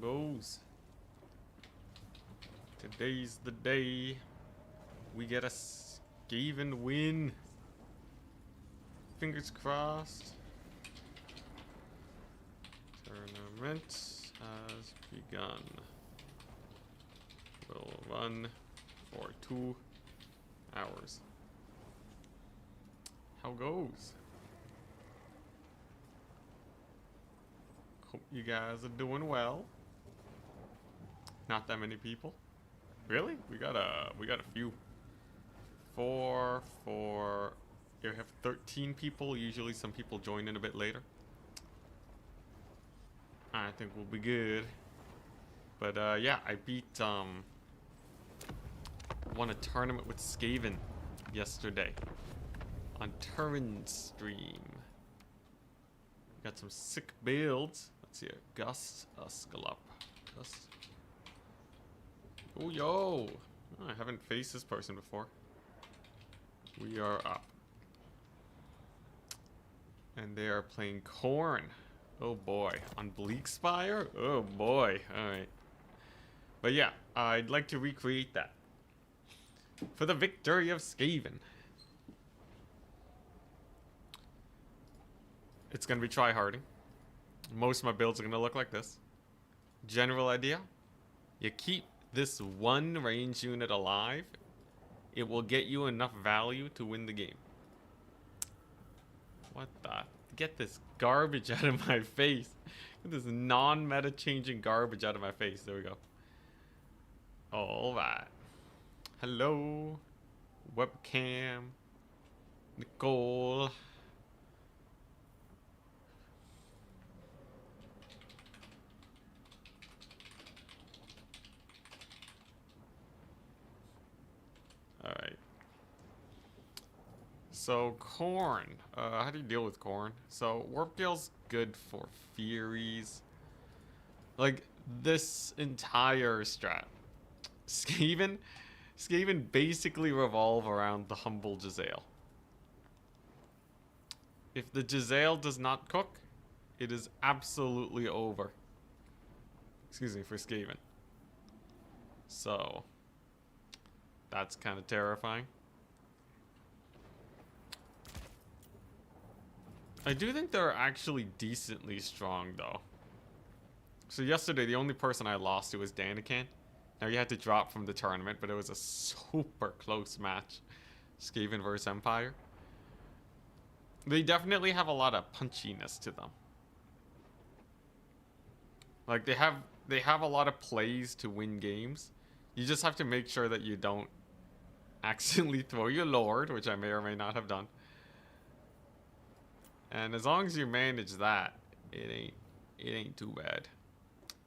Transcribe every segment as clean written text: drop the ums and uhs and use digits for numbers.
goes? Today's the day we get a Skaven win. Fingers crossed. Tournament has begun. Will run for 2 hours. How goes? Hope you guys are doing well. Not that many people. Really? We got a few. We have 13 people. Usually some people join in a bit later. I think we'll be good. But yeah, I beat won a tournament with Skaven yesterday on Turin's stream. Got some sick builds. Let's see here. Gust Uscalop. Gust. Oh yo! Oh, I haven't faced this person before. We are up. And they are playing Khorne. Oh boy. On Bleakspire? Oh boy. Alright. But yeah, I'd like to recreate that. For the victory of Skaven. It's gonna be tryharding. Most of my builds are gonna look like this. General idea. You keep this one range unit alive. It will get you enough value to win the game. What the? Get this garbage out of my face. Get this non-meta changing garbage out of my face. There we go. Alright. Hello. Webcam. Nicole. Alright. So, Khorne. How do you deal with Khorne? So, Warp Gale's good for Furies. Like, this entire strat. Skaven basically revolve around the humble Jezzail. If the Jezzail does not cook, it is absolutely over. Excuse me, for Skaven. So, that's kind of terrifying. I do think they're actually decently strong, though. So yesterday, the only person I lost to was Danican. Now, you had to drop from the tournament, but it was a super close match. Skaven versus Empire. They definitely have a lot of punchiness to them. Like, they have a lot of plays to win games. You just have to make sure that you don't accidentally throw your Lord, which I may or may not have done. And as long as you manage that, it ain't too bad.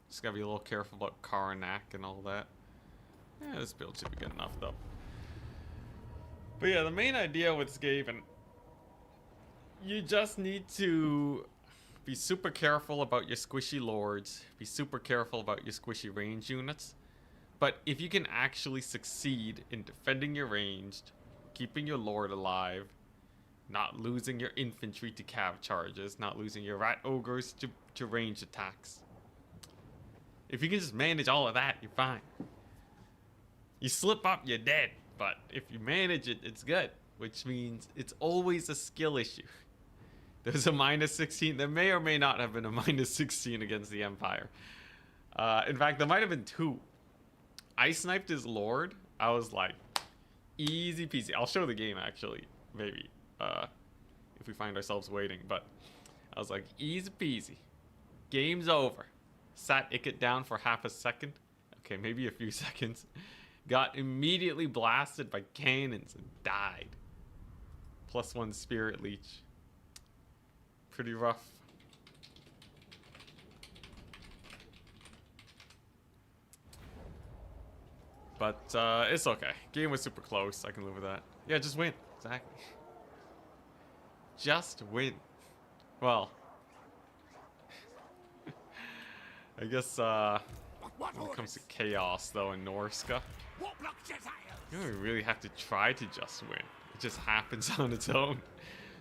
Just gotta be a little careful about Karnak and all that. Yeah, this build should be good enough though. But yeah, the main idea with Skaven, you just need to be super careful about your squishy lords, be super careful about your squishy range units. But if you can actually succeed in defending your ranged, keeping your lord alive, not losing your infantry to cav charges, not losing your rat ogres to range attacks. If you can just manage all of that, you're fine. You slip up, you're dead. But if you manage it, it's good. Which means it's always a skill issue. There's a -16. There may or may not have been a -16 against the Empire. In fact, there might have been 2. I sniped his lord. I was like, easy peasy. I'll show the game actually, maybe. If we find ourselves waiting, but I was like, easy peasy. Game's over. Sat Icket down for half a second. Okay, maybe a few seconds. Got immediately blasted by cannons and died. +1 Spirit Leech. Pretty rough. But it's okay. Game was super close. I can live with that. Yeah, just win. Exactly. Just win. Well, I guess when it comes to chaos though in Norska, you don't really have to try to just win. It just happens on its own.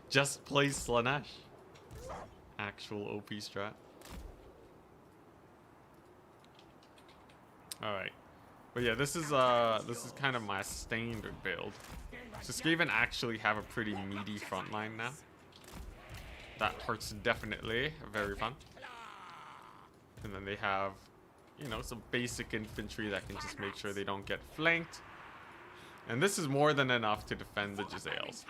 Just play Slaanesh. Actual OP strat. Alright. But yeah, this is kind of my standard build. So Skaven actually have a pretty meaty front line now. That part's definitely very fun. And then they have, you know, some basic infantry that can just make sure they don't get flanked. And this is more than enough to defend the Jezzails.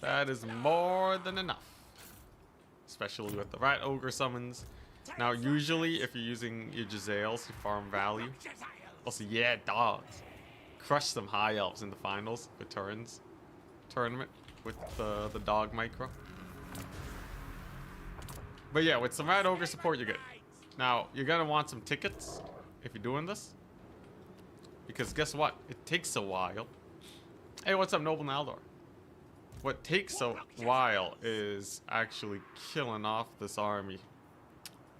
That is more than enough. Especially with the Rat Ogre summons. Now, usually, if you're using your Jezzails to farm value. Also, yeah, dogs. Crush some High Elves in the finals for turns. Tournament with the dog micro. But yeah, with some Rat Ogre support, you're good. Now, you're gonna want some tickets if you're doing this. Because guess what? It takes a while. Hey, what's up, Noble Naldor? What takes a while is actually killing off this army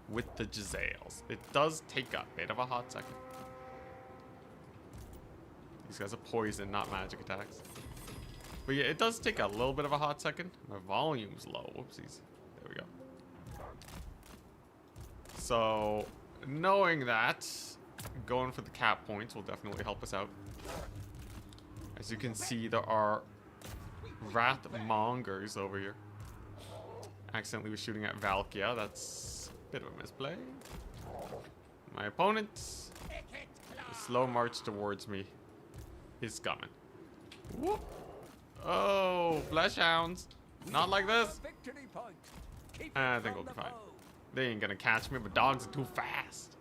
with the Jezzails. It does take a bit of a hot second. These guys are poison, not magic attacks. But yeah, it does take a little bit of a hot second. My volume's low. Whoopsies. There we go. So, knowing that, going for the cap points will definitely help us out. As you can see, there are Wrathmongers over here. Accidentally was shooting at Valkia. That's a bit of a misplay. My opponent, the slow march towards me is coming. Whoop. Oh, flesh hounds. Not like this. I think we'll be fine. They ain't gonna catch me, but dogs are too fast.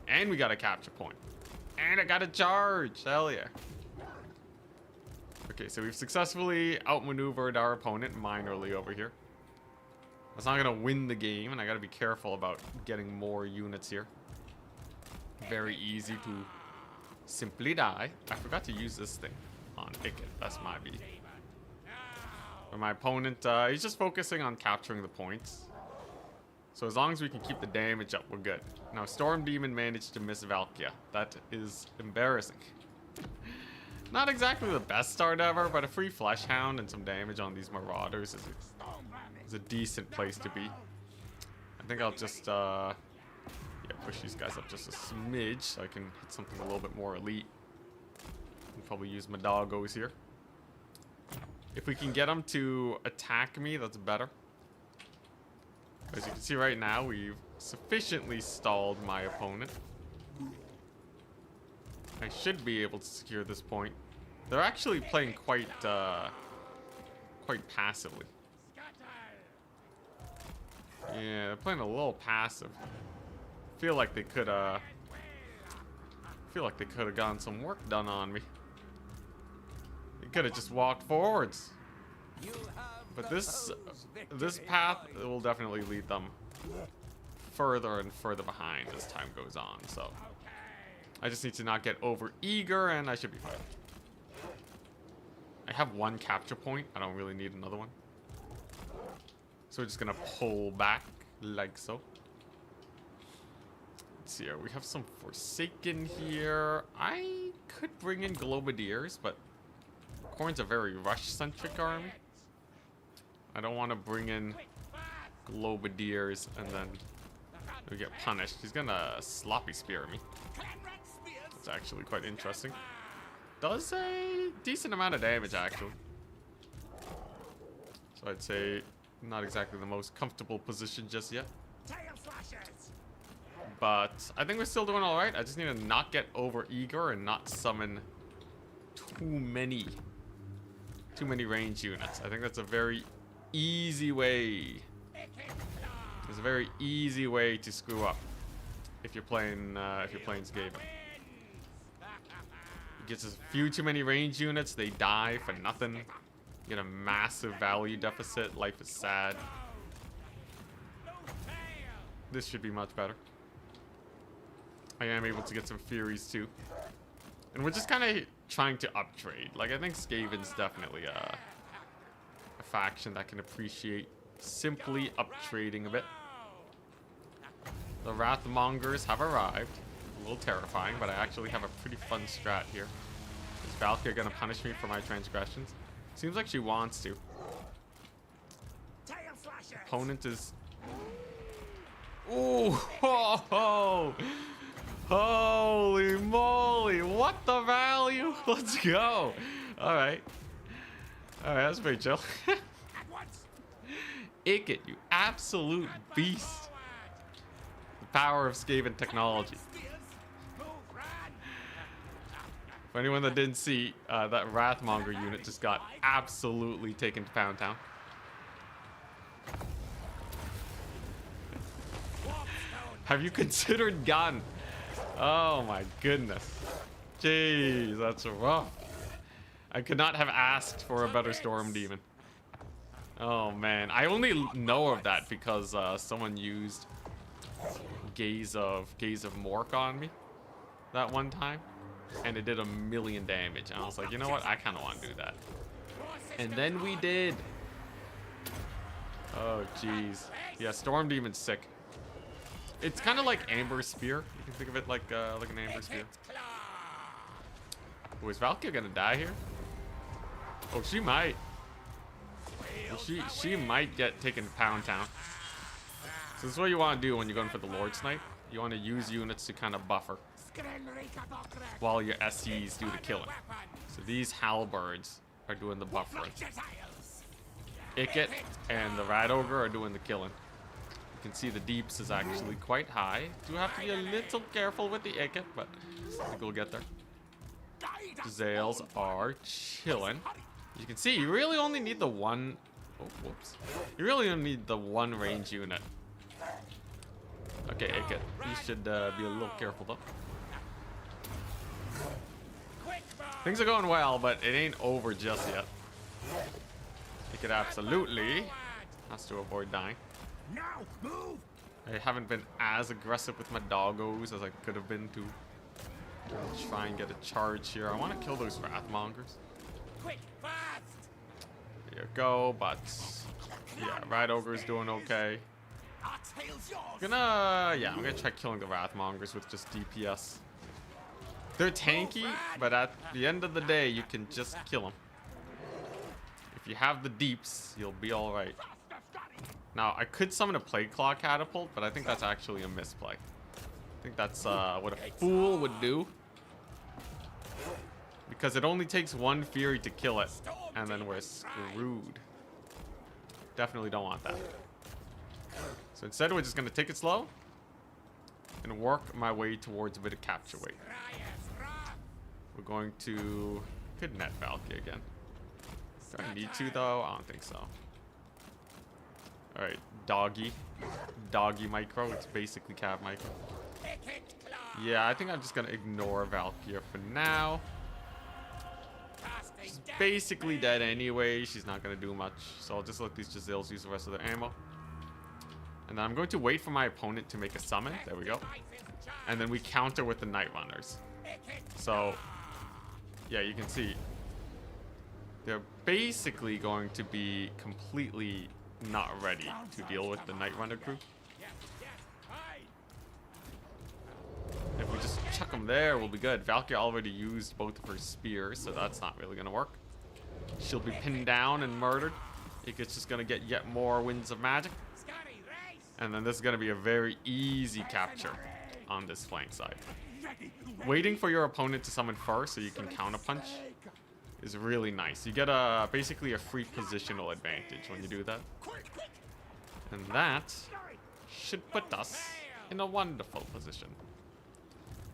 And we got a capture point. And I got a charge. Hell yeah. Okay, so we've successfully outmaneuvered our opponent minorly over here. That's not gonna win the game, and I gotta be careful about getting more units here. Very easy to simply die. I forgot to use this thing on Picket. That's my B. But my opponent, he's just focusing on capturing the points. So as long as we can keep the damage up, we're good. Now, Storm Demon managed to miss Valkia. That is embarrassing. Not exactly the best start ever, but a free Flesh Hound and some damage on these Marauders is a decent place to be. I think I'll just, yeah, push these guys up just a smidge so I can hit something a little bit more elite. I'll probably use my doggos here. If we can get them to attack me, that's better. As you can see right now, we've sufficiently stalled my opponent. I should be able to secure this point. They're actually playing quite passively. Yeah, they're playing a little passive. Feel like they could have gotten some work done on me. They could have just walked forwards. But this path will definitely lead them further and further behind as time goes on. So I just need to not get over eager, and I should be fine. I have one capture point. I don't really need another one. So we're just gonna pull back like so. Let's see here. We have some Forsaken here. I could bring in Globadiers, but Khorne's a very rush-centric army. I don't want to bring in Globadiers and then we get punished. He's gonna sloppy spear me. That's actually quite interesting. Does a decent amount of damage, actually. So I'd say not exactly the most comfortable position just yet. But I think we're still doing all right. I just need to not get over eager and not summon too many range units. I think that's a very easy way. There's a very easy way to screw up if you're playing Skaven. Gets a few too many range units, they die for nothing. You get a massive value deficit. Life is sad. This should be much better. I am able to get some Furies too. And we're just kind of trying to uptrade. Like, I think Skaven's definitely a faction that can appreciate simply uptrading a bit. The Wrathmongers have arrived. A little terrifying, but I actually have a pretty fun strat here. Is Valkia gonna punish me for my transgressions? Seems like she wants to. Opponent is... Ooh, ho, ho. Holy moly, what the value? Let's go. All right, that's pretty chill. Icket, you absolute beast. The power of Skaven technology. For anyone that didn't see, that Wrathmonger unit just got absolutely taken to Pound Town. Have you considered gun? Oh my goodness. Jeez, that's rough. I could not have asked for a better Storm Demon. Oh man, I only know of that because someone used Gaze of Mork on me that one time, and it did 1,000,000 damage. And I was like, you know what? I kind of want to do that. And then we did. Oh jeez. Yeah, Storm Demon's sick. It's kind of like Amber Spear. You can think of it like an Amber Spear. Oh, is Valkyria gonna die here? Oh, she might. Well, she might get taken to Pound Town. So this is what you want to do when you're going for the Lord Snipe. You want to use units to kind of buffer while your SCs do the killing. So these halberds are doing the buffering. Icket and the Rat Ogre are doing the killing. You can see the deeps is actually quite high. Do have to be a little careful with the Icket, but I think we'll get there. Zales are chilling. You can see you really only need the one. Oh, whoops. You really only need the one range unit. Okay, Icket, you should be a little careful though. Things are going well, but it ain't over just yet. Icket absolutely has to avoid dying. I haven't been as aggressive with my doggos as I could have been to try and get a charge here. I want to kill those Wrathmongers. There you go, but yeah, Rat Ogre's doing okay. I'm gonna try killing the Wrathmongers with just DPS. They're tanky, but at the end of the day, you can just kill them. If you have the deeps, you'll be all right. Now, I could summon a Plague Claw Catapult, but I think that's actually a misplay. I think that's what a fool would do. Because it only takes one Fury to kill it, and then we're screwed. Definitely don't want that. So instead, we're just going to take it slow and work my way towards a bit of capture weight. We're going to... Could net Valkyrie again. Do I need to, though? I don't think so. Alright, Doggy Micro. It's basically Cav Micro. Yeah, I think I'm just going to ignore Valkyrie for now. She's basically dead anyway. She's not going to do much. So I'll just let these Jazils use the rest of their ammo. And then I'm going to wait for my opponent to make a summon. There we go. And then we counter with the Night Runners. So, yeah, you can see. They're basically going to be completely not ready to deal with the Night Runner crew. If we just chuck them there, we'll be good. Valkyrie already used both of her spears, so that's not really going to work. She'll be pinned down and murdered. It's just going to get yet more winds of magic. And then this is going to be a very easy capture on this flank side. Waiting for your opponent to summon first so you can counterpunch is really nice. You get basically a free positional advantage when you do that. And that should put us in a wonderful position.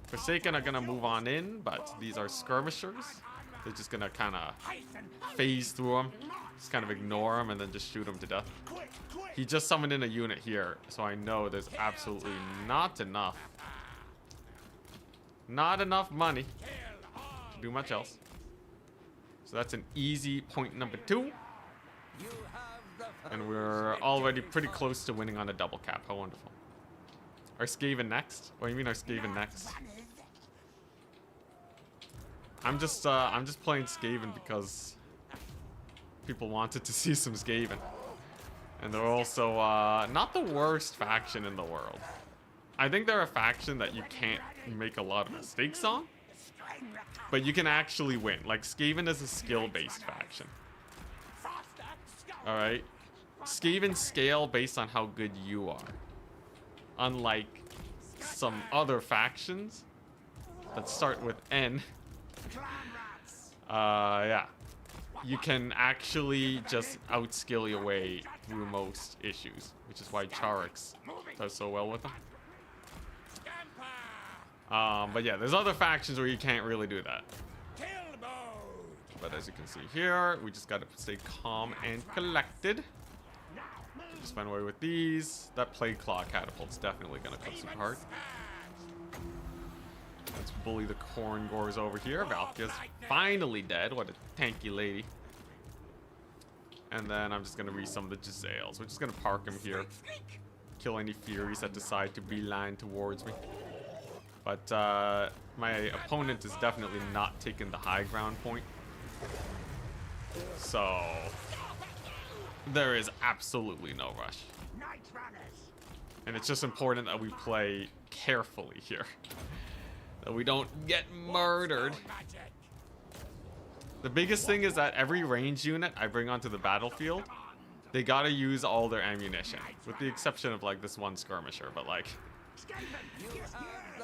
Forsaken are going to move on in, but these are skirmishers. They're just going to kind of phase through them. Just kind of ignore them and then just shoot them to death. He just summoned in a unit here, so I know there's absolutely not enough money to do much else. So that's an easy point number 2. And we're already pretty close to winning on a double cap. How wonderful. Our Skaven next? What do you mean our Skaven next? I'm just playing Skaven because people wanted to see some Skaven. And they're also not the worst faction in the world. I think they're a faction that you can't make a lot of mistakes on, but you can actually win. Like, Skaven is a skill-based faction. Alright? Skaven scale based on how good you are. unlike some other factions that start with N, yeah, you can actually just outskill your way through most issues, which is why Charix does so well with them. But yeah, there's other factions where you can't really do that. But as you can see here, we just gotta stay calm and collected. Just went away with these. That Plague Claw catapult's definitely gonna cook some hard. Let's bully the Khorne gores over here. Valkia's finally dead. What a tanky lady. And then I'm just gonna read some of the Jezzails. We're just gonna park him here. Kill any Furies that decide to beeline towards me. But my opponent is definitely not taking the high ground point. So there is absolutely no rush. And it's just important that we play carefully here. That we don't get murdered. The biggest thing is that every range unit I bring onto the battlefield, they gotta use all their ammunition. With the exception of like this one skirmisher, but like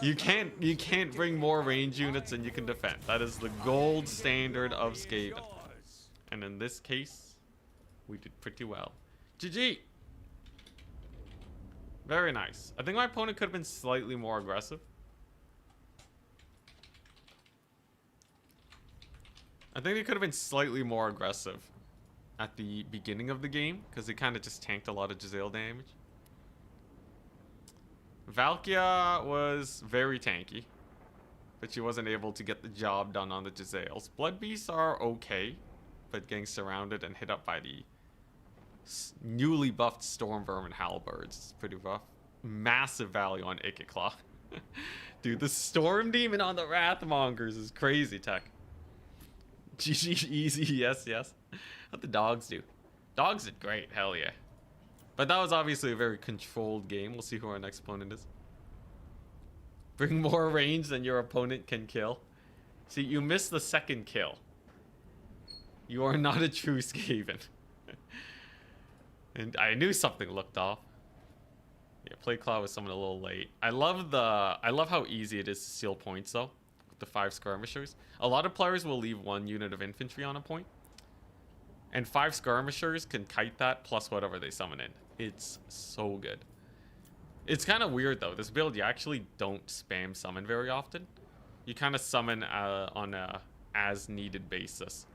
you can't bring more range units than you can defend. That is the gold standard of Skaven. And in this case, we did pretty well. GG! Very nice. I think my opponent could have been slightly more aggressive. I think they could have been slightly more aggressive at the beginning of the game, because they kind of just tanked a lot of Jezzail damage. Valkia was very tanky, but she wasn't able to get the job done on the Jezzails. Blood Beasts are okay, but getting surrounded and hit up by the newly buffed Storm Vermin Halberds is pretty rough. Massive value on Ikiclaw. Dude, the Storm Demon on the Wrathmongers is crazy tech. GG easy, yes, yes. How'd the dogs do? Dogs did great, hell yeah. But that was obviously a very controlled game. We'll see who our next opponent is. Bring more range than your opponent can kill. See, you missed the second kill. You are not a true Skaven. And I knew something looked off. Yeah, Plague Claw was summoned a little late. I love how easy it is to steal points though. With the 5 skirmishers. A lot of players will leave 1 unit of infantry on a point. And 5 skirmishers can kite that plus whatever they summon in. It's so good. It's kind of weird though. This build you actually don't spam summon very often. You kind of summon on a as needed basis.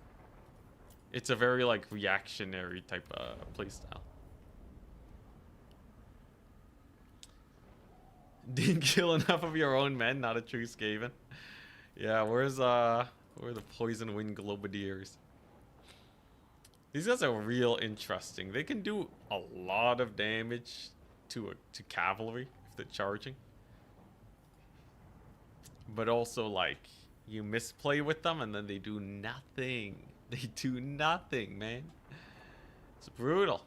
It's a very like reactionary type of playstyle. Didn't kill enough of your own men, not a true Skaven. Yeah, where are the Poison Wind Globadiers? These guys are real interesting. They can do a lot of damage to cavalry if they're charging. But also like you misplay with them and then they do nothing. They do nothing, man. It's brutal.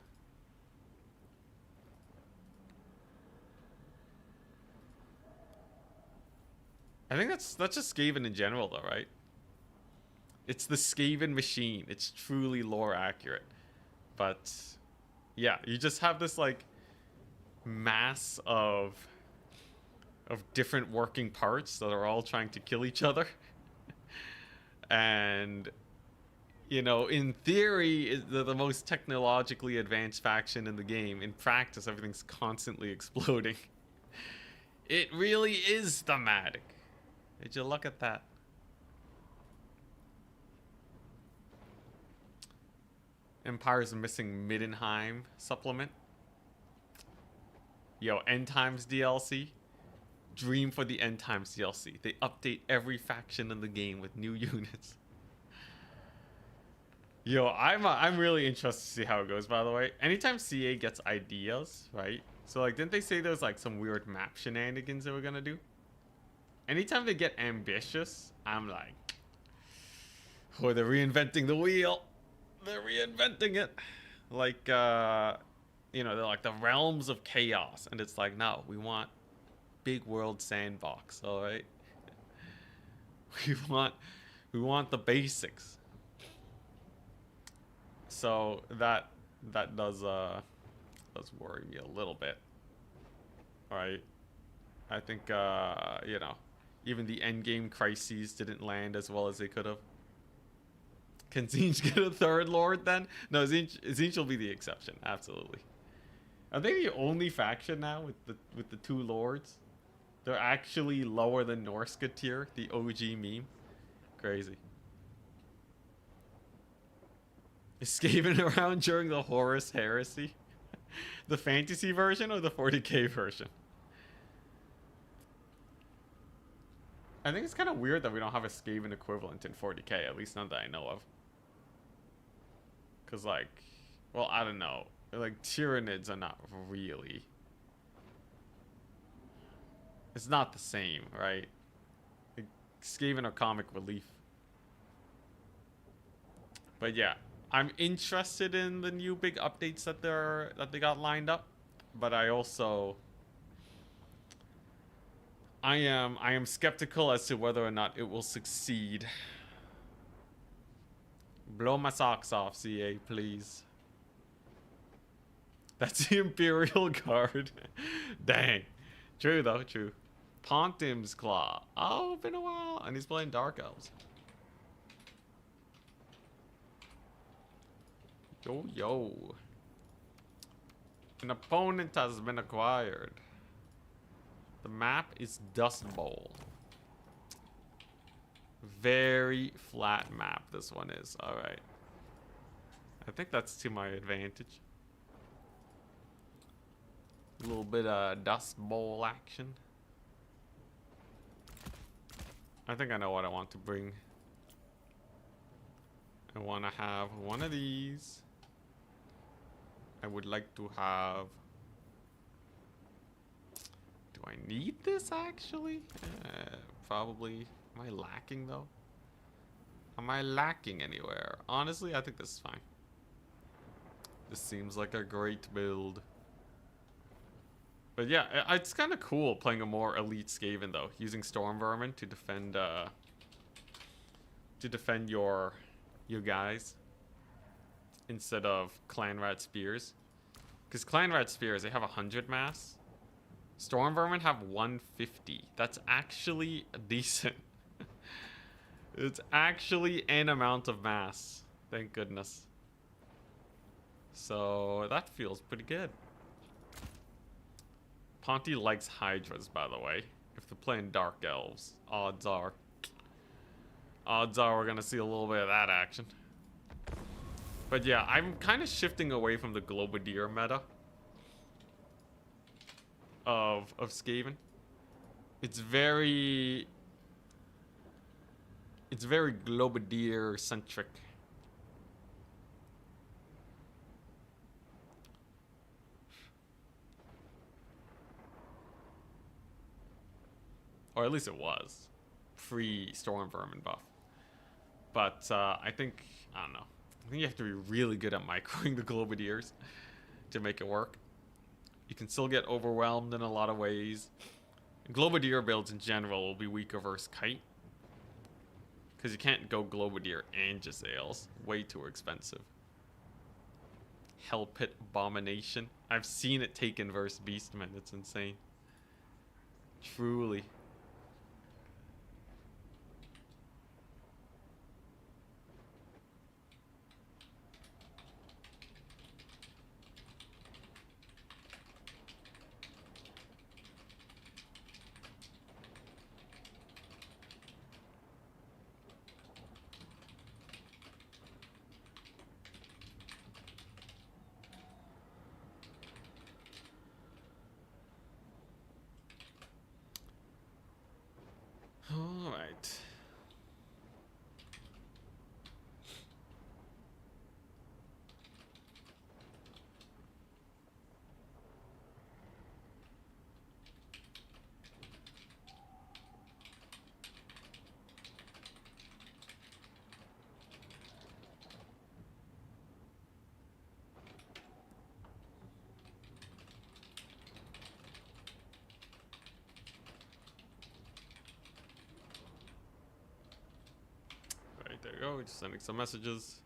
I think that's just Skaven in general though, right? It's the Skaven machine. It's truly lore accurate. But yeah, you just have this like mass of different working parts that are all trying to kill each other. And you know, in theory, they're the most technologically advanced faction in the game. In practice, everything's constantly exploding. It really is thematic. Did you look at that? Empire's missing Middenheim supplement. Yo, End Times DLC. Dream for the End Times DLC. They update every faction in the game with new units. Yo, I'm really interested to see how it goes, by the way. Anytime CA gets ideas, right? So, like, didn't they say there's, like, some weird map shenanigans they were gonna do? Anytime they get ambitious, I'm like, oh, they're reinventing the wheel. They're reinventing it. Like, you know, they're like the realms of chaos. And it's like, no, we want big world sandbox, all right? We want the basics. So that does worry me a little bit. right? I think, you know, even the endgame crises didn't land as well as they could have. Can Tzeentch get a third lord then? No, Tzeentch will be the exception, absolutely. Are they the only faction now with the two lords? They're actually lower than Norsca tier, the OG meme. Crazy. Is Skaven around during the Horus Heresy? The fantasy version or the 40k version? I think it's kind of weird that we don't have a Skaven equivalent in 40k, at least none that I know of. Because, like, well, I don't know. Like, Tyranids are not really. It's not the same, right? Like, Skaven are comic relief. But yeah, I'm interested in the new big updates that they got lined up. But I also I am skeptical as to whether or not it will succeed. Blow my socks off, CA, please. That's the Imperial Guard. Dang. True though, true. Pontim's Claw. Oh, been a while. And he's playing Dark Elves. Yo, yo. An opponent has been acquired. The map is Dust Bowl. Very flat map this one is. Alright. I think that's to my advantage. A little bit of Dust Bowl action. I think I know what I want to bring. I want to have one of these. I would like to have... Do I need this actually? Probably. Am I lacking though? Am I lacking anywhere? Honestly, I think this is fine. This seems like a great build. But yeah, it's kind of cool playing a more elite Skaven though, using Storm Vermin to defend your guys instead of Clan Rat Spears. Because Clan Rat Spears, they have 100 mass. Storm Vermin have 150. That's actually decent. It's actually an amount of mass. Thank goodness. So that feels pretty good. Ponty likes Hydras, by the way. If they're playing Dark Elves, odds are we're gonna see a little bit of that action. But yeah, I'm kind of shifting away from the Globadier meta of Skaven. It's very Globadier centric. Or at least it was pre Storm Vermin buff. But I think, I don't know. I think you have to be really good at microing the Globadiers to make it work. You can still get overwhelmed in a lot of ways. Globadier builds in general will be weaker versus Kite. Because you can't go Globadier and Giselles. Way too expensive. Hell Pit Abomination. I've seen it taken versus Beastmen. It's insane. Truly. All right. There you go, just sending some messages.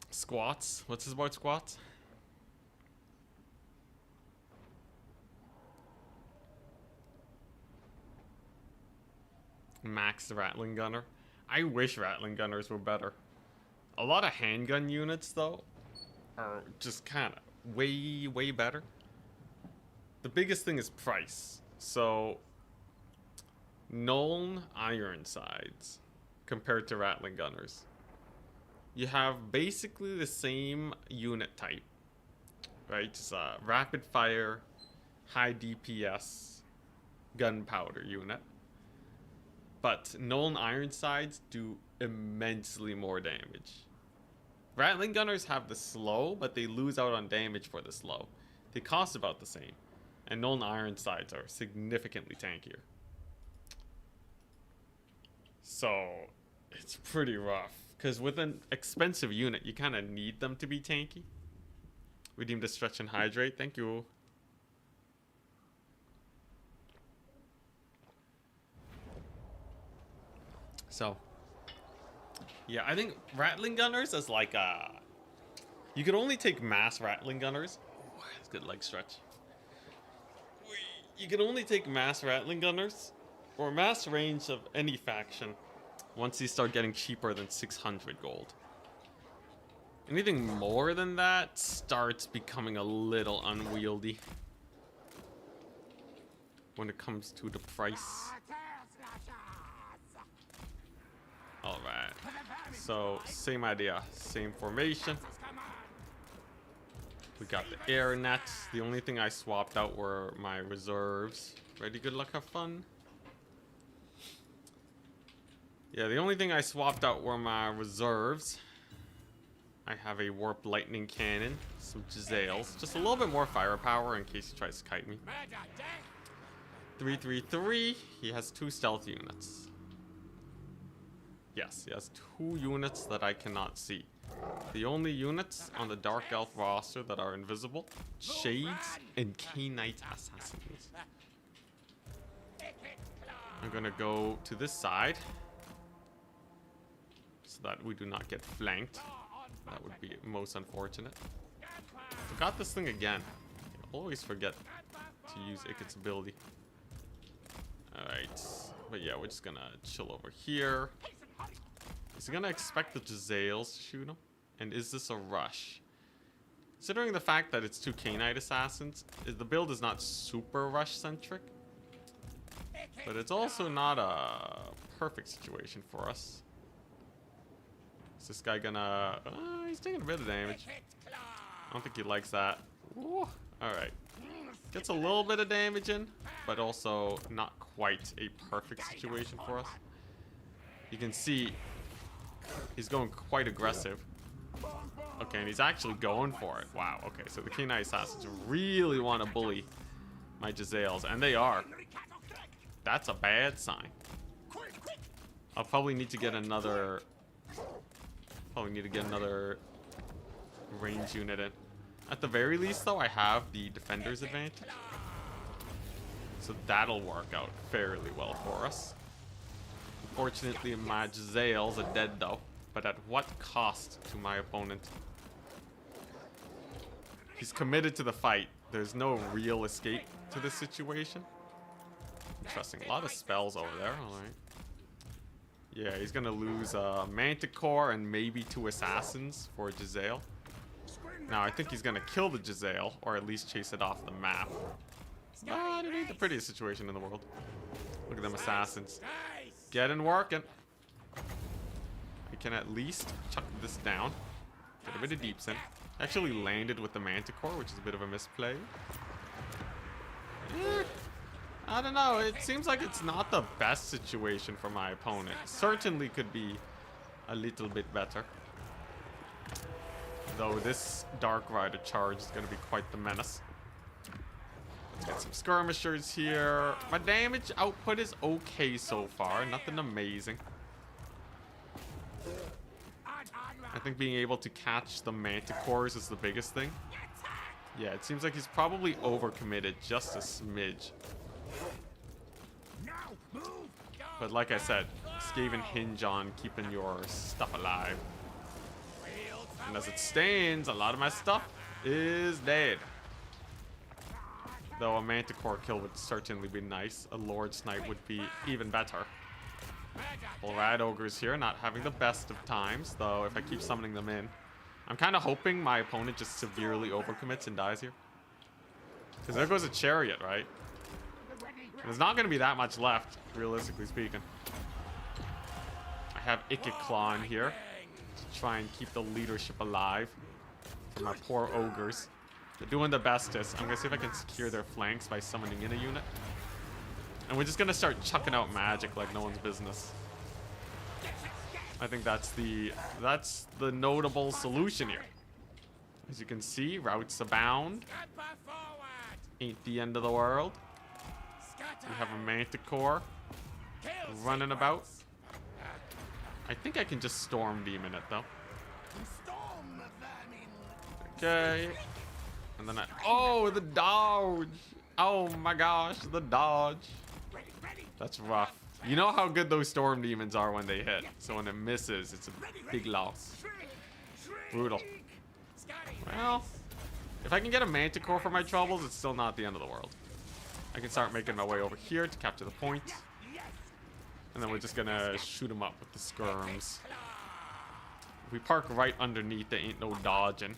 Squats. What's this about squats? Max Rattling Gunner. I wish Rattling Gunners were better. A lot of handgun units, though, are just kind of way better. The biggest thing is price. So, Nuln Ironsides compared to Rattling Gunners. You have basically the same unit type, right? It's a rapid fire, high DPS gunpowder unit. But Nuln Ironsides do immensely more damage. Rattling Gunners have the slow, but they lose out on damage for the slow. They cost about the same. And Nuln Ironsides are significantly tankier. So, it's pretty rough. Because with an expensive unit, you kind of need them to be tanky. Redeem the stretch and hydrate. Thank you. So, yeah, I think Rattling Gunners is like a... You could only take mass Rattling Gunners. Ooh, that's a good leg stretch. You can only take mass Rattling Gunners or mass range of any faction once you start getting cheaper than 600 gold. Anything more than that starts becoming a little unwieldy when it comes to the price. Alright, so same idea, same formation. We got the air nets. The only thing I swapped out were my reserves. Ready, good luck, have fun. Yeah, the only thing I swapped out were my reserves. I have a warp lightning cannon, some Giselles, just a little bit more firepower in case he tries to kite me. 333, he has 2 stealth units. Yes, he has 2 units that I cannot see. The only units on the Dark Elf roster that are invisible, Shades and K-Knight Assassins. I'm gonna go to this side so that we do not get flanked. That would be most unfortunate. Forgot this thing again. I always forget to use Ikit's ability. Alright, but yeah, we're just gonna chill over here. Is he gonna expect the Giselles to shoot him? And is this a rush? Considering the fact that it's 2 K-Knight Assassins, the build is not super rush-centric. But it's also not a perfect situation for us. Is this guy gonna... he's taking a bit of damage. I don't think he likes that. Alright. Gets a little bit of damage in, but also not quite a perfect situation for us. You can see he's going quite aggressive. Okay, and he's actually going for it. Wow, okay, so the K-Knight Assassins really want to bully my Giselles, and they are. That's a bad sign. I'll probably need to get another... range unit in. At the very least, though, I have the defender's advantage. So that'll work out fairly well for us. Unfortunately, my Giselles are dead, though. But at what cost to my opponent? He's committed to the fight. There's no real escape to this situation. Interesting. A lot of spells over there. Alright. Yeah, he's gonna lose Manticore and maybe 2 assassins for Giselle. Now, I think he's gonna kill the Giselle, or at least chase it off the map. But it ain't the prettiest situation in the world. Look at them assassins. Getting working. I can at least chuck this down. Get a bit of deeps in. Actually landed with the Manticore, which is a bit of a misplay. I don't know. It seems like it's not the best situation for my opponent. Certainly could be a little bit better. Though this Dark Rider charge is going to be quite the menace. Let's get some skirmishers here. My damage output is okay so far. Nothing amazing. I think being able to catch the Manticores is the biggest thing. Yeah, it seems like he's probably overcommitted just a smidge. But like I said, Skaven hinge on keeping your stuff alive. And as it stands, a lot of my stuff is dead. Though a Manticore kill would certainly be nice. A Lord Snipe would be even better. Well, Rad Ogres here, not having the best of times, though if I keep summoning them in. I'm kind of hoping my opponent just severely overcommits and dies here. Because there goes a Chariot, right? There's not going to be that much left, realistically speaking. I have Ikit Claw in here to try and keep the leadership alive for my poor ogres. They're doing the bestest. I'm going to see if I can secure their flanks by summoning in a unit. And we're just going to start chucking out magic like no one's business. I think that's the notable solution here. As you can see, routes abound. Ain't the end of the world. We have a Manticore running about. I think I can just Storm Demon it though. Okay. And then oh, the dodge. Oh my gosh, the dodge. That's rough. You know how good those Storm Demons are when they hit. So when it misses, it's a big loss. Brutal. Well, if I can get a Manticore for my troubles, it's still not the end of the world. I can start making my way over here to capture the point. And then we're just gonna shoot him up with the skirms. If we park right underneath, there ain't no dodging.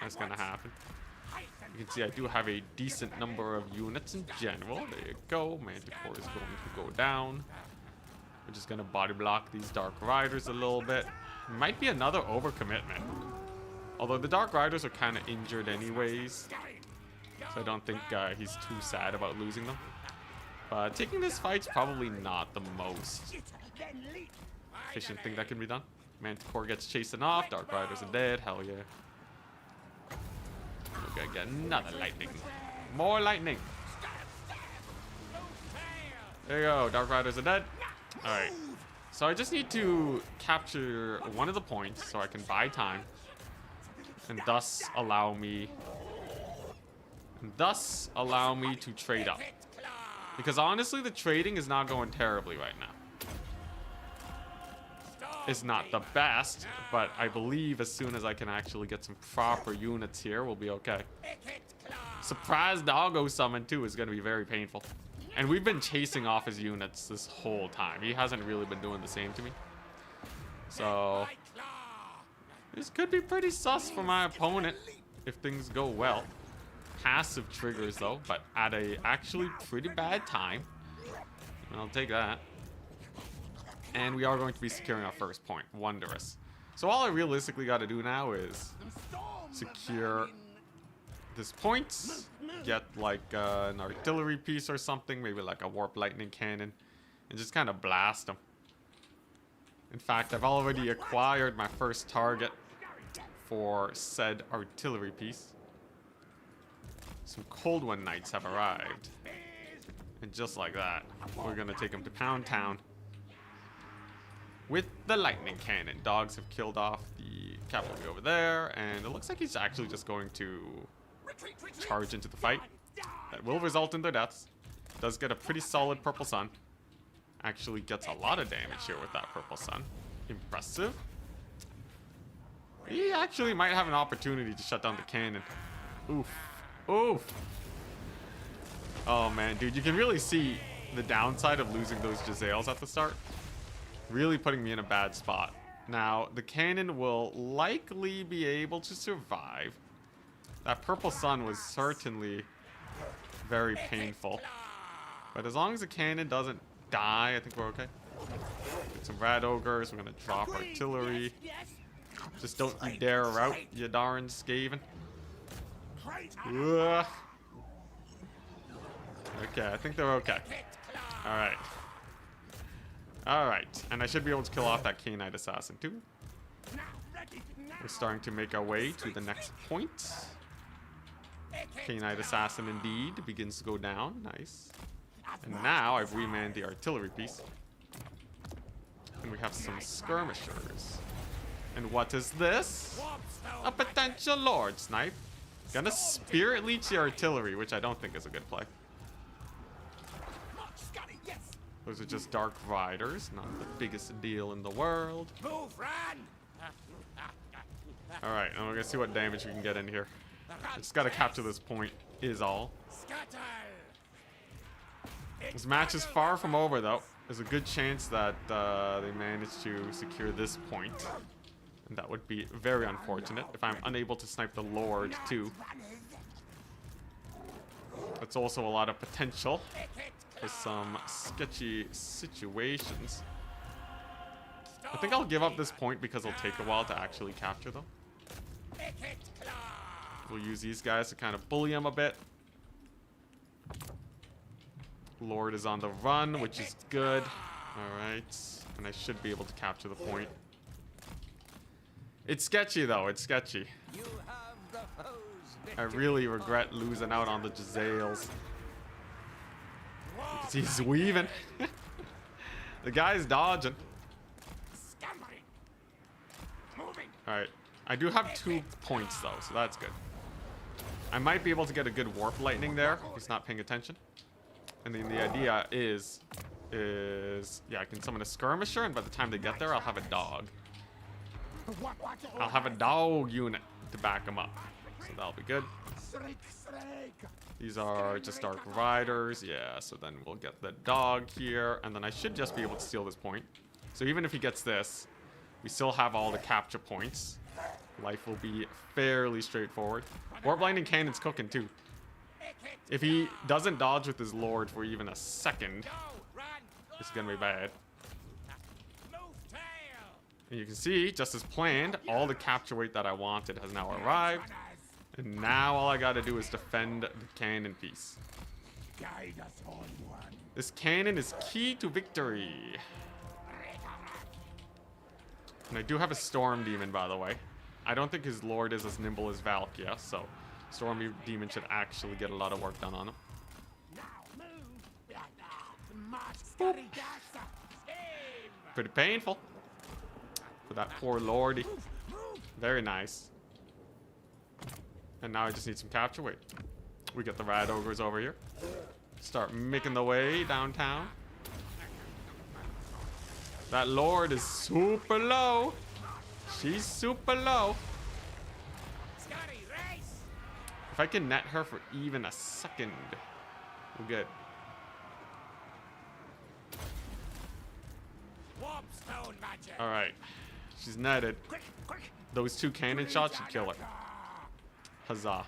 That's gonna happen. You can see I do have a decent number of units in general. There you go. Manticore is going to go down. We're just going to body block these Dark Riders a little bit. Might be another overcommitment. Although the Dark Riders are kind of injured anyways. So I don't think he's too sad about losing them. But taking this fight's probably not the most efficient thing that can be done. Manticore gets chasing off. Dark Riders are dead. Hell yeah. We're gonna get another lightning. More lightning. There you go. Dark Riders are dead. Alright. So I just need to capture one of the points so I can buy time. And thus allow me to trade up. Because honestly, the trading is not going terribly right now. It's not the best, but I believe as soon as I can actually get some proper units here, we'll be okay. Surprise Doggo summon too is going to be very painful. And we've been chasing off his units this whole time. He hasn't really been doing the same to me. So this could be pretty sus for my opponent if things go well. Passive triggers though, but at a actually pretty bad time. I'll take that. And we are going to be securing our first point. Wondrous. So all I realistically got to do now is secure this point. Get like an artillery piece or something. Maybe like a warp lightning cannon. And just kind of blast them. In fact, I've already acquired my first target for said artillery piece. Some Cold One Knights have arrived. And just like that, we're going to take them to Pound Town. With the lightning cannon. Dogs have killed off the cavalry over there, and it looks like he's actually just going to charge into the fight. That will result in their deaths. Does get a pretty solid purple sun. Actually gets a lot of damage here with that purple sun. Impressive. He actually might have an opportunity to shut down the cannon. Oof. Oof. Oh man, dude, you can really see the downside of losing those Jezzails at the start. Really putting me in a bad spot. Now, the cannon will likely be able to survive. That purple sun was certainly very painful. But as long as the cannon doesn't die, I think we're okay. Get some Rad Ogres. We're going to drop artillery. Just don't you dare rout, you darn Skaven. Ugh. Okay, I think they're okay. Alright. Alright, and I should be able to kill off that K-Knight Assassin too. We're starting to make our way to the next point. K-Knight Assassin indeed begins to go down. Nice. And now I've remanned the artillery piece. And we have some skirmishers. And what is this? A potential Lord Snipe. Gonna Spirit Leech the artillery, which I don't think is a good play. Those are just Dark Riders, not the biggest deal in the world. Alright, and we're gonna see what damage we can get in here. Just gotta capture this point, is all. This match is far from over, though. there's a good chance that they managed to secure this point. And that would be very unfortunate if I'm unable to snipe the Lord too. That's also a lot of potential for some sketchy situations. I think I'll give up this point because it'll take a while to actually capture them. We'll use these guys to kind of bully them a bit. Lord is on the run, which is good. Alright. And I should be able to capture the point. It's sketchy though, it's sketchy. I really regret losing out on the Jezzails. Because he's weaving. The guy's dodging. Alright. I do have 2 points though, so that's good. I might be able to get a good warp lightning there if he's not paying attention. And then the idea is yeah, I can summon a skirmisher, and by the time they get there, I'll have a dog. I'll have a dog unit to back him up. So that'll be good. These are just Dark Riders. Yeah, so then we'll get the dog here. And then I should just be able to steal this point. So even if he gets this, we still have all the capture points. Life will be fairly straightforward. Warp Lightning Cannon's cooking too. If he doesn't dodge with his Lord for even a second, it's gonna be bad. And you can see, just as planned, all the capture weight that I wanted has now arrived. And now all I gotta do is defend the cannon piece. This cannon is key to victory. And I do have a Storm Demon, by the way. I don't think his Lord is as nimble as Valkia, so Storm Demon should actually get a lot of work done on him. Boop. Pretty painful for that poor Lordy. Very nice. And now I just need some capture weight. We get the Rat Ogres over here. Start making the way downtown. That Lord is super low. She's super low. If I can net her for even a second, we're good. Alright. She's netted. Those 2 cannon shots should kill her. Huzzah.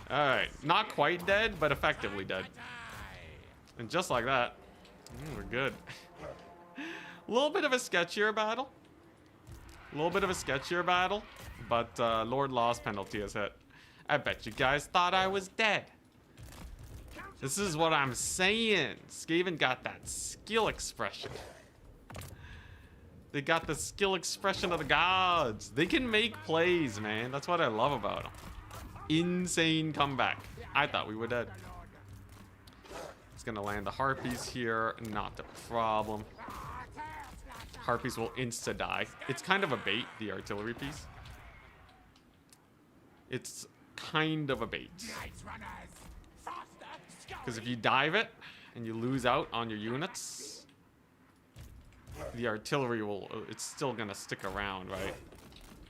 Alright. Not quite dead, but effectively dead. And just like that, we're good. A little bit of a sketchier battle. But Lord Loss penalty has hit. I bet you guys thought I was dead. This is what I'm saying. Skaven got that skill expression. They got the skill expression of the gods. They can make plays, man. That's what I love about them. Insane comeback. I thought we were dead. It's gonna land the Harpies here. Not a problem. Harpies will insta-die. It's kind of a bait, the artillery piece. It's kind of a bait. Because if you dive it and you lose out on your units, the artillery will, it's still gonna stick around, right?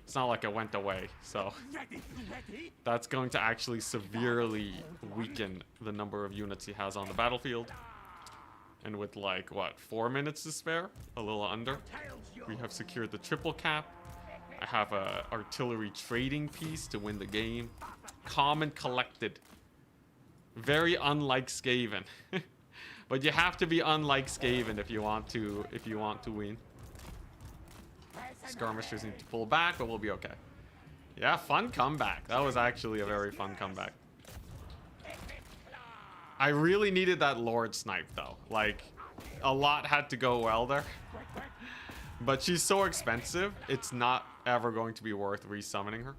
It's not like it went away, so that's going to actually severely weaken the number of units he has on the battlefield. And with like, what, 4 minutes to spare? A little under. We have secured the triple cap. I have a artillery trading piece to win the game. Calm and collected. Very unlike Skaven. But you have to be unlike Skaven if you want to win. Skirmishers need to pull back, but we'll be okay. Yeah, fun comeback. That was actually a very fun comeback. I really needed that Lord snipe though. Like, a lot had to go well there. But she's so expensive, it's not ever going to be worth resummoning her.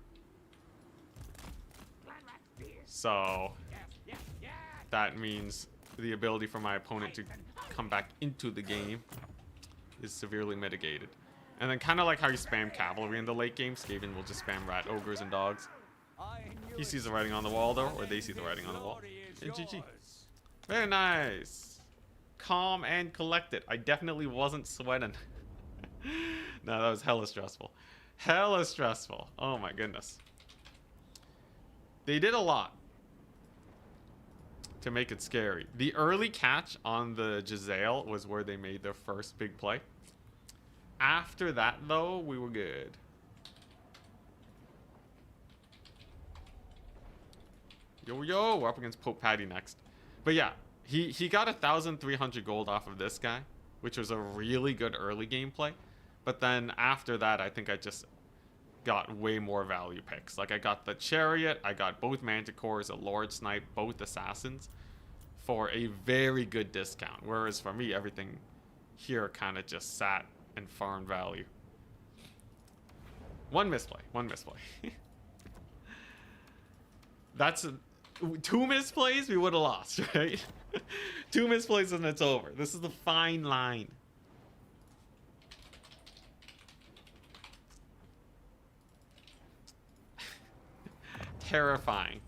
So that means the ability for my opponent to come back into the game is severely mitigated. And then kind of like how you spam cavalry in the late game, Skaven will just spam rat ogres and dogs. He sees the writing on the wall though, or they see the writing on the wall. And GG. Very nice. Calm and collected. I definitely wasn't sweating. No, that was hella stressful. Hella stressful. Oh my goodness. They did a lot. to make it scary. The early catch on the Giselle was where they made their first big play. After that, though, we were good. Yo, we're up against Pope Patty next. But yeah, he got 1,300 gold off of this guy, which was a really good early gameplay. But then after that, I think I just got way more value picks. Like, I got the Chariot, I got both Manticores, a Lord Snipe, both Assassins for a very good discount. Whereas for me, everything here kind of just sat and farmed value. One misplay. That's 2 misplays, we would have lost, right? 2 misplays and it's over. This is the fine line. Terrifying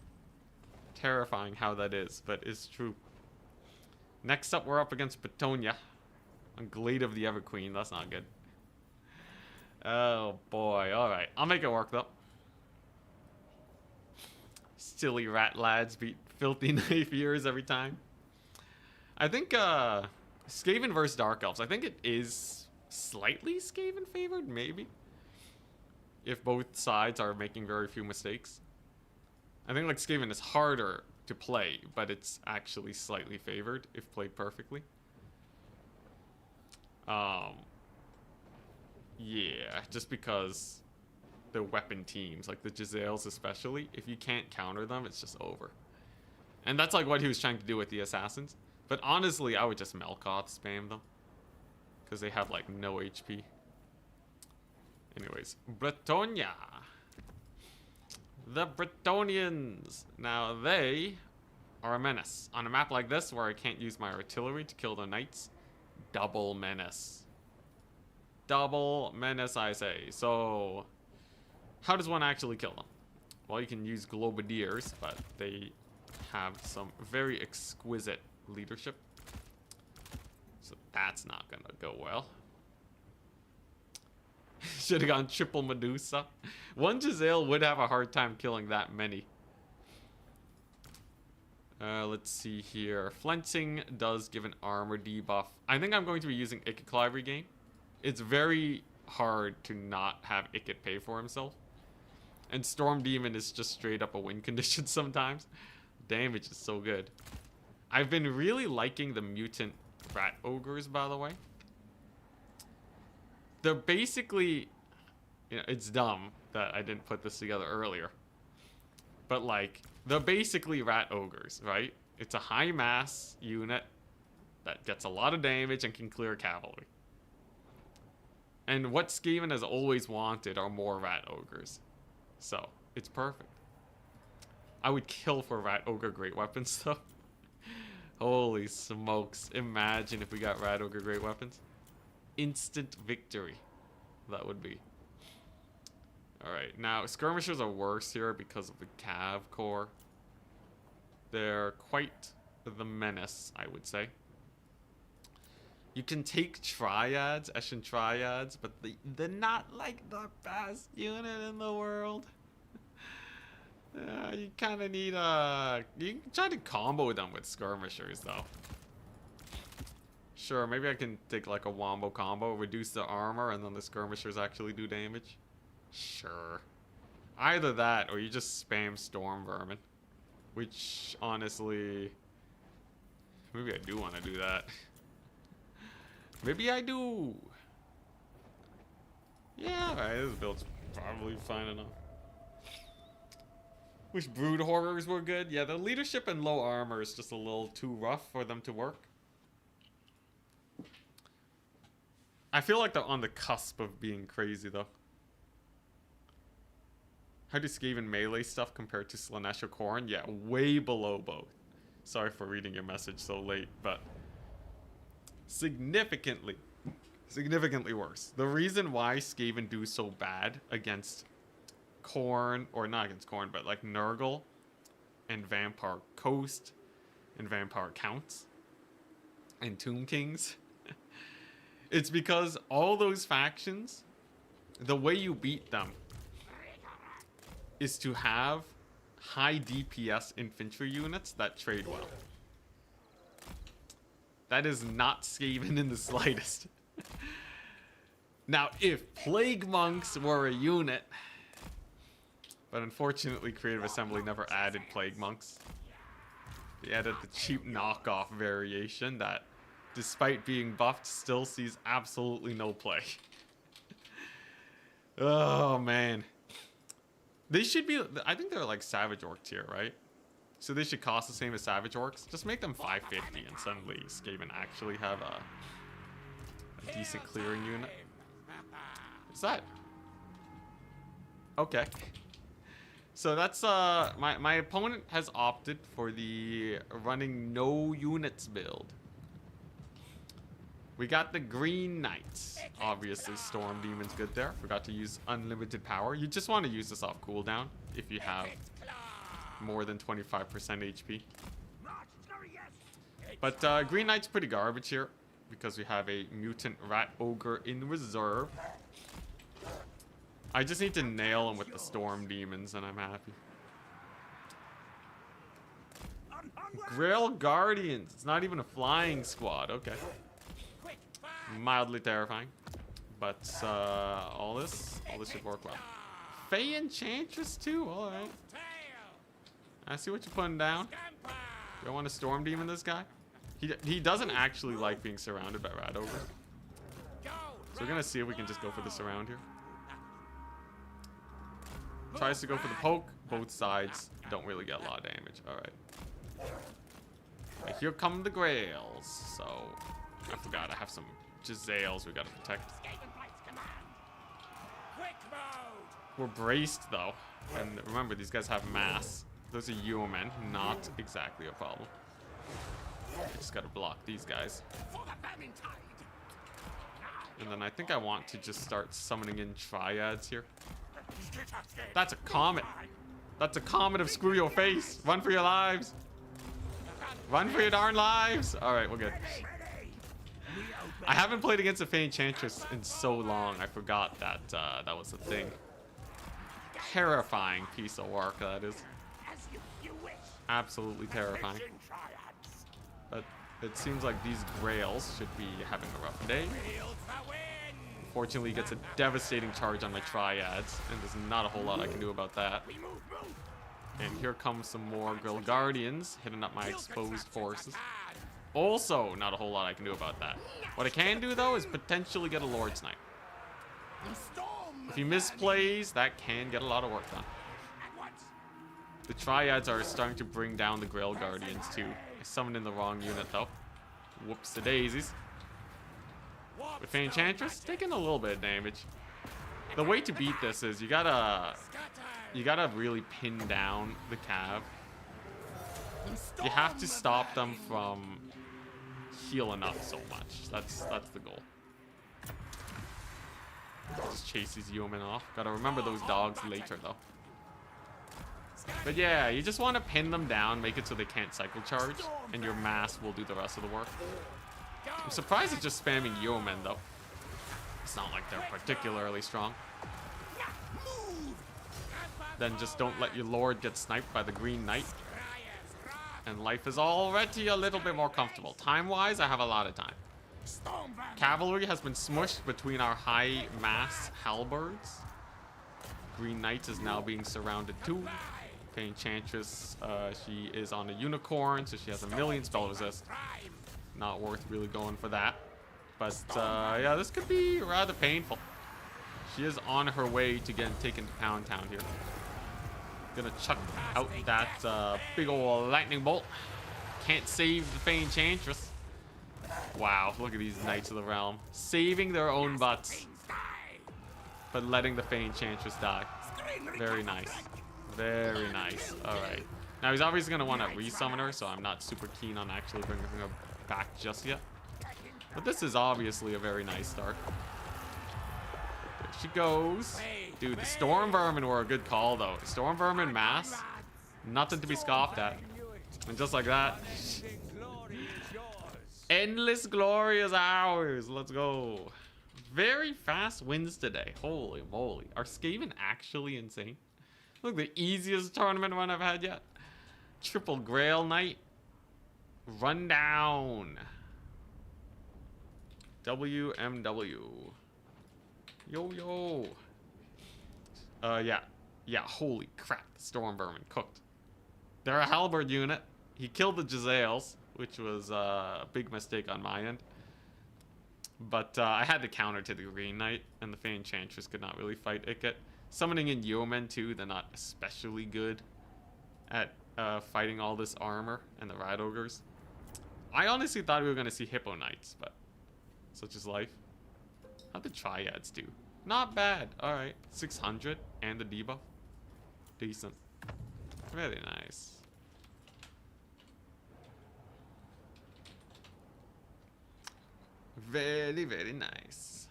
how that is, but it's true. Next up, we're up against Bretonnian on Glade of the Everqueen. That's not good. Oh boy. All right, I'll make it work though. Silly rat lads beat filthy knife ears every time. I think Skaven versus Dark Elves. I think it is slightly Skaven favored, maybe, if both sides are making very few mistakes. I think like Skaven is harder to play, but it's actually slightly favored if played perfectly. Yeah, just because the weapon teams, like the Giselles especially, if you can't counter them, it's just over. And that's like what he was trying to do with the Assassins. But honestly, I would just Melkoth spam them, because they have like no HP. Anyways, Bretonnian. The Bretonnians. Now they are a menace. On a map like this where I can't use my artillery to kill the knights, double menace. Double menace, I say. So how does one actually kill them? Well, you can use Globadiers, but they have some very exquisite leadership. So that's not gonna go well. Should have gone triple Medusa. One Giselle would have a hard time killing that many. Let's see here. Flensing does give an armor debuff. I think I'm going to be using Ikit every game. It's very hard to not have Ikit pay for himself. And Storm Demon is just straight up a win condition sometimes. Damage is so good. I've been really liking the mutant rat ogres, by the way. They're basically, you know, it's dumb that I didn't put this together earlier. But like, they're basically rat ogres, right? It's a high mass unit that gets a lot of damage and can clear cavalry. And what Skaven has always wanted are more rat ogres. So, it's perfect. I would kill for rat ogre great weapons though. Holy smokes. Imagine if we got rat ogre great weapons. Instant victory. That would be. Alright, now skirmishers are worse here because of the Cav core. They're quite the menace, I would say. You can take Triads, Eshin Triads, but they're not like the best unit in the world. You kind of need you can try to combo them with skirmishers though. Sure, maybe I can take like a wombo combo, reduce the armor, and then the skirmishers actually do damage. Sure. Either that, or you just spam Storm Vermin. Which, honestly, maybe I do want to do that. Maybe I do. Yeah, alright, this build's probably fine enough. Wish Brood Horrors were good. Yeah, the leadership and low armor is just a little too rough for them to work. I feel like they're on the cusp of being crazy, though. How do Skaven melee stuff compare to Slaanesh or Khorne? Yeah, way below both. Sorry for reading your message so late, but significantly worse. The reason why Skaven do so bad against Khorne, or not against Khorne, but like Nurgle and Vampire Coast and Vampire Counts and Tomb Kings, it's because all those factions, the way you beat them is to have high DPS infantry units that trade well. That is not Skaven in the slightest. Now, if Plague Monks were a unit... But unfortunately, Creative Assembly never added Plague Monks. They added the cheap knockoff variation that, despite being buffed, still sees absolutely no play. Oh, man. They should be... I think they're like Savage Orc tier, right? So they should cost the same as Savage Orcs. Just make them 550 and suddenly Skaven actually have a decent clearing unit. What's that? Okay. So that's my opponent has opted for the running no units build. We got the Green Knights. Obviously Storm Demon's good there. Forgot to use unlimited power. You just want to use this off cooldown if you have more than 25% HP. But Green Knight's pretty garbage here because we have a mutant rat ogre in reserve. I just need to nail him with the Storm Demons and I'm happy. Grail Guardians. It's not even a flying squad. Okay. Mildly terrifying. But all this should work well. Fey Enchantress too. Alright. I see what you're putting down. You want to Storm Demon this guy? He doesn't actually like being surrounded by rat ogres. So we're gonna see if we can just go for the surround here. Tries to go for the poke. Both sides don't really get a lot of damage. Alright. Right, here come the Grails. So, I forgot I have some Jezzails we gotta protect. We're braced though. And remember, these guys have mass. Those are yeomen, not exactly a problem. I just gotta block these guys. And then I think I want to just start summoning in Triads here. That's a comet. That's a comet of screw your face. Run for your lives. Run for your darn lives. Alright, we're good. I haven't played against a Fey Enchantress in so long. I forgot that that was a thing. Terrifying piece of work that is. Absolutely terrifying. But it seems like these Grails should be having a rough day. Unfortunately, he gets a devastating charge on my Triads, and there's not a whole lot I can do about that. And here comes some more Grail Guardians, hitting up my exposed forces. Also, not a whole lot I can do about that. What I can do, though, is potentially get a Lord's Knight. If he misplays, that can get a lot of work done. The Triads are starting to bring down the Grail Guardians, too. I summoned in the wrong unit, though. Whoops-a-daisies. With Fey Enchantress, taking a little bit of damage. The way to beat this is you gotta really pin down the Cav. You have to stop them from healing up so much. That's the goal. Just chase these yeomen off. Gotta remember those dogs later though. But yeah, you just want to pin them down, make it so they can't cycle charge, and your mass will do the rest of the work. I'm surprised it's just spamming yeomen though. It's not like they're particularly strong. Then just don't let your lord get sniped by the Green Knight. And life is already a little bit more comfortable. Time-wise, I have a lot of time. Cavalry has been smushed between our high mass halberds. Green Knight is now being surrounded too. Fey Enchantress, she is on a unicorn, so she has a million spell resist. Not worth really going for that. But yeah, this could be rather painful. She is on her way to getting taken to Pound Town here. Gonna chuck out that big ol' lightning bolt. Can't save the Fey Enchantress. Wow, look at these Knights of the Realm. Saving their own butts. But letting the Fey Enchantress die. Very nice. Very nice. Alright. Now he's obviously gonna want to resummon her, so I'm not super keen on actually bringing her back just yet. But this is obviously a very nice start. There she goes. Dude, the Storm Vermin were a good call, though. Storm Vermin mass, nothing to be scoffed at. And just like that, endless glory is ours. Let's go. Very fast wins today. Holy moly. Are Skaven actually insane? Look, the easiest tournament run I've had yet. Triple Grail Knight. Run down. WMW. Yo, yo. Yeah. Yeah, holy crap. The Storm Vermin cooked. They're a halberd unit. He killed the Jezzails, which was a big mistake on my end. But I had the counter to the Green Knight, and the Fey Enchantress could not really fight Icket. Summoning in Yeomen, too, they're not especially good at fighting all this armor and the Rat Ogres. I honestly thought we were going to see Hippo Knights, but such is life. How'd the Triads do? Not bad. Alright. 600 and the debuff. Decent. Very nice. Very, very nice.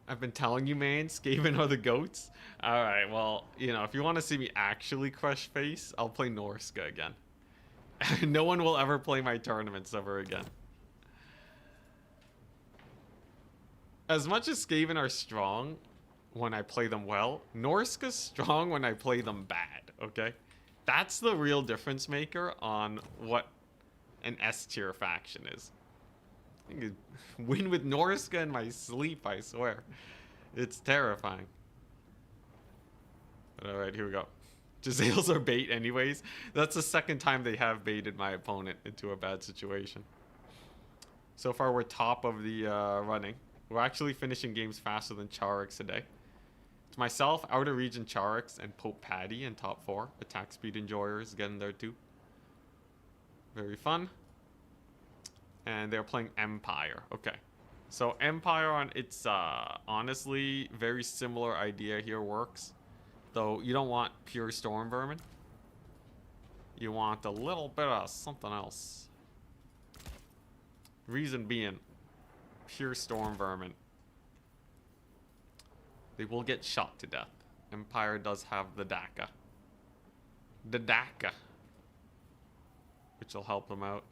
I've been telling you, man, Skaven are the goats. Alright, well, you know, if you want to see me actually crush face, I'll play Norska again. No one will ever play my tournaments ever again. As much as Skaven are strong when I play them well, Norska's strong when I play them bad, okay? That's the real difference maker on what an S tier faction is. I can win with Norska in my sleep, I swear. It's terrifying. Alright, here we go. Jezzails are bait anyways. That's the second time they have baited my opponent into a bad situation. So far, we're top of the running. We're actually finishing games faster than Charix today. It's myself, Outer Region Charix, and Pope Patty in top 4. Attack speed enjoyers getting there too. Very fun. And they're playing Empire. Okay. So Empire on its honestly very similar idea here works. Though you don't want pure Storm Vermin. You want a little bit of something else. Reason being, pure Storm Vermin, they will get shot to death. Empire does have the DACA. The DACA. Which will help them out.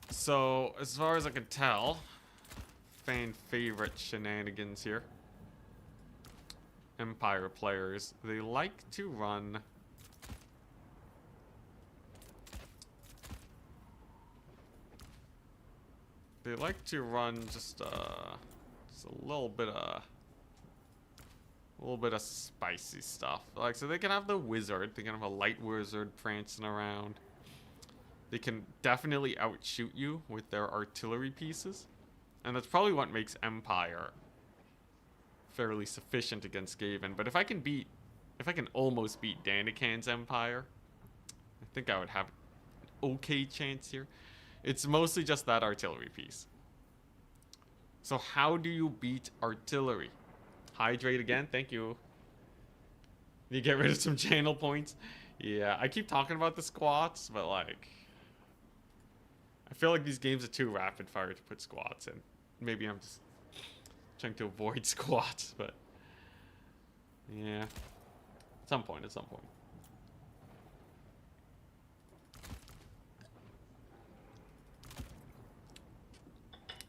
So, as far as I can tell, fan favorite shenanigans here. Empire players, they like to run just a little bit of spicy stuff. Like, so they can have the wizard, they can have a light wizard prancing around. They can definitely outshoot you with their artillery pieces, and that's probably what makes Empire fairly sufficient against Skaven. But if I can almost beat Danikan's Empire, I think I would have an okay chance here. It's mostly just that artillery piece. So how do you beat artillery? Hydrate again, thank you. You get rid of some channel points. Yeah, I keep talking about the squats, but like, I feel like these games are too rapid fire to put squats in. Maybe I'm just trying to avoid squats, but yeah, at some point.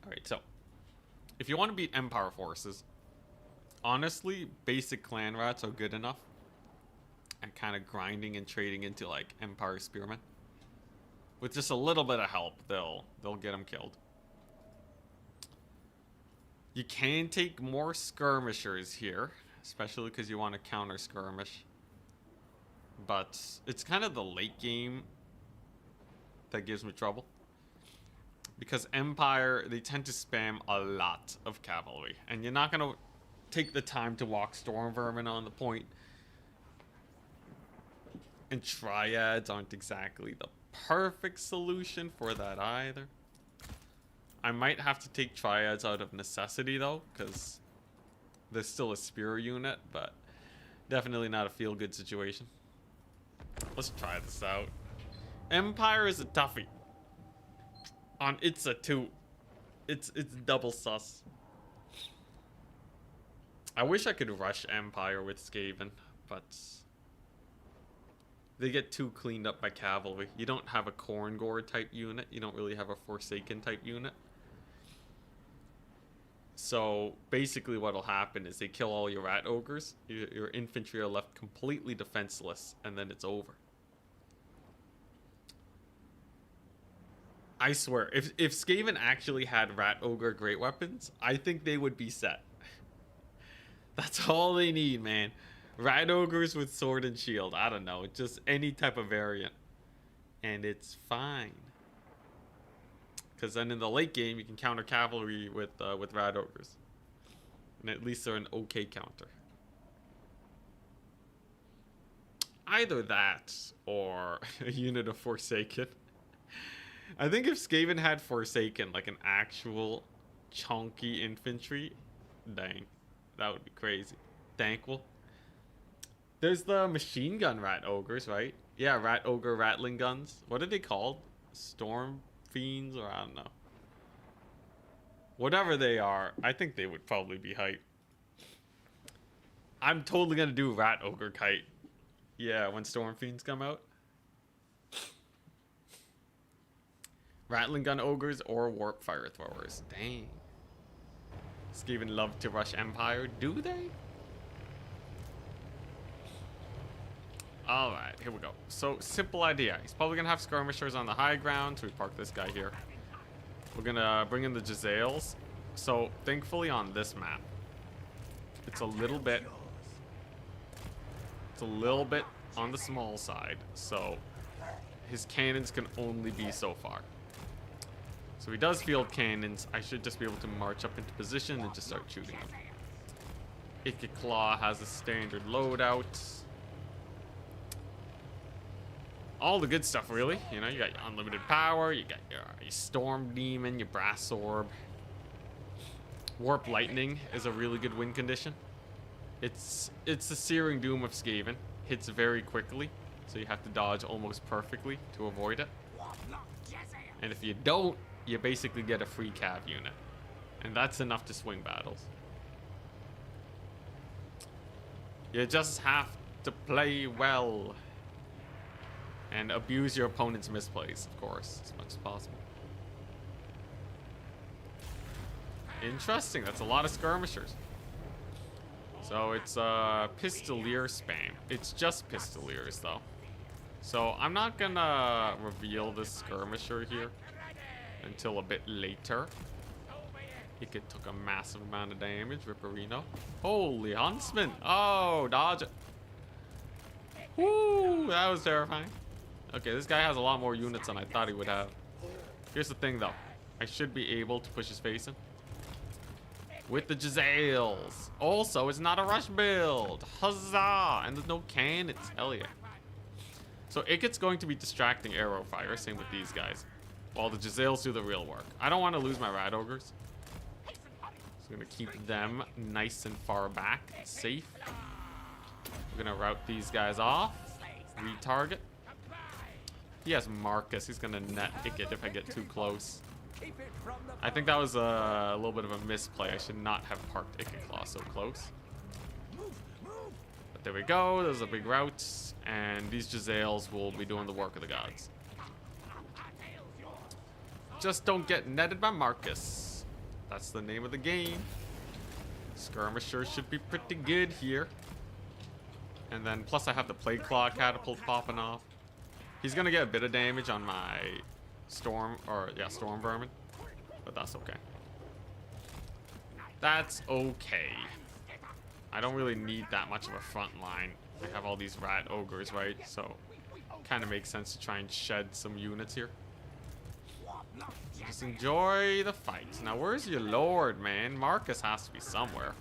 Alright, so if you want to beat Empire forces, honestly, basic clan rats are good enough at kind of grinding and trading into like Empire spearmen. With just a little bit of help, they'll get them killed. You can take more skirmishers here, especially because you want to counter skirmish. But it's kind of the late game that gives me trouble. Because Empire, they tend to spam a lot of cavalry. And you're not going to take the time to walk Storm Vermin on the point. And Triads aren't exactly the perfect solution for that either. I might have to take Triads out of necessity though, because there's still a spear unit, but definitely not a feel-good situation. Let's try this out. Empire is a toughie. It's a 2. It's double sus. I wish I could rush Empire with Skaven, but they get too cleaned up by cavalry. You don't have a Khorne Gore type unit. You don't really have a Forsaken type unit. So basically what'll happen is they kill all your rat ogres. Your infantry are left completely defenseless, and then it's over. I swear, if Skaven actually had Rat Ogre great weapons, I think they would be set. That's all they need, man. Rat Ogres with sword and shield. I don't know, just any type of variant, and it's fine. Because then in the late game, you can counter cavalry with Rat Ogres, and at least they're an okay counter. Either that or a unit of Forsaken. I think if Skaven had Forsaken, like an actual chunky infantry, dang, that would be crazy. Thankful. There's the machine gun Rat Ogres, right? Yeah, Rat Ogre rattling guns. What are they called? Storm Fiends, or I don't know. Whatever they are, I think they would probably be hype. I'm totally gonna do Rat Ogre kite. Yeah, when Storm Fiends come out. Rattling gun ogres or warp fire throwers. Dang. Skaven love to rush Empire, do they? Alright, here we go. So, simple idea. He's probably gonna have skirmishers on the high ground, so we park this guy here. We're gonna bring in the Jezzails. So, thankfully on this map, it's a little bit on the small side, so his cannons can only be so far. So he does field cannons. I should just be able to march up into position and just start shooting them. Icket Claw has a standard loadout. All the good stuff, really. You know, you got your unlimited power, you got your Storm Demon, your Brass Orb. Warp Lightning is a really good win condition. It's the Searing Doom of Skaven. Hits very quickly, so you have to dodge almost perfectly to avoid it. And if you don't, you basically get a free cav unit. And that's enough to swing battles. You just have to play well. And abuse your opponent's misplays, of course, as much as possible. Interesting, that's a lot of skirmishers. So it's Pistolier spam. It's just Pistoliers though. So I'm not gonna reveal this skirmisher here until a bit later. It took a massive amount of damage, Ripperino. Holy Huntsman! Oh, dodge it. Woo, that was terrifying. Okay, this guy has a lot more units than I thought he would have. Here's the thing though. I should be able to push his face in with the Jezzails. Also, it's not a rush build. Huzzah! And there's no cannons. Hell yeah. So Icket's going to be distracting arrow fire. Same with these guys. While the Jezzails do the real work. I don't want to lose my Rat Ogres. So I'm going to keep them nice and far back. Safe. We're going to route these guys off. Retarget. He has Marcus. He's going to net Icket if I get too close. I think that was a little bit of a misplay. I should not have parked Icket Claw so close. But there we go. There's a big route. And these Jezzails will be doing the work of the gods. Just don't get netted by Marcus. That's the name of the game. Skirmishers should be pretty good here. And then plus I have the Plague Claw catapult popping off. He's gonna get a bit of damage on my Storm Vermin. But that's okay. That's okay. I don't really need that much of a front line. I have all these Rat Ogres, right? So kind of makes sense to try and shed some units here. Just enjoy the fight. Now where's your lord, man? Marcus has to be somewhere.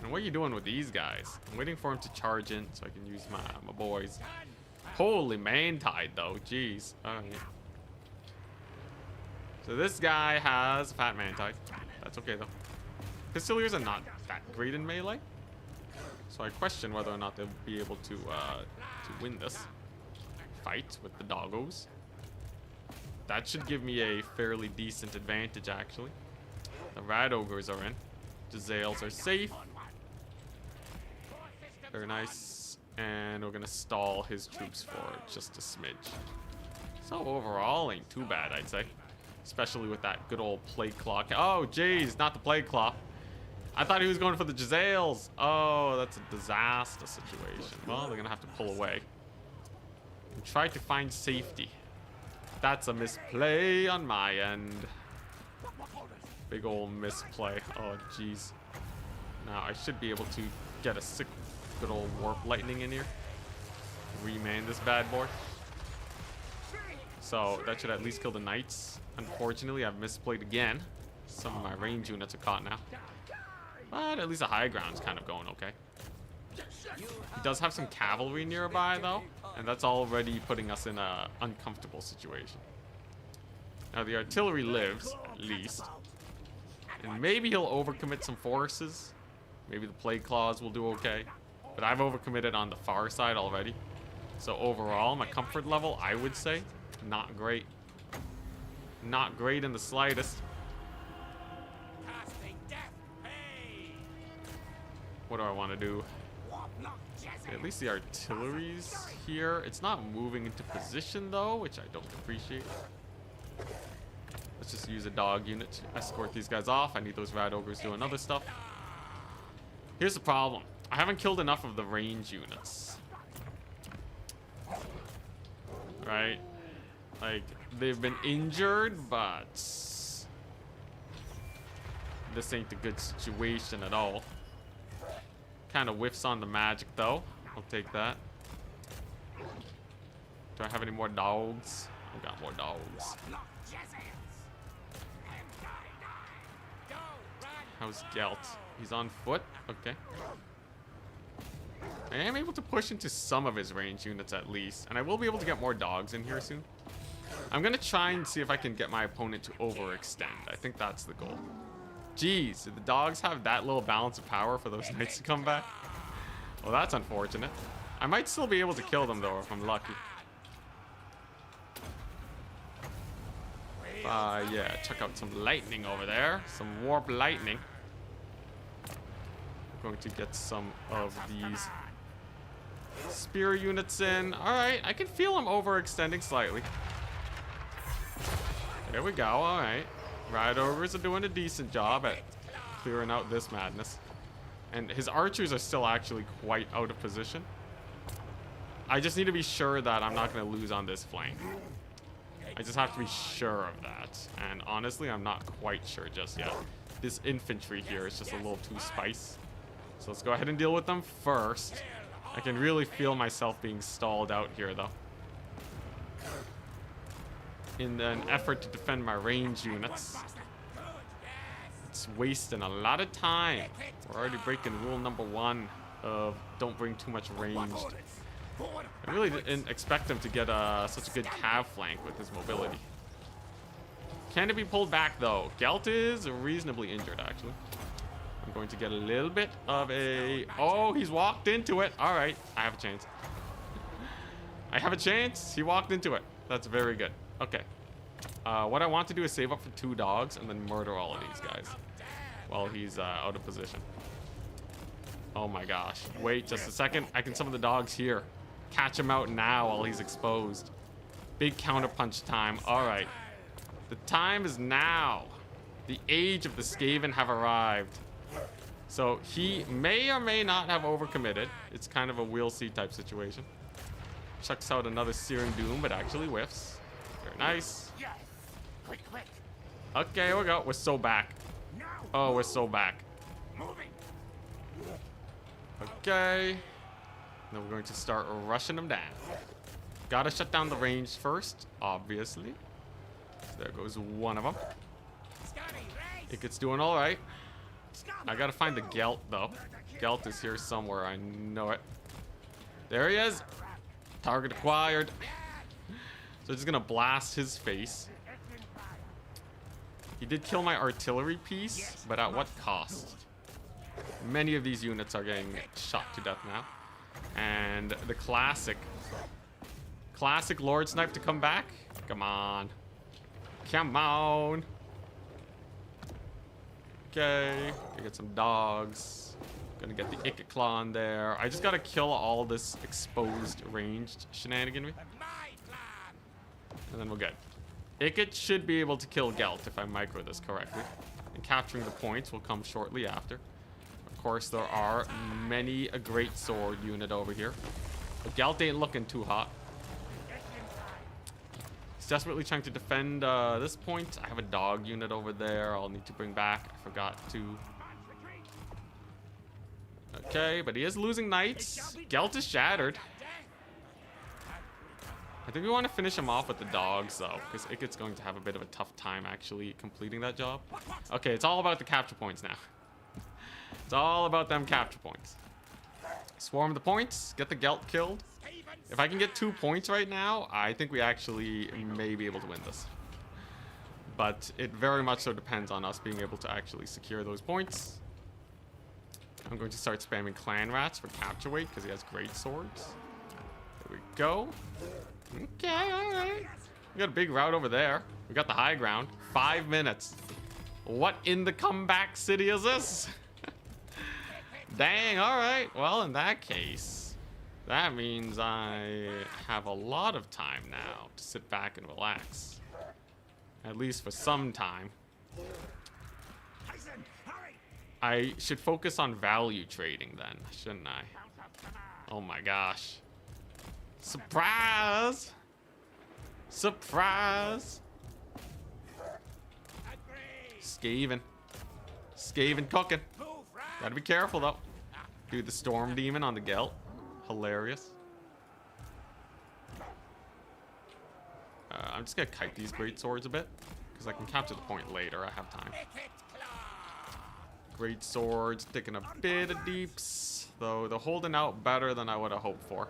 And what are you doing with these guys? I'm waiting for him to charge in so I can use my boys. Holy man tide though, jeez. Alright. So this guy has fat man tide. That's okay though. Pistoliers are not that great in melee. So I question whether or not they'll be able to win this fight with the doggos. That should give me a fairly decent advantage actually. The Rat Ogres are in. Jezzails are safe. Very nice. And we're gonna stall his troops for just a smidge. So overall, ain't too bad, I'd say. Especially with that good old Plague Claw. Oh, jeez, not the Plague Claw. I thought he was going for the Jezzails. Oh, that's a disaster situation. Well, they're gonna have to pull away and try to find safety. That's a misplay on my end. Big old misplay. Oh, jeez. Now, I should be able to get a sick, good old warp lightning in here. Reman this bad boy. So, that should at least kill the knights. Unfortunately, I've misplayed again. Some of my range units are caught now. But at least the high ground's kind of going okay. He does have some cavalry nearby, though. And that's already putting us in an uncomfortable situation. Now, the artillery lives, at least. And maybe he'll overcommit some forces. Maybe the plague claws will do okay. But I've overcommitted on the far side already. So overall, my comfort level, I would say, not great. Not great in the slightest. What do I want to do? At least the artillery's here. It's not moving into position, though, which I don't appreciate. Let's just use a dog unit to escort these guys off. I need those rat ogres doing other stuff. Here's the problem. I haven't killed enough of the range units. Right? Like, they've been injured, but this ain't a good situation at all. Kind of whiffs on the magic, though. I'll take that. Do I have any more dogs? I've got more dogs. How's Gelt? He's on foot? Okay. I am able to push into some of his range units at least. And I will be able to get more dogs in here soon. I'm going to try and see if I can get my opponent to overextend. I think that's the goal. Jeez, did the dogs have that little balance of power for those knights to come back? Well, that's unfortunate. I might still be able to kill them, though, if I'm lucky. Yeah, check out some lightning over there. Some warp lightning. We're going to get some of these spear units in. Alright, I can feel them overextending slightly. There we go, alright. Ride Ogres are doing a decent job at clearing out this madness. And his archers are still actually quite out of position. I just need to be sure that I'm not going to lose on this flank. I just have to be sure of that. And honestly, I'm not quite sure just yet. This infantry here is just a little too spice. So let's go ahead and deal with them first. I can really feel myself being stalled out here, though. In an effort to defend my range units. It's wasting a lot of time. We're already breaking rule number 1 of don't bring too much ranged. I really didn't expect him to get such a good cav flank with his mobility. Can it be pulled back, though? Gelt is reasonably injured, actually. I'm going to get a little bit of a... Oh, he's walked into it. All right, I have a chance. I have a chance. He walked into it. That's very good. Okay. What I want to do is save up for 2 dogs and then murder all of these guys while he's out of position. Oh my gosh. Wait just a second. I can summon the dogs here. Catch him out now while he's exposed. Big counterpunch time. All right. The time is now. The age of the Skaven have arrived. So he may or may not have overcommitted. It's kind of a we'll see type situation. Chucks out another Searing Doom, but actually whiffs. Very nice. Okay, here we go. We're so back. Oh, we're so back. Okay. Now we're going to start rushing them down. Gotta shut down the range first, obviously. So there goes one of them. It's doing all right. I gotta find the Gelt, though. Gelt is here somewhere. I know it. There he is. Target acquired. So just gonna blast his face. He did kill my artillery piece, but at what cost? Many of these units are getting shot to death now. And the classic Lord Snipe to come back? Come on. Come on. Okay. Gonna get some dogs. Gonna get the Icket Claw in there. I just gotta kill all this exposed ranged shenaniganry. And then we're good. Icket should be able to kill Gelt if I micro this correctly. And capturing the points will come shortly after. Of course, there are many a great sword unit over here. But Gelt ain't looking too hot. He's desperately trying to defend this point. I have a dog unit over there I'll need to bring back. I forgot to. Okay, but he is losing knights. Gelt is shattered. I think we want to finish him off with the dogs, though, because Ikit's going to have a bit of a tough time actually completing that job. Okay, it's all about the capture points now. It's all about them capture points. Swarm the points, get the Gelt killed. If I can get 2 points right now, I think we actually may be able to win this. But it very much so depends on us being able to actually secure those points. I'm going to start spamming clan rats for capture weight because he has great swords. There we go. Okay, alright. We got a big route over there. We got the high ground. 5 minutes. What in the comeback city is this? Dang, alright. Well, in that case, that means I have a lot of time now to sit back and relax. At least for some time. I should focus on value trading then, shouldn't I? Oh my gosh. Surprise! Surprise! Skaven. Skaven cooking. Gotta be careful though. Dude, the Storm Demon on the Gelt. Hilarious. I'm just gonna kite these great swords a bit. Because I can capture the point later. I have time. Great swords, taking a bit of deeps. Though they're holding out better than I would have hoped for.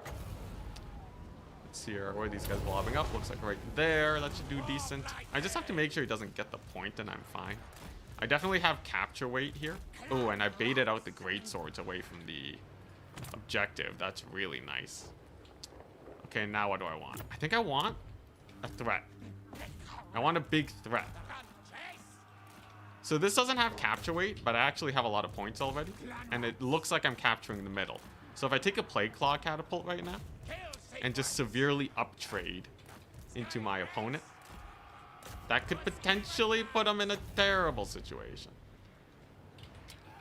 Let's see here. Where are these guys blobbing up? Looks like right there. That should do decent. I just have to make sure he doesn't get the point and I'm fine. I definitely have capture weight here. Oh, and I baited out the great swords away from the objective. That's really nice. Okay, now what do I want? I think I want a threat. I want a big threat. So this doesn't have capture weight, but I actually have a lot of points already. And it looks like I'm capturing the middle. So if I take a Plague Claw Catapult right now and just severely uptrade into my opponent, that could potentially put him in a terrible situation.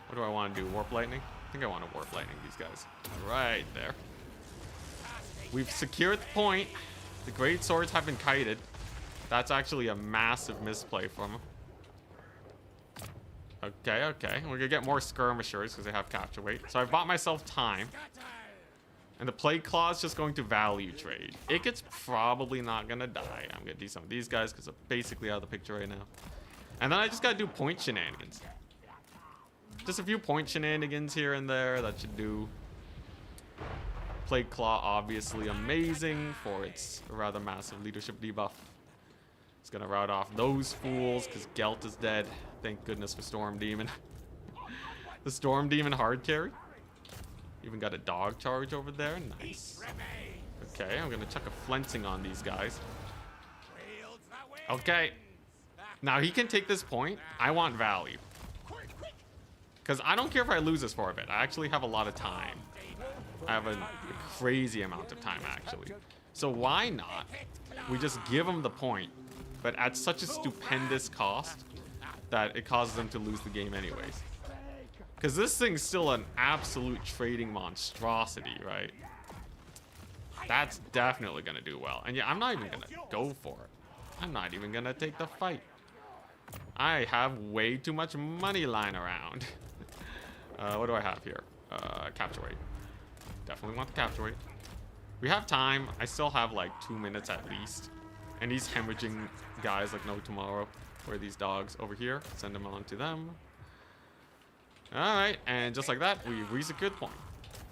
What do I want to do? Warp Lightning? I think I want to Warp Lightning these guys. Right there. We've secured the point. The great swords have been kited. That's actually a massive misplay from him. Okay, okay. We're gonna get more skirmishers because they have capture weight. So I've bought myself time. And the Plague Claw is just going to value trade. Ikit's probably not gonna die. I'm gonna do some of these guys because they're basically out of the picture right now. And then I just gotta do point shenanigans. Just a few point shenanigans here and there that should do. Plague Claw, obviously amazing for its rather massive leadership debuff. It's gonna rout off those fools because Gelt is dead. Thank goodness for Storm Demon. The Storm Demon hard carry. Even got a dog charge over there. Nice. Okay, I'm gonna chuck a flensing on these guys. Okay. Now he can take this point. I want value. Because I don't care if I lose this for a bit. I actually have a lot of time. I have a crazy amount of time, actually. So why not? We just give him the point, but at such a stupendous cost that it causes them to lose the game anyways. Because this thing's still an absolute trading monstrosity, right? That's definitely going to do well. And yeah, I'm not even going to go for it. I'm not even going to take the fight. I have way too much money lying around. What do I have here? Capture weight. Definitely want the capture weight. We have time. I still have like 2 minutes at least. And he's hemorrhaging guys like no tomorrow. Where are these dogs? Over here. Send them on to them. Alright, and just like that, we re-secured the point.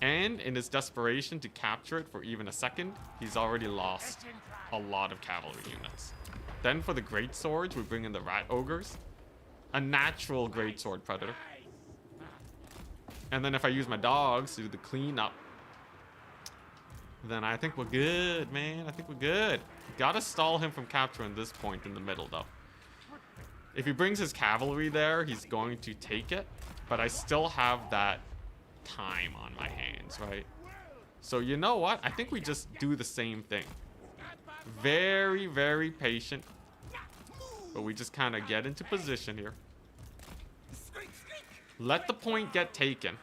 And in his desperation to capture it for even a second, he's already lost a lot of cavalry units. Then for the great swords, we bring in the rat ogres. A natural great sword predator. And then if I use my dogs to do the cleanup, then I think we're good, man. I think we're good. Gotta stall him from capturing this point in the middle, though. If he brings his cavalry there, he's going to take it. But I still have that time on my hands, right? So you know what? I think we just do the same thing. Very, very patient. But we just kind of get into position here. Let the point get taken.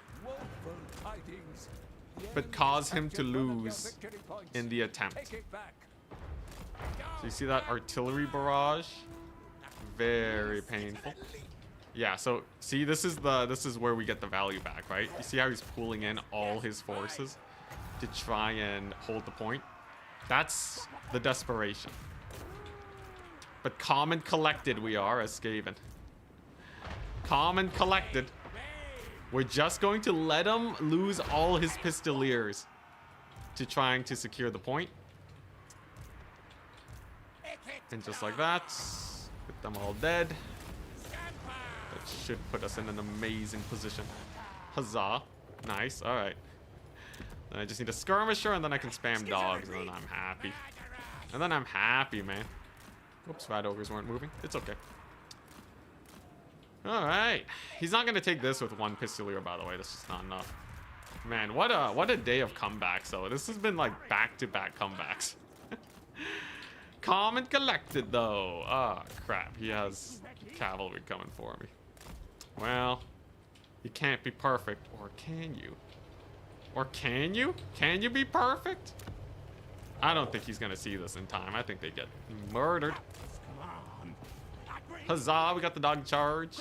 But cause him to lose in the attempt. So you see that artillery barrage? Very painful. Yeah, so see, this is where we get the value back, right? You see how he's pulling in all his forces to try and hold the point? That's the desperation. But calm and collected we are as Skaven. Calm and collected. We're just going to let him lose all his pistoliers to trying to secure the point. And just like that, get them all dead. That should put us in an amazing position. Huzzah. Nice. All right. Then I just need a skirmisher, and then I can spam dogs, and then I'm happy. And then I'm happy, man. Whoops, rat ogres weren't moving. It's okay. All right. He's not going to take this with one pistolier, by the way. That's just not enough. Man, what a day of comebacks, though. This has been, like, back-to-back comebacks. Calm and collected, though. Ah, crap. He has cavalry coming for me. Well, you can't be perfect, or can you? Or can you? Can you be perfect? I don't think he's going to see this in time. I think they get murdered. Huzzah, we got the dog charge.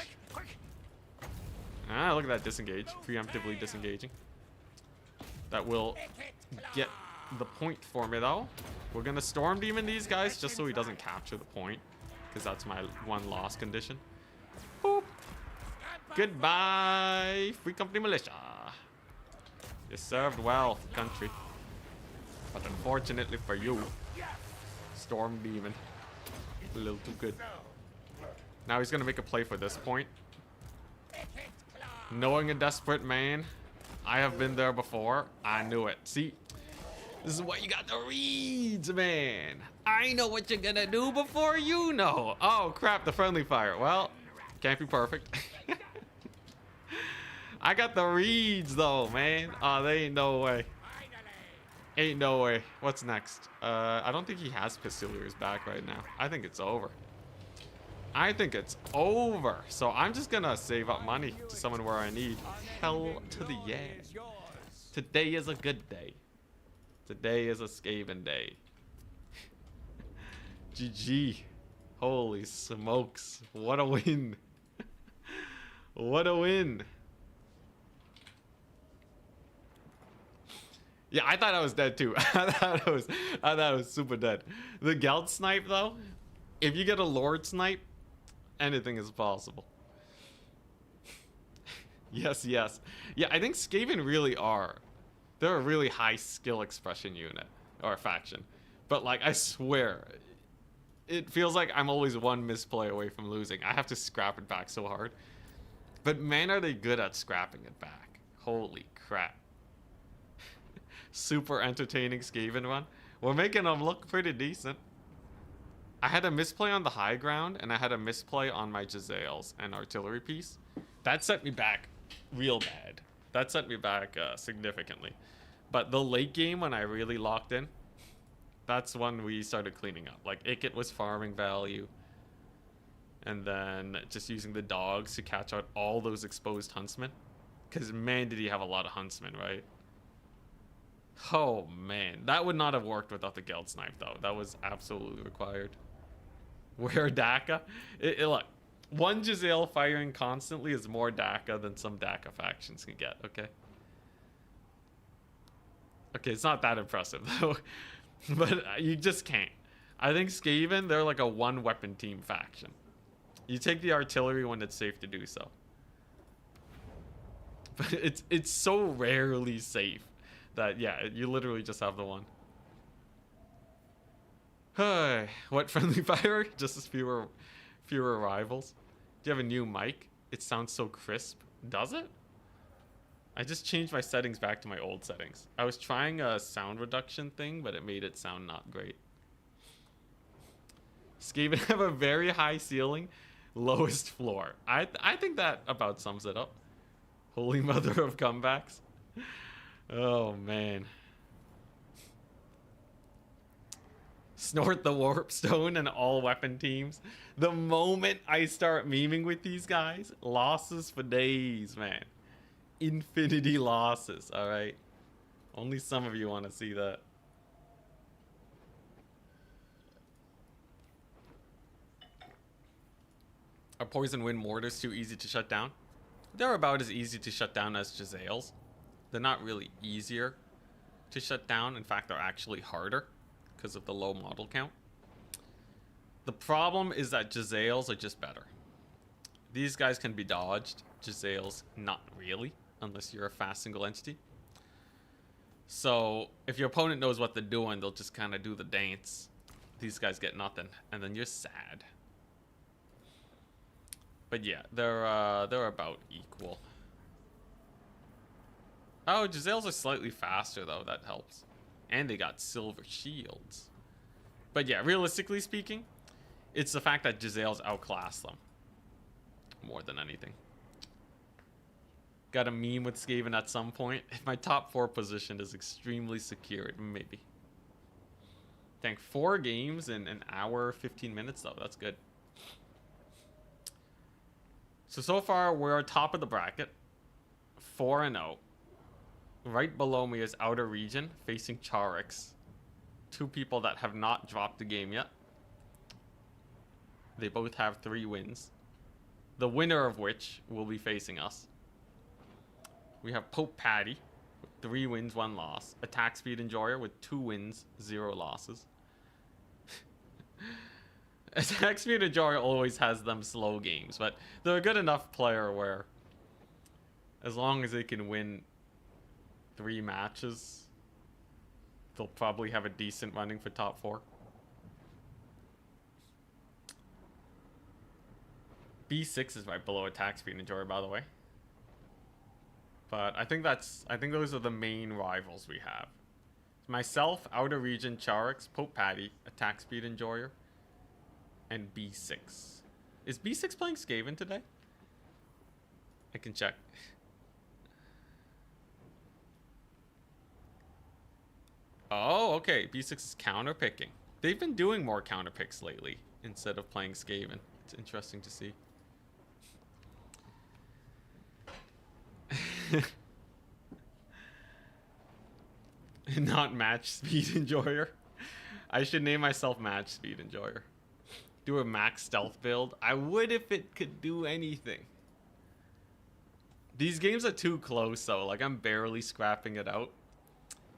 Ah, look at that disengage. Preemptively disengaging. That will get the point for me, though. We're going to Storm Demon these guys just so he doesn't capture the point. Because that's my one loss condition. Boop. Goodbye, Free Company Militia. You served well, country. But unfortunately for you, Storm Demon. A little too good. Now he's going to make a play for this point. Knowing a desperate man, I have been there before. I knew it. See, this is why you got the reads, man. I know what you're going to do before you know. Oh, crap, the friendly fire. Well, can't be perfect. I got the reads, though, man. Oh, they ain't no way. Ain't no way. What's next? I don't think he has Pistoliers back right now. I think it's over. I think it's over. So I'm just gonna save up money to summon where I need. Hell to the yeah. Today is a good day. Today is a Skaven day. GG. Holy smokes. What a win. What a win. Yeah, I thought I was dead too. I thought I was super dead. The Geld snipe though, if you get a Lord snipe, anything is possible. Yes, yes. Yeah, I think Skaven really are. They're a really high skill expression unit or faction. But like, I swear, it feels like I'm always one misplay away from losing. I have to scrap it back so hard. But man, are they good at scrapping it back. Holy crap. Super entertaining Skaven run. We're making them look pretty decent. I had a misplay on the high ground, and I had a misplay on my Jezzails and artillery piece. That set me back real bad. That set me back significantly. But the late game, when I really locked in, that's when we started cleaning up. Like, Ikit was farming value. And then just using the dogs to catch out all those exposed huntsmen. Because, man, did he have a lot of huntsmen, right? Oh, man. That would not have worked without the Geld snipe, though. That was absolutely required. Where Daka? Look, one Jezzail firing constantly is more Daka than some Daka factions can get, okay? Okay, it's not that impressive, though. But you just can't. I think Skaven, they're like a one-weapon team faction. You take the artillery when it's safe to do so. But it's so rarely safe that, yeah, you literally just have the one. What friendly fire? Just as fewer rivals. Do you have a new mic? It sounds so crisp. Does it? I just changed my settings back to my old settings. I was trying a sound reduction thing, but it made it sound not great. Skaven have a very high ceiling, lowest floor. I think that about sums it up. Holy mother of comebacks. Oh, man. Snort the Warpstone and all weapon teams. The moment I start memeing with these guys, losses for days, man. Infinity losses, alright? Only some of you want to see that. Are Poison Wind Mortars too easy to shut down? They're about as easy to shut down as Jezzails. They're not really easier to shut down. In fact, they're actually harder because of the low model count. The problem is that Jezzails are just better. These guys can be dodged. Jezzails, not really, unless you're a fast single entity. So, if your opponent knows what they're doing, they'll just kind of do the dance. These guys get nothing, and then you're sad. But yeah, they're about equal. Oh, Jezzails are slightly faster, though. That helps. And they got silver shields. But yeah, realistically speaking, it's the fact that Jezzails outclass them. More than anything. Got a meme with Skaven at some point. If my top 4 position is extremely secured, maybe. Dang, 4 games in an hour, 15 minutes, though. That's good. So far, we're top of the bracket. 4-0. Right below me is Outer Region, facing Charix. 2 people that have not dropped the game yet. They both have 3 wins. The winner of which will be facing us. We have Pope Patty with 3 wins, 1 loss. Attack Speed Enjoyer with 2 wins, 0 losses. Attack Speed Enjoyer always has them slow games, but they're a good enough player where as long as they can win 3 matches, they'll probably have a decent running for top 4. B6 is right below Attack Speed Enjoyer, by the way. But I think those are the main rivals we have. Myself, Outer Region, Charix, Pope Patty, Attack Speed Enjoyer, and B6. Is B6 playing Skaven today? I can check. Oh, okay. B6 is counter picking. They've been doing more counter picks lately instead of playing Skaven. It's interesting to see. Not Match Speed Enjoyer. I should name myself Match Speed Enjoyer. Do a max stealth build. I would if it could do anything. These games are too close though. Like, I'm barely scrapping it out.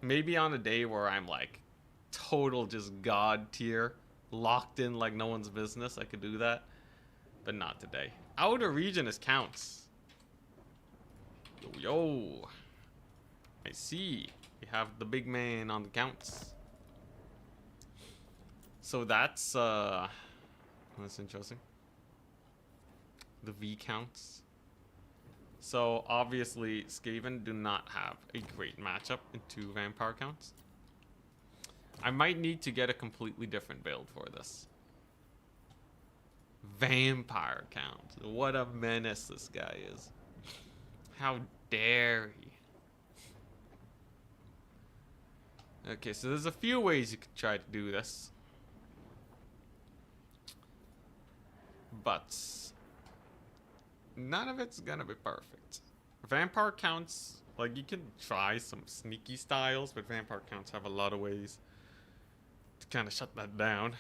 Maybe on a day where I'm like total just god tier, locked in like no one's business, I could do that. But not today. Outer Region is counts. Yo. I see. We have the big man on the counts. So that's interesting. The V counts. So obviously Skaven do not have a great matchup into vampire counts. I might need to get a completely different build for this. Vampire count. What a menace this guy is. How dare he? Okay, so there's a few ways you could try to do this. But none of it's gonna be perfect. Vampire counts, like, you can try some sneaky styles, but vampire counts have a lot of ways to kind of shut that down.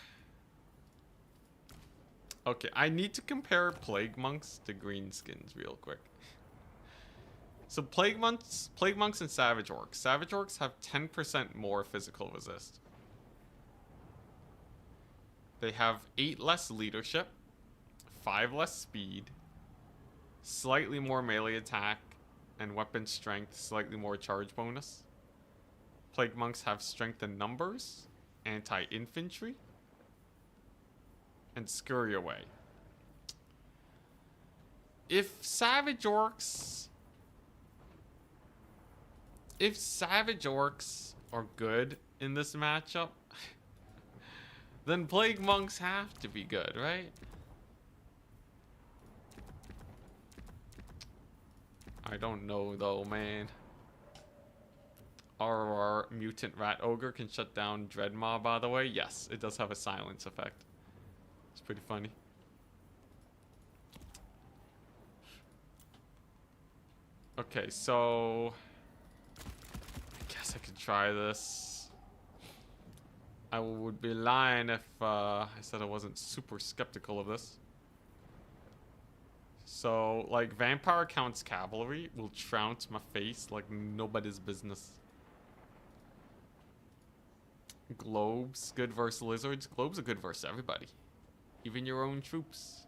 Okay, I need to compare Plague Monks to Greenskins real quick. So Plague Monks and Savage Orcs. Savage Orcs have 10% more physical resist. They have 8 less leadership, 5 less speed, slightly more melee attack, and weapon strength, slightly more charge bonus. Plague Monks have strength in numbers, anti-infantry, and scurry away. If Savage Orcs are good in this matchup, then Plague Monks have to be good, right? I don't know though, man. Our Mutant Rat Ogre can shut down Dreadmaw, by the way. Yes, it does have a silence effect. It's pretty funny. Okay, so I guess I could try this. I would be lying if I said I wasn't super skeptical of this. So, like, Vampire counts cavalry will trounce my face like nobody's business. Globes, good versus lizards. Globes are good versus everybody. Even your own troops.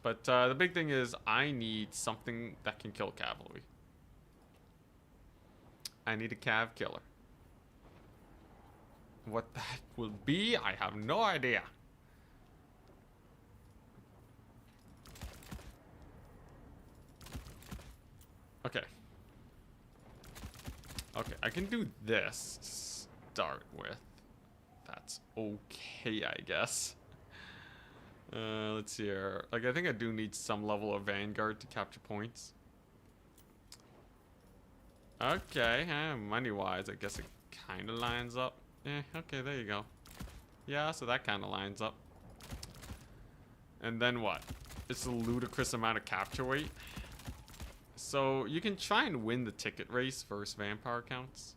But the big thing is I need something that can kill cavalry. I need a cav killer. What that will be, I have no idea. Okay. Okay, I can do this to start with. That's okay, I guess. Let's see here. Like, I think I do need some level of Vanguard to capture points. Okay, money-wise, I guess it kind of lines up. Okay, there you go. Yeah, so that kind of lines up. And then what? It's a ludicrous amount of capture weight. So, you can try and win the ticket race versus vampire counts.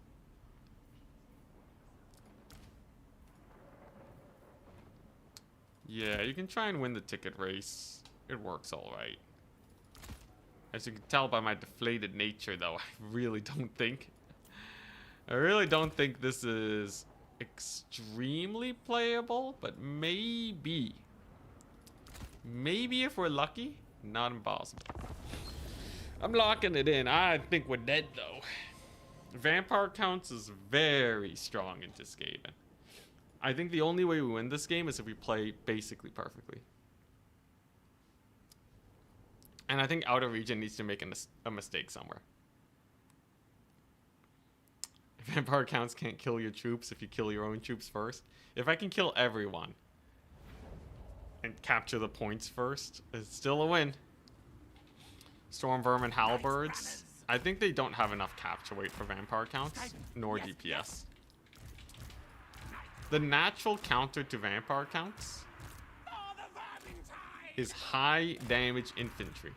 Yeah, you can try and win the ticket race. It works alright. As you can tell by my deflated nature, though, I really don't think this is extremely playable, but maybe if we're lucky, not impossible. I'm locking it in. I think we're dead, though. Vampire counts is very strong into Skaven. I think the only way we win this game is if we play basically perfectly. And I think Outer Region needs to make a mistake somewhere. Vampire counts can't kill your troops if you kill your own troops first. If I can kill everyone and capture the points first, it's still a win. Storm Vermin Halberds. I think they don't have enough capture weight for vampire counts, nor DPS. The natural counter to vampire counts is high damage infantry.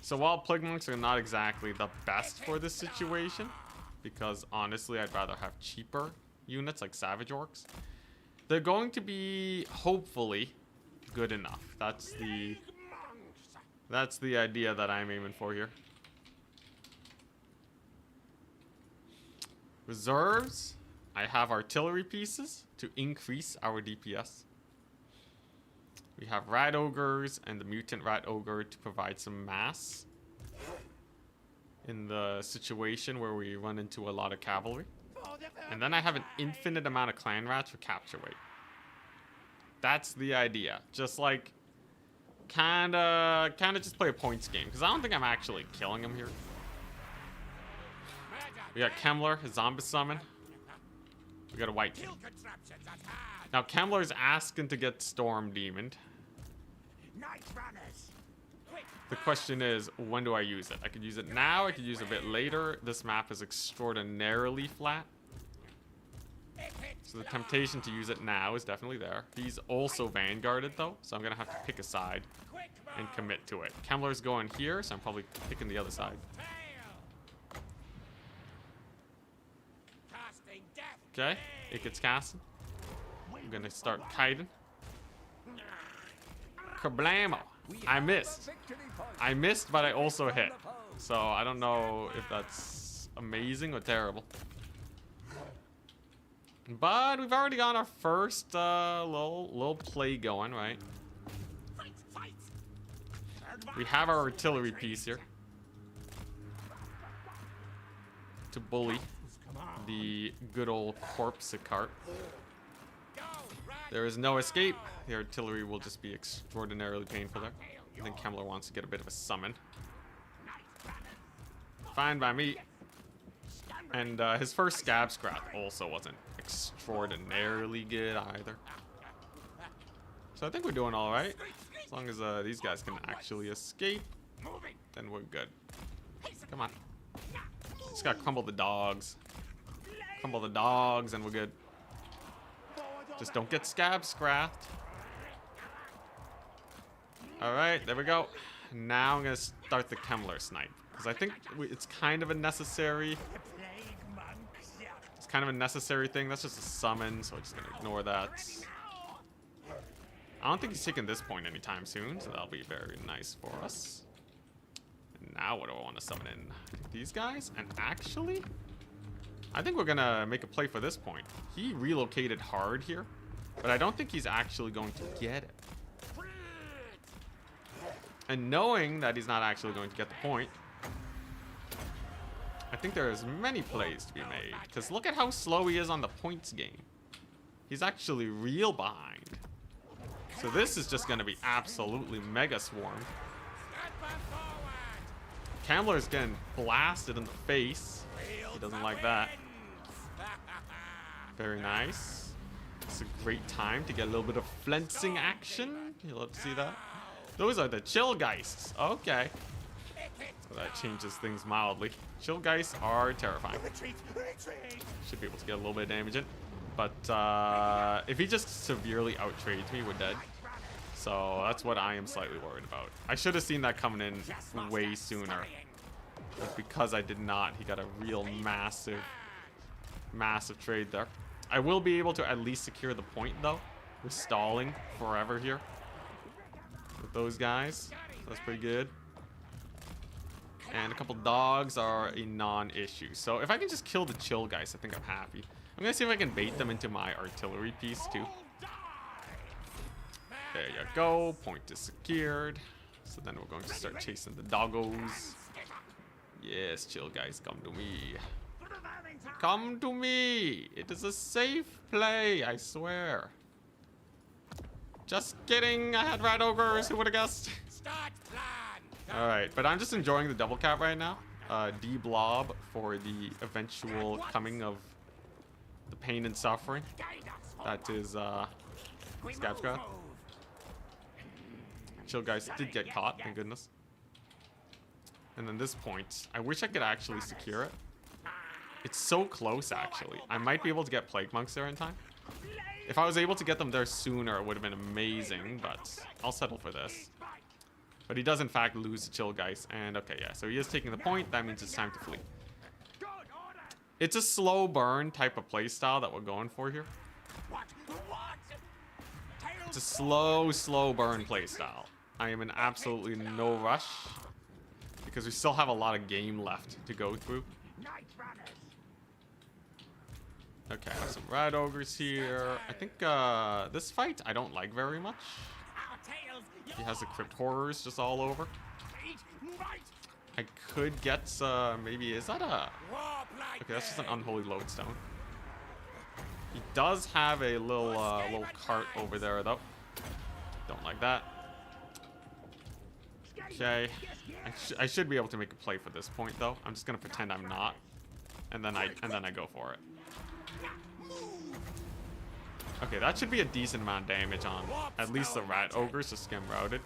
So while plague monks are not exactly the best for this situation, because honestly I'd rather have cheaper units like savage orcs, they're going to be hopefully good enough. That's the idea that I'm aiming for here. Reserves. I have artillery pieces to increase our DPS. We have rat ogres and the mutant rat ogre to provide some mass in the situation where we run into a lot of cavalry. And then I have an infinite amount of clan rats for capture weight. That's the idea. Just like kinda just play a points game, because I don't think I'm actually killing him here. We got Kemmler, a zombie summon. We got a white king. Now Kemmler's asking to get Storm Demoned. The question is, when do I use it? I could use it now, I could use it a bit later. This map is extraordinarily flat. So the temptation to use it now is definitely there. He's also vanguarded though, so I'm gonna have to pick a side and commit to it. Kemmler's going here, so I'm probably picking the other side. Okay, it gets casted. I'm gonna start kiting. Kablamo! I missed. I missed, but I also hit. So I don't know if that's amazing or terrible. But we've already got our first little play going, right? We have our artillery piece here to bully the good old corpse cart. There is no escape. The artillery will just be extraordinarily painful there. I think Kemmler wants to get a bit of a summon. Fine by me. And his first scab scrap also wasn't extraordinarily good either. So I think we're doing all right. As long as these guys can actually escape, then we're good. Come on. Just gotta crumble the dogs. Crumble the dogs and we're good. Just don't get scab scrapped. Alright, there we go. Now I'm gonna start the Kemmler snipe. Because I think it's kind of a necessary... It's kind of a necessary thing. That's just a summon, so I'm just gonna ignore that. I don't think he's taking this point anytime soon, so that'll be very nice for us. And now what do I want to summon in? These guys? And actually, I think we're gonna make a play for this point. He relocated hard here, but I don't think he's actually going to get it. And knowing that he's not actually going to get the point, I think there's many plays to be made. Because look at how slow he is on the points game. He's actually real behind. So this is just going to be absolutely mega swarm. Kambler's getting blasted in the face. He doesn't like that. Very nice. It's a great time to get a little bit of flensing action. You'll love to see that. Those are the Chillgeists. Okay. So that changes things mildly. Chillgeists are terrifying. Should be able to get a little bit of damage in. But if he just severely outtrades me, we're dead. So that's what I am slightly worried about. I should have seen that coming in way sooner. But because I did not, he got a real massive trade there. I will be able to at least secure the point, though. We're stalling forever here with those guys. That's pretty good. And a couple dogs are a non-issue. So if I can just kill the chill guys, I think I'm happy. I'm gonna see if I can bait them into my artillery piece too. There you go. Point is secured. So then we're going to start chasing the doggos. Yes, chill guys, come to me. Come to me. It is a safe play, I swear. Just kidding. I had rat ogres. Who would have guessed? All right, but I'm just enjoying the double cap right now. D-blob for the eventual coming of the pain and suffering. That is Scabscraft. Chill guys did get caught, thank goodness. And then this point, I wish I could actually secure it. It's so close, actually. I might be able to get Plague Monks there in time. If I was able to get them there sooner, it would have been amazing, but I'll settle for this. But he does, in fact, lose the Chill Geist. And, okay, yeah, so he is taking the point. That means it's time to flee. It's a slow burn type of playstyle that we're going for here. It's a slow burn playstyle. I am in absolutely no rush because we still have a lot of game left to go through. Okay, I have some rat ogres here. I think this fight I don't like very much. He has the crypt horrors just all over. I could get maybe, is that a... Okay, that's just an unholy lodestone. He does have a little cart over there though. Don't like that. Okay, I should be able to make a play for this point though. I'm just gonna pretend I'm not, and then I go for it. Okay, that should be a decent amount of damage on at least the rat ogres, just get him routed.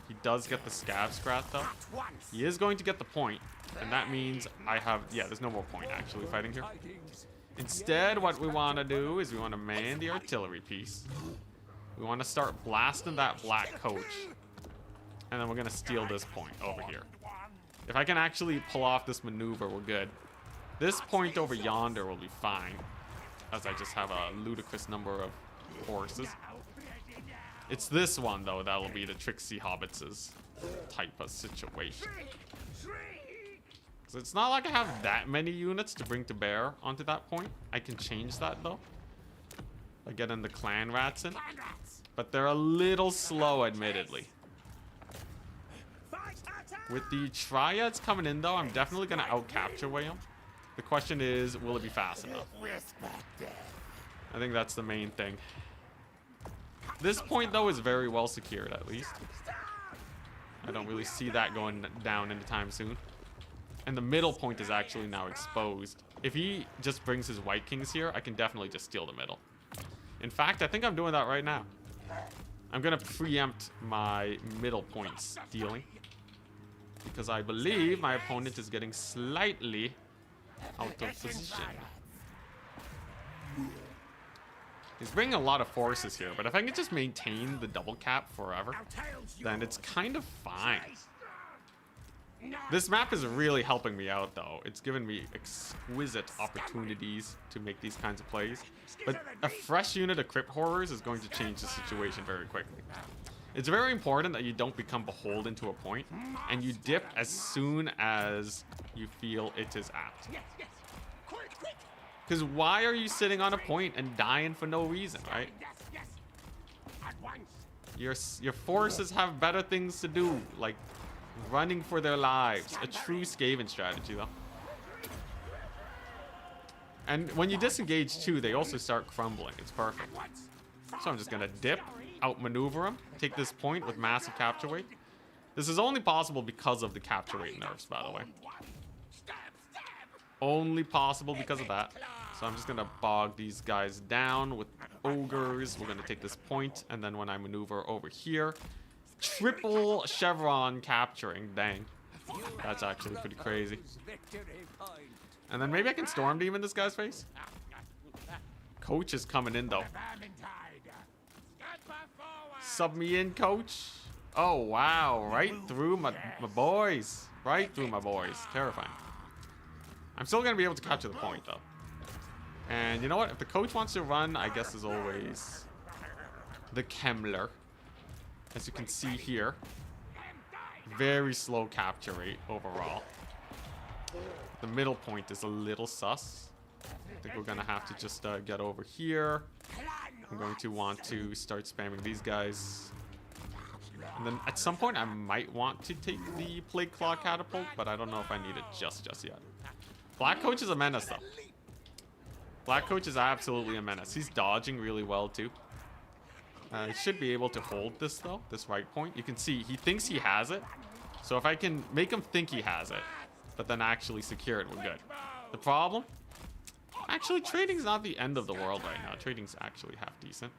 He does get the scab scrat though. He is going to get the point, and that means I have, yeah, there's no more point actually fighting here. Instead, what we want to do is we want to man the artillery piece. We want to start blasting that black coach, and then we're gonna steal this point over here. If I can actually pull off this maneuver, we're good. This point over yonder will be fine, as I just have a ludicrous number of horses. It's this one, though, that will be the Tricksy Hobbits' type of situation. So it's not like I have that many units to bring to bear onto that point. I can change that, though, by getting the clan rats in. But they're a little slow, admittedly. With the Triads coming in, though, I'm definitely going to out-capture them. The question is, will it be fast enough? I think that's the main thing. This point, though, is very well secured, at least. I don't really see that going down anytime soon. And the middle point is actually now exposed. If he just brings his White Kings here, I can definitely just steal the middle. In fact, I think I'm doing that right now. I'm going to preempt my middle points dealing, because I believe my opponent is getting slightly out of position. He's bringing a lot of forces here, but if I can just maintain the double cap forever, then it's kind of fine. This map is really helping me out, though. It's given me exquisite opportunities to make these kinds of plays. But a fresh unit of Crypt Horrors is going to change the situation very quickly. It's very important that you don't become beholden to a point, and you dip as soon as you feel it is apt. Because why are you sitting on a point and dying for no reason, right? Your forces have better things to do, like running for their lives. A true Skaven strategy, though. And when you disengage too, they also start crumbling. It's perfect. So I'm just gonna dip, outmaneuver them, take this point with massive capture weight. This is only possible because of the capture weight nerfs, by the way. Only possible because of that. So I'm just gonna bog these guys down with ogres. We're gonna take this point, and then when I maneuver over here, triple chevron capturing. Dang, that's actually pretty crazy. And then maybe I can storm demon this guy's face. Coach is coming in though. Sub me in, coach. Oh wow, right through my boys. Right through my boys. Terrifying. I'm still gonna be able to capture the point though. And you know what? If the coach wants to run, I guess as always, the Kemmler. As you can see here, very slow capture rate overall. The middle point is a little sus. I think we're gonna have to just get over here. I'm going to want to start spamming these guys. And then at some point I might want to take the Plague Claw Catapult, but I don't know if I need it just yet. Black Coach is a menace though. Black Coach is absolutely a menace. He's dodging really well too. He should be able to hold this though, this right point. You can see he thinks he has it. So if I can make him think he has it, but then actually secure it, we're good. The problem? Actually, trading's not the end of the world right now. Trading's actually half decent.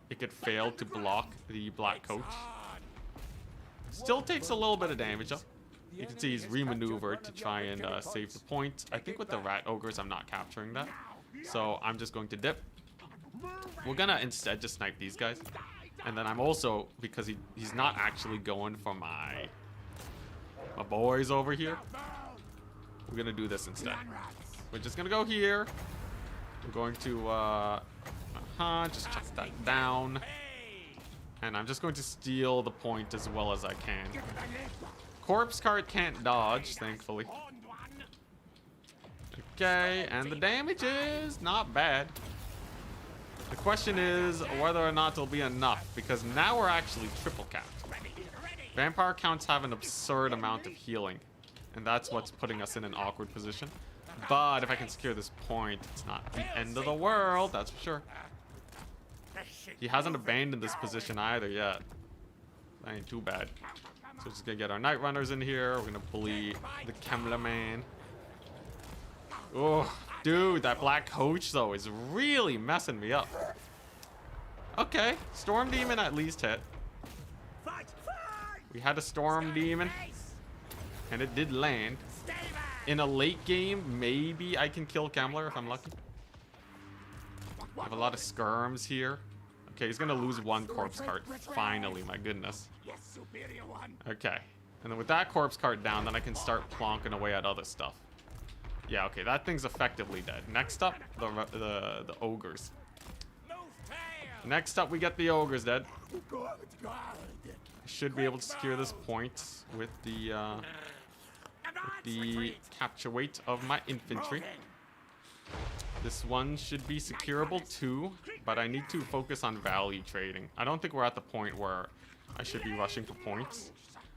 It could fail to block the Black Coach. Still takes a little bit of damage though. You can see he's remaneuvered to try and save the point. I think with the Rat Ogres, I'm not capturing that. So I'm just going to dip. We're gonna instead just snipe these guys. And then I'm also, because he's not actually going for my boys over here, we're gonna do this instead. We're just gonna go here. We're going to just chuck that down. And I'm just going to steal the point as well as I can. Corpse cart can't dodge, thankfully. Okay, and the damage is not bad. The question is whether or not it'll be enough, because now we're actually triple capped. Vampire counts have an absurd amount of healing, and that's what's putting us in an awkward position. But if I can secure this point, it's not the end of the world, that's for sure. He hasn't abandoned this position either yet. That ain't too bad. So we're just gonna get our Night Runners in here. We're gonna bully the Kemmler man. Oh, dude, that Black Coach though is really messing me up. Okay, Storm Demon at least hit. We had a Storm Demon, and it did land. In a late game, maybe I can kill Kemmler if I'm lucky. I have a lot of skirms here. Okay, he's gonna lose one corpse cart. Finally, my goodness. Okay, and then with that corpse cart down, then I can start plonking away at other stuff. Yeah, okay, that thing's effectively dead. Next up, the ogres. Next up, we get the ogres dead. I should be able to secure this point with the capture weight of my infantry. This one should be securable too, but I need to focus on value trading. I don't think we're at the point where I should be rushing for points.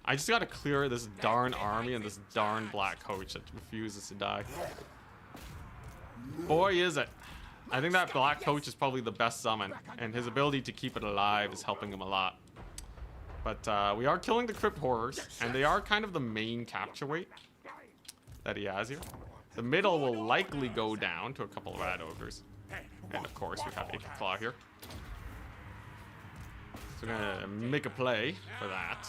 I just gotta clear this darn army and this darn Black Coach that refuses to die. Boy, is it. I think that Black Coach is probably the best summon, and his ability to keep it alive is helping him a lot. But we are killing the Crypt Horrors, and they are kind of the main capture weight that he has here. The middle will likely go down to a couple of Rat Ogres. And of course, we have Aching Claw here. So we're gonna make a play for that.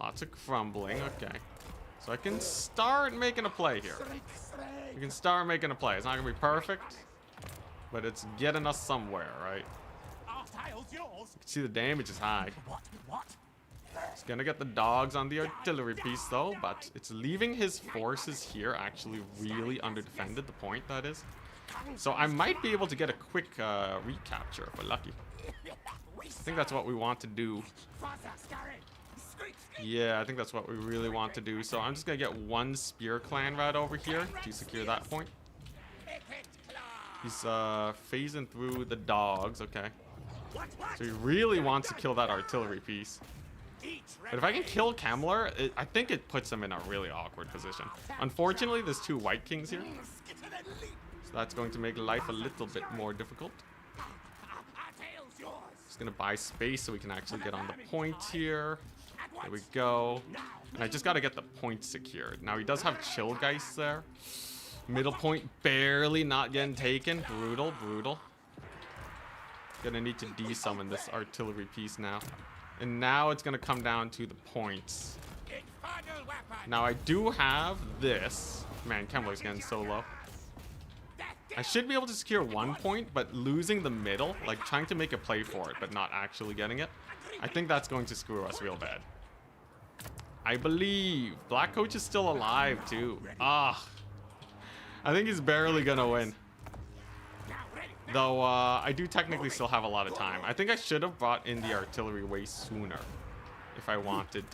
Lots of crumbling, okay. So I can start making a play here. We can start making a play. It's not gonna be perfect, but it's getting us somewhere, right? You can see the damage is high. He's gonna get the dogs on the artillery piece though, but it's leaving his forces here actually really underdefended, the point that is. So I might be able to get a quick recapture if we're lucky. I think that's what we want to do. Yeah, I think that's what we really want to do. So I'm just gonna get one spear clan rat over here to secure that point. He's phasing through the dogs, okay. So he really wants to kill that artillery piece. But if I can kill Kemmler, I think it puts him in a really awkward position. Unfortunately, there's two White Kings here. So that's going to make life a little bit more difficult. Just gonna buy space so we can actually get on the point here. There we go. And I just gotta get the point secured. Now he does have Chillgeist there. Middle point barely not getting taken. Brutal, brutal. Gonna need to desummon this artillery piece now. And now it's gonna come down to the points. Now I do have this. Man, Kemmler's getting so low. I should be able to secure one point, but losing the middle, like trying to make a play for it, but not actually getting it, I think that's going to screw us real bad. I believe Black Coach is still alive too. Ah, I think he's barely gonna win. Though I do technically still have a lot of time. I think I should have brought in the artillery way sooner if I wanted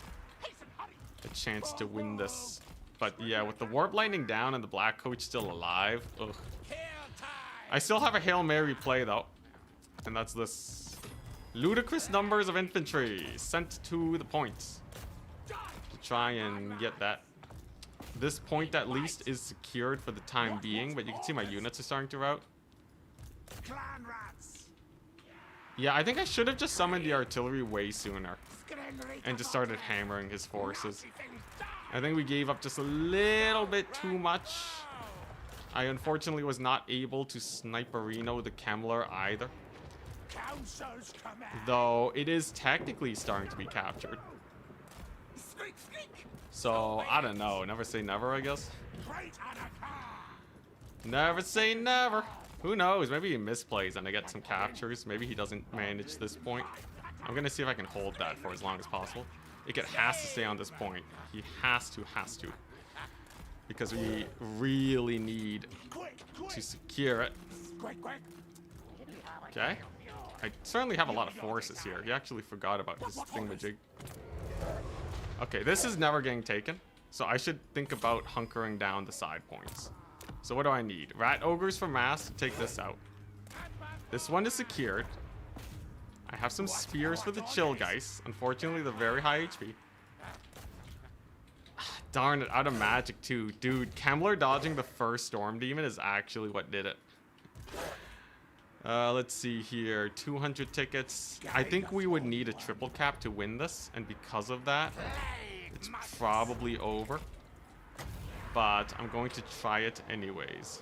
a chance to win this. But yeah, with the Warp Lightning down and the Black Coach still alive, ugh. I still have a Hail Mary play though. And that's this. Ludicrous numbers of infantry sent to the points. To try and get that. This point at least is secured for the time being, but you can see my units are starting to rout. Yeah, I think I should have just summoned the artillery way sooner. And just started hammering his forces. I think we gave up just a little bit too much. I unfortunately was not able to sniperino the Kemmler either. Though it is technically starting to be captured. So, I don't know. Never say never, I guess. Never say never. Who knows? Maybe he misplays and I get some captures. Maybe he doesn't manage this point. I'm going to see if I can hold that for as long as possible. It has to stay on this point. He has to. Because we really need to secure it. Okay. I certainly have a lot of forces here. He actually forgot about his thingamajig. Okay, this is never getting taken. So I should think about hunkering down the side points. So what do I need? Rat Ogres for mass to take this out. This one is secured. I have some spears for the Chillgeist. Unfortunately, they're very high HP. Darn it, out of magic too. Dude, Kemmler dodging the first Storm Demon is actually what did it. Let's see here. 200 tickets. I think we would need a triple cap to win this. And because of that, it's probably over. But I'm going to try it anyways.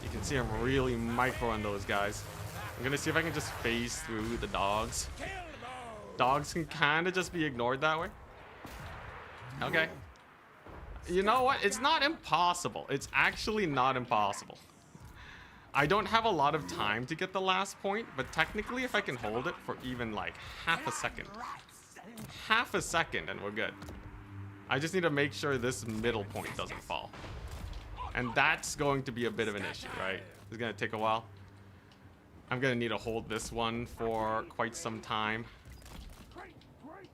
You can see I'm really microing those guys. I'm going to see if I can just phase through the dogs. Dogs can kind of just be ignored that way. Okay. You know what? It's not impossible. It's actually not impossible. I don't have a lot of time to get the last point, but technically if I can hold it for even like half a second and we're good. I just need to make sure this middle point doesn't fall. And that's going to be a bit of an issue, right? It's going to take a while. I'm going to need to hold this one for quite some time.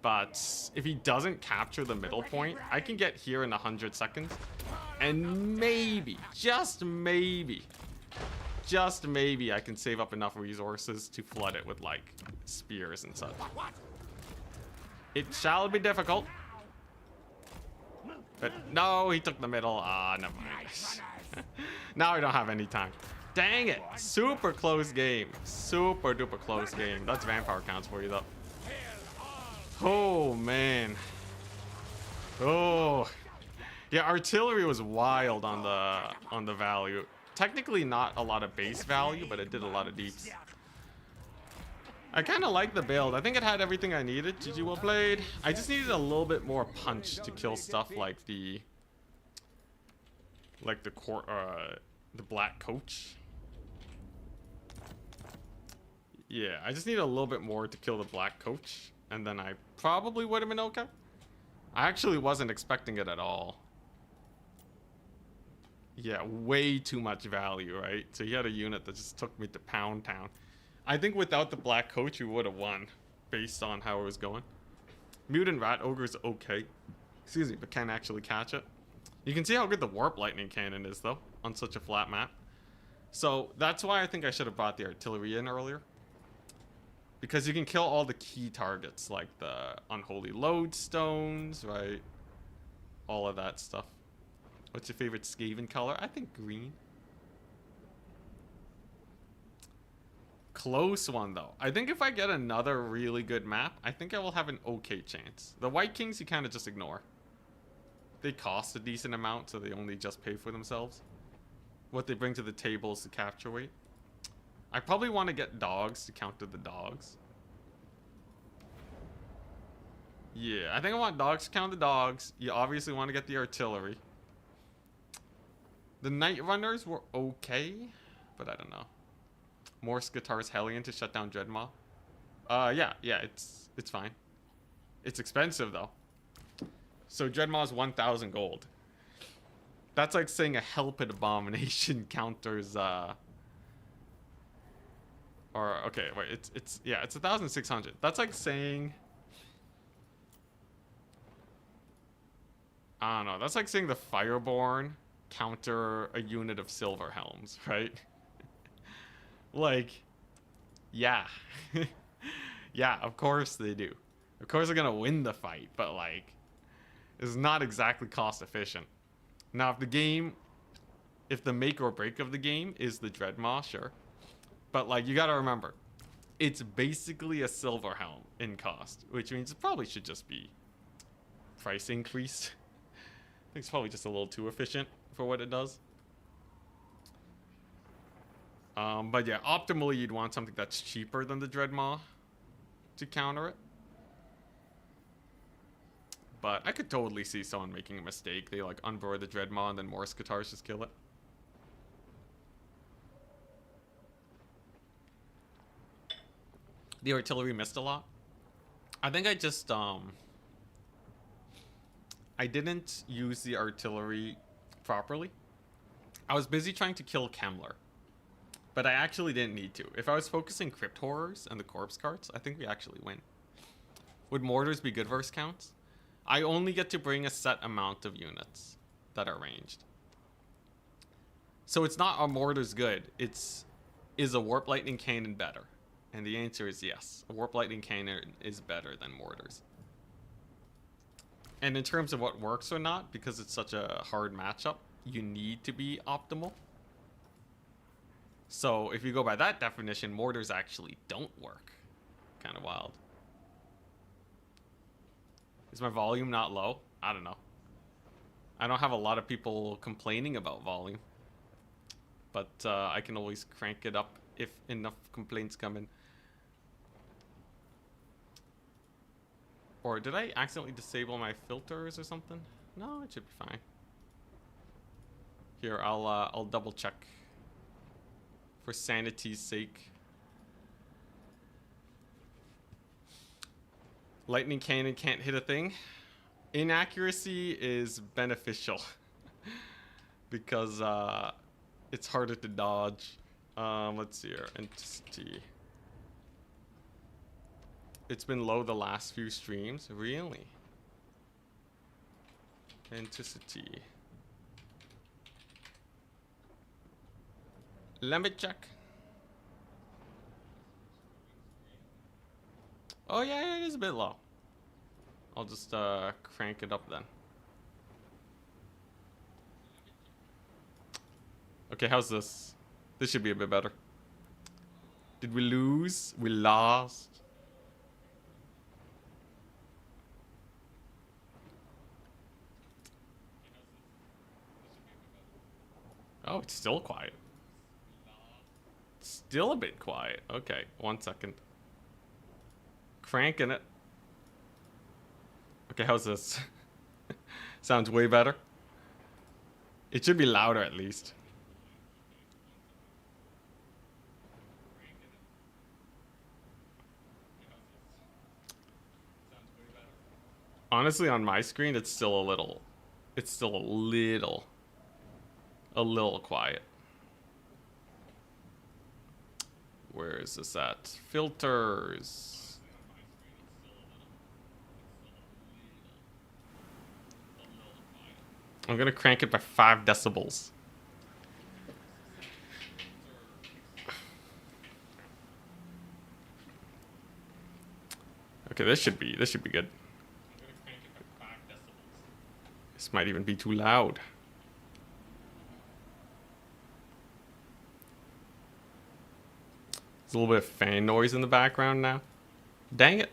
But if he doesn't capture the middle point, I can get here in 100 seconds. And maybe, just maybe I can save up enough resources to flood it with like spears and such. It shall be difficult. But no, he took the middle. Ah, never mind. Now I don't have any time. Dang it. Super close game. Super duper close game. That's vampire counts for you though. Oh man. Oh. Yeah, artillery was wild on the value. Technically not a lot of base value, but it did a lot of deeps. I kind of like the build. I think it had everything I needed. GG, well played. I just needed a little bit more punch to kill stuff like the Black Coach. Yeah, I just need a little bit more to kill the Black Coach. and then I probably would have been okay. I actually wasn't expecting it at all. Yeah, way too much value, right? So he had a unit that just took me to Pound Town. I think without the black coach, we would have won, based on how it was going. Mutant Rat Ogre's okay. Excuse me, but can't actually catch it. You can see how good the Warp Lightning Cannon is, though, on such a flat map. So that's why I think I should have brought the artillery in earlier. Because you can kill all the key targets, like the Unholy Lodestones, right? All of that stuff. What's your favorite Skaven color? I think green. Close one, though. I think if I get another really good map, I think I will have an okay chance. The White Kings, you kind of just ignore. They cost a decent amount, so they only just pay for themselves. What they bring to the table is the capture weight. I probably want to get dogs to counter the dogs. Yeah, I think I want dogs to counter the dogs. You obviously want to get the artillery. The Night Runners were okay, but I don't know. Morse Guitar's Hellion to shut down Dreadmaw. Yeah, it's fine. It's expensive though. So Dreadmaw's 1,000 gold. That's like saying a Helped Abomination counters or okay, wait, it's 1,600. That's like saying I don't know. That's like saying the Fireborn counter a unit of Silver Helms, right? Like, yeah. Yeah, of course they do. Of course they're gonna win the fight, but like, it's not exactly cost efficient. Now, if the make or break of the game is the Dreadmaw, sure. But like, you gotta remember, it's basically a Silver Helm in cost, which means it probably should just be price increased. I think it's probably just a little too efficient for what it does. But yeah, optimally you'd want something that's cheaper than the Dreadmaw to counter it. But I could totally see someone making a mistake. They like unboard the Dreadmaw and then Morse Guitars just kill it. The artillery missed a lot. I think I just I didn't use the artillery properly. I was busy trying to kill Kemmler. But I actually didn't need to. If I was focusing Crypt Horrors and the Corpse Carts, I think we actually win. Would Mortars be good versus counts? I only get to bring a set amount of units that are ranged. So it's not a Mortar's good. Is a Warp Lightning Cannon better? And the answer is yes. A Warp Lightning Cannon is better than Mortars. And in terms of what works or not, because it's such a hard matchup, you need to be optimal. So if you go by that definition, Mortars actually don't work. Kind of wild. Is my volume not low? I don't know. I don't have a lot of people complaining about volume. But I can always crank it up if enough complaints come in. Or did I accidentally disable my filters or something? No, it should be fine. Here, I'll double check. For sanity's sake. Lightning Cannon can't hit a thing. Inaccuracy is beneficial. Because it's harder to dodge. Let's see here. Entity. It's been low the last few streams. Really? Entity. Let me check. Oh yeah, it is a bit low. I'll just crank it up then. Okay, how's this? This should be a bit better. Did we lose? We lost. Oh, it's still quiet. Still a bit quiet. Okay, 1 second. Cranking it. Okay, how's this? Sounds way better. It should be louder at least. Honestly, on my screen, it's still a little... It's still a little quiet. Where is this at? Filters. I'm gonna crank it by 5 decibels. Okay, this should be good. This might even be too loud. There's a little bit of fan noise in the background now. Dang it.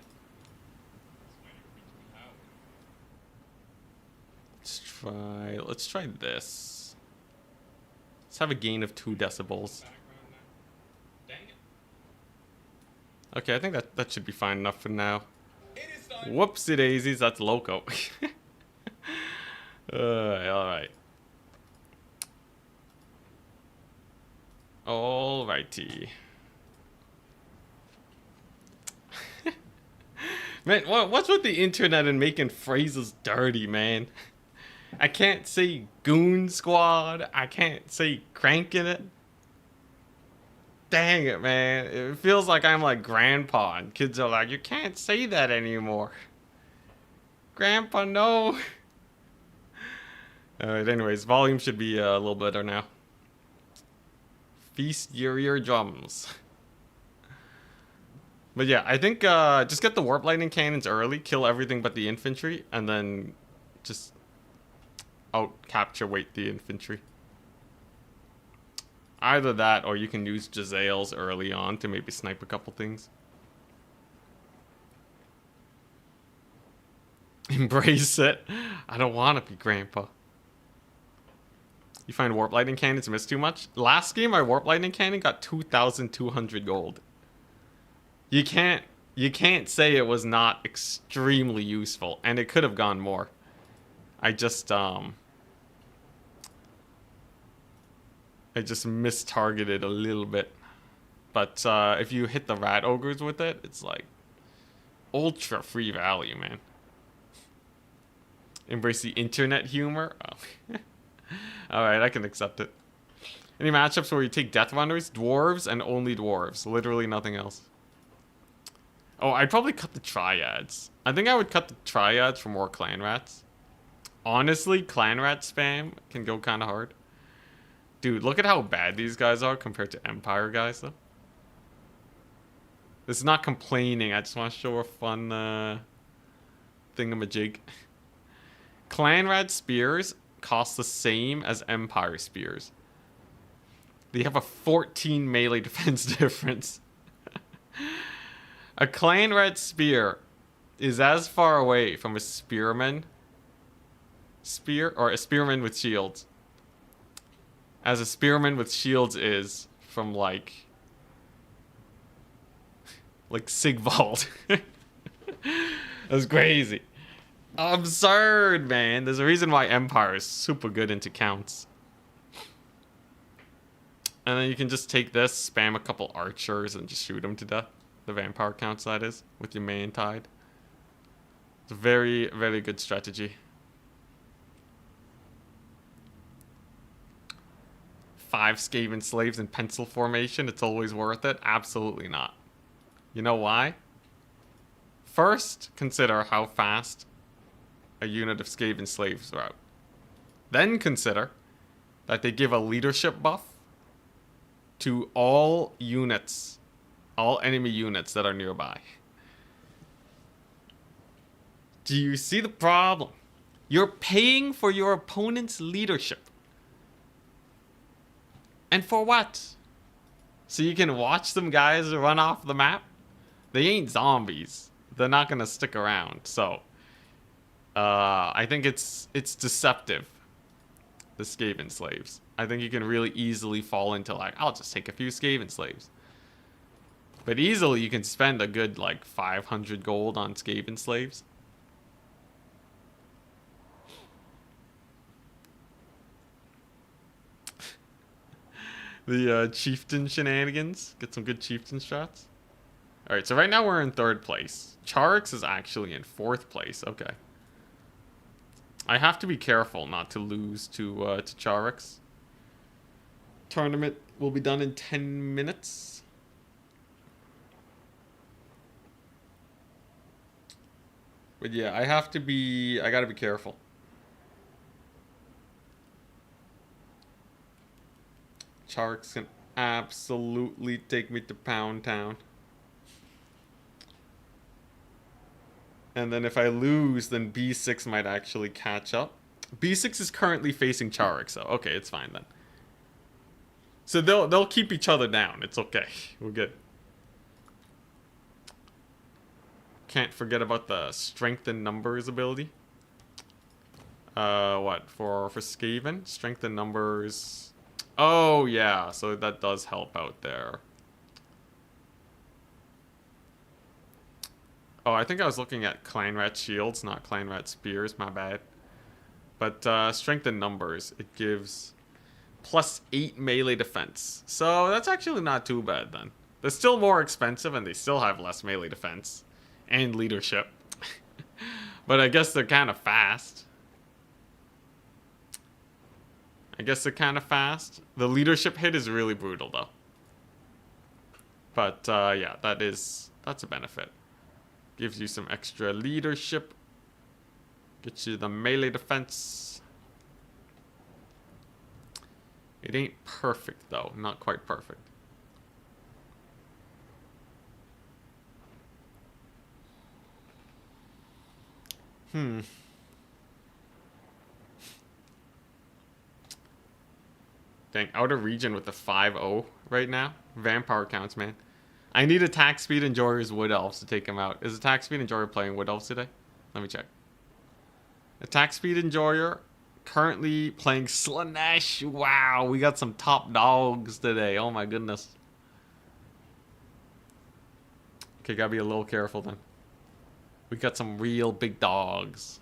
Let's try this. Let's have a gain of 2 decibels. Okay, I think that should be fine enough for now. Whoopsie daisies, that's loco. Alright. Alrighty. Man, what's with the internet and making phrases dirty, man? I can't say goon squad. I can't say cranking it. Dang it, man. It feels like I'm like grandpa and kids are like, you can't say that anymore. Grandpa, no. Alright, anyways, volume should be a little better now. Feast your eardrums. But yeah, I think just get the warp lightning cannons early, kill everything but the infantry, and then just out capture weight the infantry. Either that, or you can use Jezzails early on to maybe snipe a couple things. Embrace it. I don't want to be grandpa. You find warp lightning cannons miss too much? Last game, my warp lightning cannon got 2,200 gold. You can't say it was not extremely useful, and it could have gone more. I just mistargeted a little bit. But if you hit the rat ogres with it, it's like ultra free value, man. Embrace the internet humor. Oh. Alright, I can accept it. Any matchups where you take death runners, dwarves, and only dwarves. Literally nothing else. Oh, I'd probably cut the triads. I think I would cut the triads for more clan rats. Honestly, clan rat spam can go kind of hard. Dude, look at how bad these guys are compared to Empire guys, though. This is not complaining. I just want to show a fun thingamajig. Clan rat spears cost the same as Empire spears. They have a 14 melee defense difference. A clan rat spear is as far away from a spearman or a spearman with shields as a spearman with shields is from like Sigvald. That's crazy. Absurd, man. There's a reason why Empire is super good into counts. And then you can just take this, spam a couple archers, and just shoot them to death. The vampire counts, that is, with your main tide. It's a very, very good strategy. 5 Skaven slaves in pencil formation, it's always worth it? Absolutely not. You know why? First, consider how fast a unit of Skaven slaves are out. Then consider that they give a leadership buff to all units, all enemy units that are nearby. Do you see the problem? You're paying for your opponent's leadership. And for what? So you can watch them guys run off the map? They ain't zombies. They're not gonna stick around. So, I think it's deceptive. The Skaven slaves. I think you can really easily fall into like, I'll just take a few Skaven slaves. But easily you can spend a good like 500 gold on Skaven slaves. The chieftain shenanigans. Get some good chieftain shots. Alright, so right now we're in 3rd place. Charix is actually in 4th place. Okay. I have to be careful not to lose to Charix. Tournament will be done in 10 minutes. But yeah, I gotta be careful. Charix can absolutely take me to Pound Town. And then if I lose, then B6 might actually catch up. B6 is currently facing Charix, so okay, it's fine then. So they'll keep each other down. It's okay. We're good. Can't forget about the strength in numbers ability. What for Skaven? Strength in numbers. Oh yeah, so that does help out there. Oh, I think I was looking at Clan Rat shields, not Clan Rat spears. My bad. But strength in numbers, it gives +8 melee defense. So that's actually not too bad then. They're still more expensive and they still have less melee defense and leadership. But I guess they're kind of fast. The leadership hit is really brutal though. But yeah, that's a benefit. Gives you some extra leadership. Gets you the melee defense. It ain't perfect though, not quite perfect. Dang, out of region with the 5-0 right now. Vampire counts, man. I need Attack Speed Enjoyer's Wood Elves to take him out. Is Attack Speed Enjoyer playing Wood Elves today? Let me check. Attack Speed Enjoyer currently playing Slaanesh. Wow, we got some top dogs today. Oh my goodness. Okay, gotta be a little careful then. We got some real big dogs.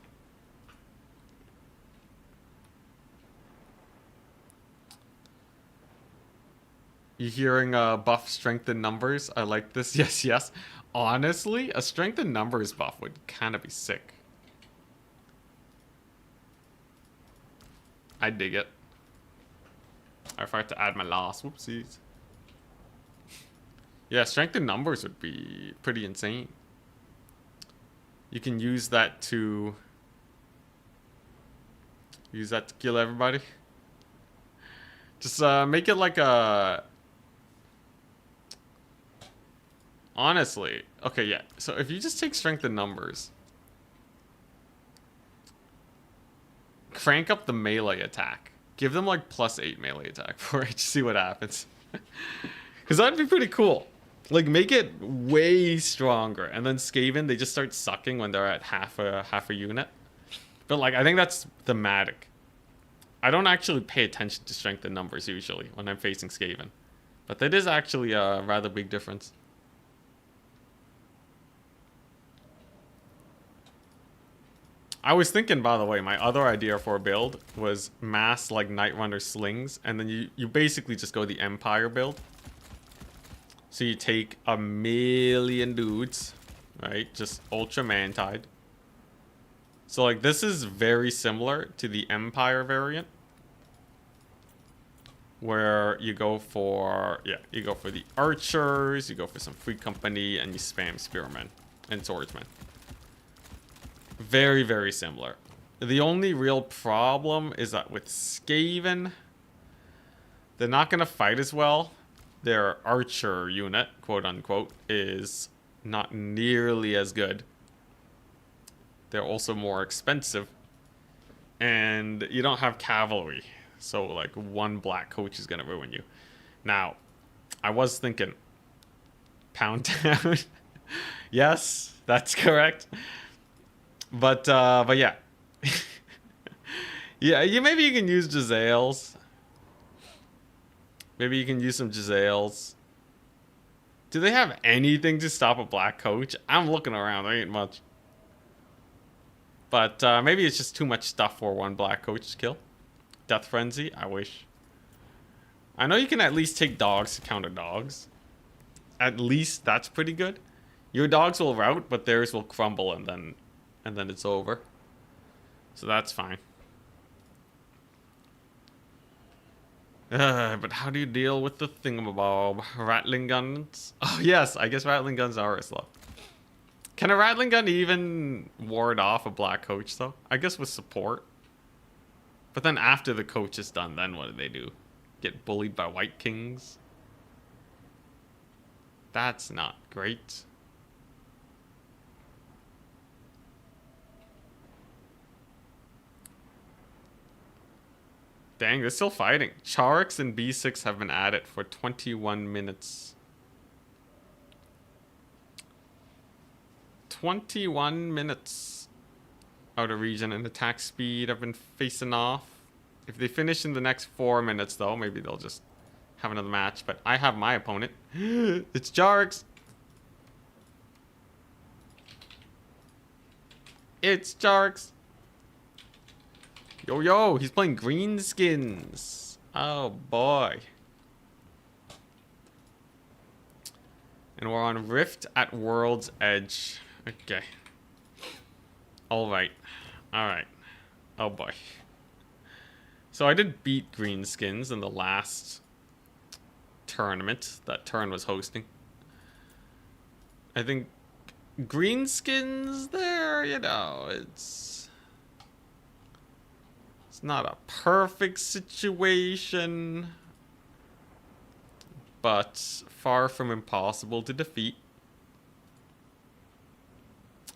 You hearing buff strength in numbers? I like this. Yes, yes. Honestly, a strength in numbers buff would kind of be sick. I dig it. I forgot to add my loss. Whoopsies. Yeah, strength in numbers would be pretty insane. You can use that to kill everybody. Just make it like a... Honestly, okay, yeah. So if you just take strength in numbers, crank up the melee attack. Give them like +8 melee attack for it. See what happens. Because that'd be pretty cool. Like make it way stronger, and then Skaven they just start sucking when they're at half a unit. But like I think that's thematic. I don't actually pay attention to strength in numbers usually when I'm facing Skaven, but that is actually a rather big difference. I was thinking, by the way, my other idea for a build was mass like Night Runner slings, and then you basically just go the Empire build. So you take 1,000,000 dudes, right? Just Ultra Man-Tide. So like this is very similar to the Empire variant, where you go for the archers, you go for some free company, and you spam spearmen and swordsmen. Very, very similar. The only real problem is that with Skaven, they're not going to fight as well. Their archer unit, quote unquote, is not nearly as good. They're also more expensive. And you don't have cavalry. So like one black coach is going to ruin you. Now, I was thinking Pound Town. Yes, that's correct. But yeah. Yeah, maybe you can use Giselles. Maybe you can use some Giselles. Do they have anything to stop a black coach? I'm looking around, there ain't much. But maybe it's just too much stuff for one black coach to kill. Death Frenzy, I wish. I know you can at least take dogs to counter dogs. At least that's pretty good. Your dogs will rout, but theirs will crumble and then it's over. So that's fine. But how do you deal with the thingamabob? Rattling guns? Oh, yes, I guess rattling guns are slow. Can a rattling gun even ward off a black coach, though? I guess with support. But then after the coach is done, then what do? Get bullied by white kings? That's not great. Dang, they're still fighting. Charx and B6 have been at it for 21 minutes. 21 minutes. Out of region and attack speed have been facing off. If they finish in the next 4 minutes, though, maybe they'll just have another match. But I have my opponent. It's Charx. It's Charx. Yo, yo, he's playing Greenskins. Oh, boy. And we're on Rift at World's Edge. Okay. Alright. Alright. Oh, boy. So I did beat Greenskins in the last tournament that Turn was hosting. I think Greenskins there, you know, it's not a perfect situation, but far from impossible to defeat.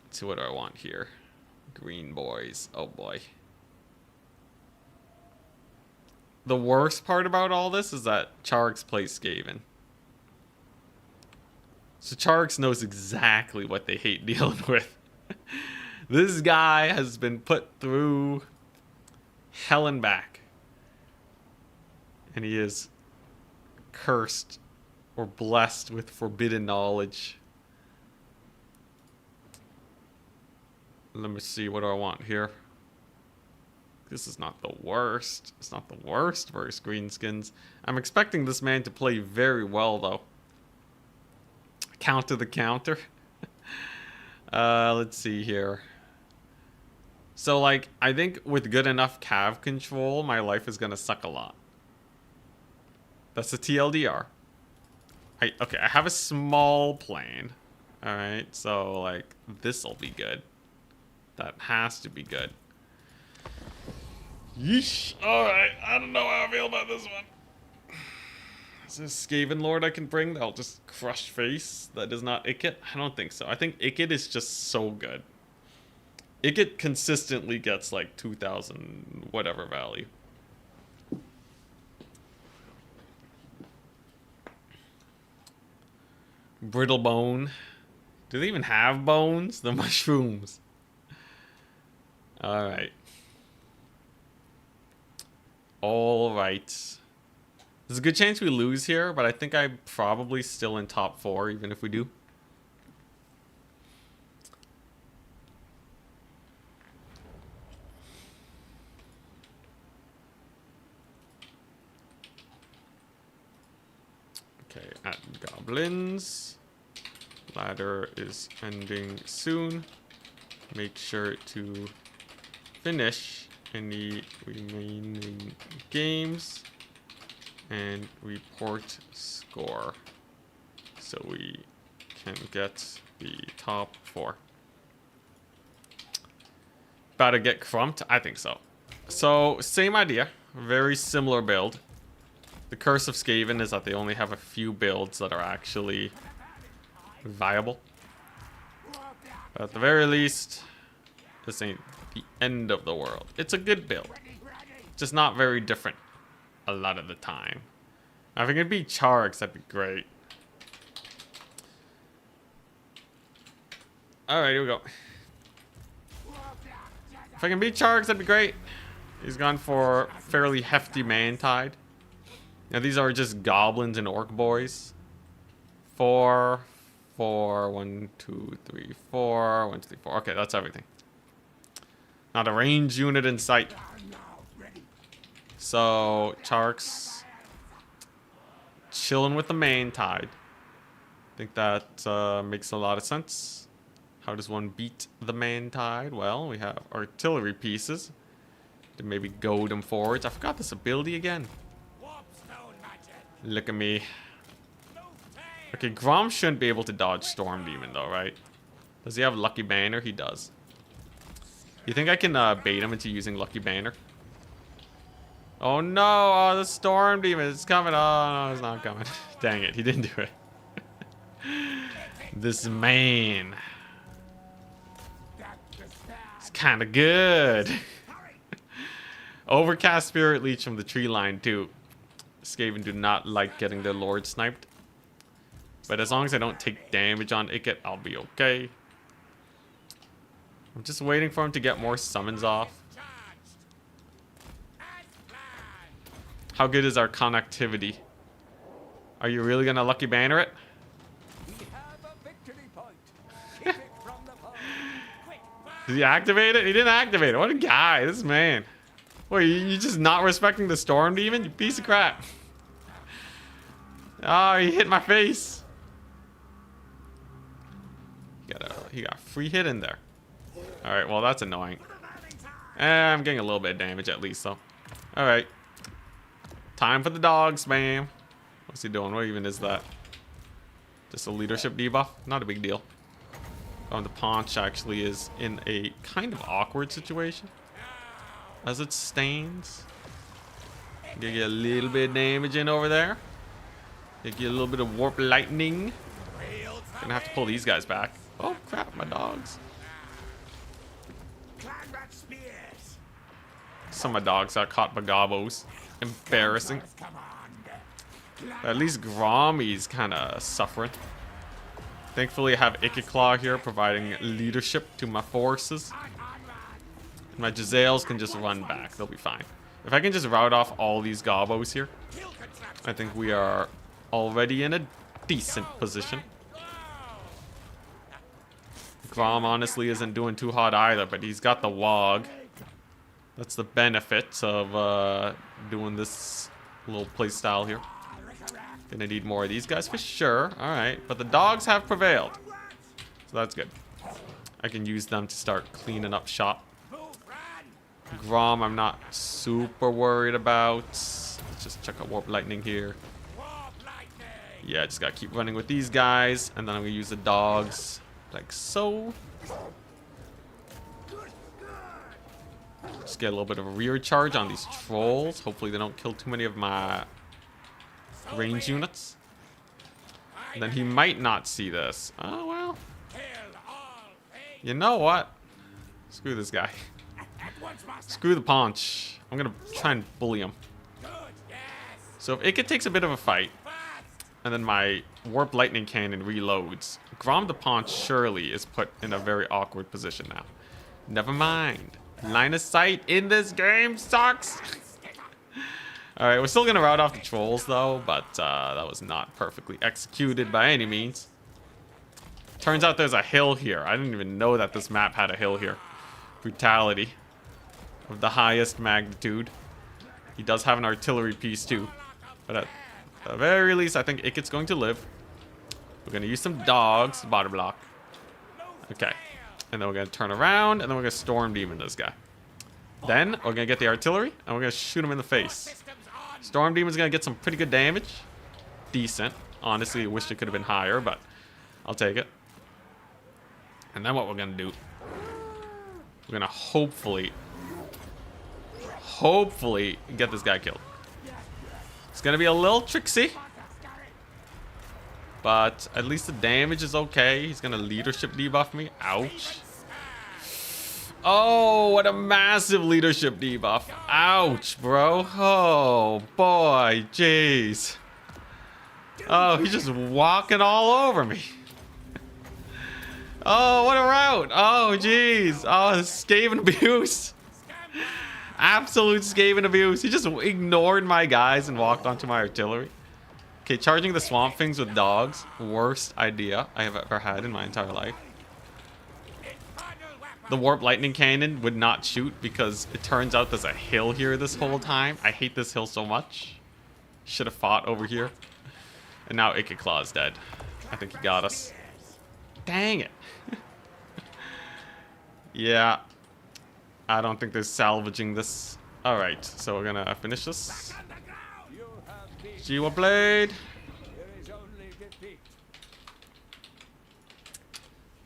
Let's see, what do I want here? Green boys. Oh boy. The worst part about all this is that Charx plays Skaven. So Charx knows exactly what they hate dealing with. This guy has been put through hell and back. And he is cursed or blessed with forbidden knowledge. Let me see, what do I want here? This is not the worst. It's not the worst versus Greenskins. I'm expecting this man to play very well, though. Counter the counter. Let's see here. So, like, I think with good enough cav control, my life is gonna suck a lot. That's a TLDR. Okay, I have a small plane. Alright, so, like, this'll be good. That has to be good. Yeesh. Alright, I don't know how I feel about this one. Is this Skaven Lord I can bring that'll just crush face? That is not Ikit? I don't think so. I think Ikit is just so good. Ikit consistently gets like 2,000 whatever value. Brittle bone. Do they even have bones? The mushrooms. Alright. Alright. There's a good chance we lose here, but I think I'm probably still in top 4, even if we do. Okay, at goblins. Ladder is ending soon. Make sure to finish any remaining games and report score so we can get the top 4. About to get crumped? I think so. So, same idea. Very similar build. The curse of Skaven is that they only have a few builds that are actually viable. But at the very least, this ain't the end of the world. It's a good build. Just not very different a lot of the time. Now, if it could be Charx, that'd be great. Alright, here we go. If I can beat Charx, that'd be great. He's gone for fairly hefty man-tide. Now, these are just goblins and orc boys. 4, 4, 1, 2, 3, 4, 1, 2, 3, 4. Okay, that's everything. Not a range unit in sight. So, Charx chilling with the main tide. I think that makes a lot of sense. How does one beat the man tide? Well, we have artillery pieces to maybe goad them forwards. I forgot this ability again. Look at me. Okay, Grom shouldn't be able to dodge Storm Demon though, right? Does he have Lucky Banner? He does. You think I can bait him into using Lucky Banner? Oh no! Oh, the Storm Demon is coming. Oh no, it's not coming. Dang it, he didn't do it. This man. It's kind of good. Overcast Spirit Leech from the tree line too. Skaven do not like getting their Lord sniped. But as long as I don't take damage on Icket, I'll be okay. I'm just waiting for him to get more summons off. How good is our connectivity? Are you really gonna Lucky Banner it? Did he activate it? He didn't activate it. What a guy, this man. Wait, you just not respecting the Storm Demon? You piece of crap. Oh, he hit my face. He got a free hit in there. Alright, well that's annoying. I'm getting a little bit of damage at least though. Alright. Time for the dogs, man. What's he doing? What even is that? Just a leadership debuff? Not a big deal. The paunch actually is in a kind of awkward situation. As it stands. Gonna get a little bit of damage in over there. Gonna get a little bit of warp lightning. Gonna have to pull these guys back. Oh crap, my dogs. Some of my dogs got caught by gobos. Embarrassing. At least Grommy's kind of suffering. Thankfully I have Ikiclaw here providing leadership to my forces. And my Jezzails can just run back. They'll be fine. If I can just rout off all these gobos here, I think we are already in a decent position. Grom honestly isn't doing too hot either, but he's got the Wog. That's the benefit of doing this little playstyle here. Gonna need more of these guys for sure. Alright, but the dogs have prevailed. So that's good. I can use them to start cleaning up shop. Grom, I'm not super worried about. Let's just check out Warp Lightning here. Yeah, just gotta keep running with these guys. And then I'm gonna use the dogs like so. Just get a little bit of a rear charge on these trolls. Hopefully they don't kill too many of my range units. And then he might not see this. Oh, well. You know what? Screw this guy. Screw the paunch. I'm going to try and bully him. So if Icket takes a bit of a fight, and then my Warp Lightning Cannon reloads, Grom the Paunch surely is put in a very awkward position now. Never mind. Line of sight in this game sucks. Alright, we're still going to rout off the trolls though, but that was not perfectly executed by any means. Turns out there's a hill here. I didn't even know that this map had a hill here. Brutality of the highest magnitude. He does have an artillery piece too. But at the very least, I think Icket's going to live. We're going to use some dogs. Bottom block. Okay. And then we're going to turn around, and then we're going to Storm Demon this guy. Then we're going to get the artillery, and we're going to shoot him in the face. Storm Demon's going to get some pretty good damage. Decent. Honestly, I wish it could have been higher, but I'll take it. And then what we're going to do, we're going to hopefully get this guy killed. It's going to be a little tricksy, but at least the damage is okay. He's going to leadership debuff me. Ouch. Oh, what a massive leadership debuff. Ouch, bro. Oh, boy. Jeez. Oh, he's just walking all over me. Oh, what a rout. Oh, jeez. Oh, Skaven abuse. Absolute Skaven abuse. He just ignored my guys and walked onto my artillery. Okay, charging the Swamp Things with dogs. Worst idea I have ever had in my entire life. The Warp Lightning Cannon would not shoot because it turns out there's a hill here this whole time. I hate this hill so much. Should have fought over here. And now Ikiclaw is dead. I think he got us. Dang it. Yeah. I don't think they're salvaging this. Alright, so we're gonna finish this. Jiwa Blade.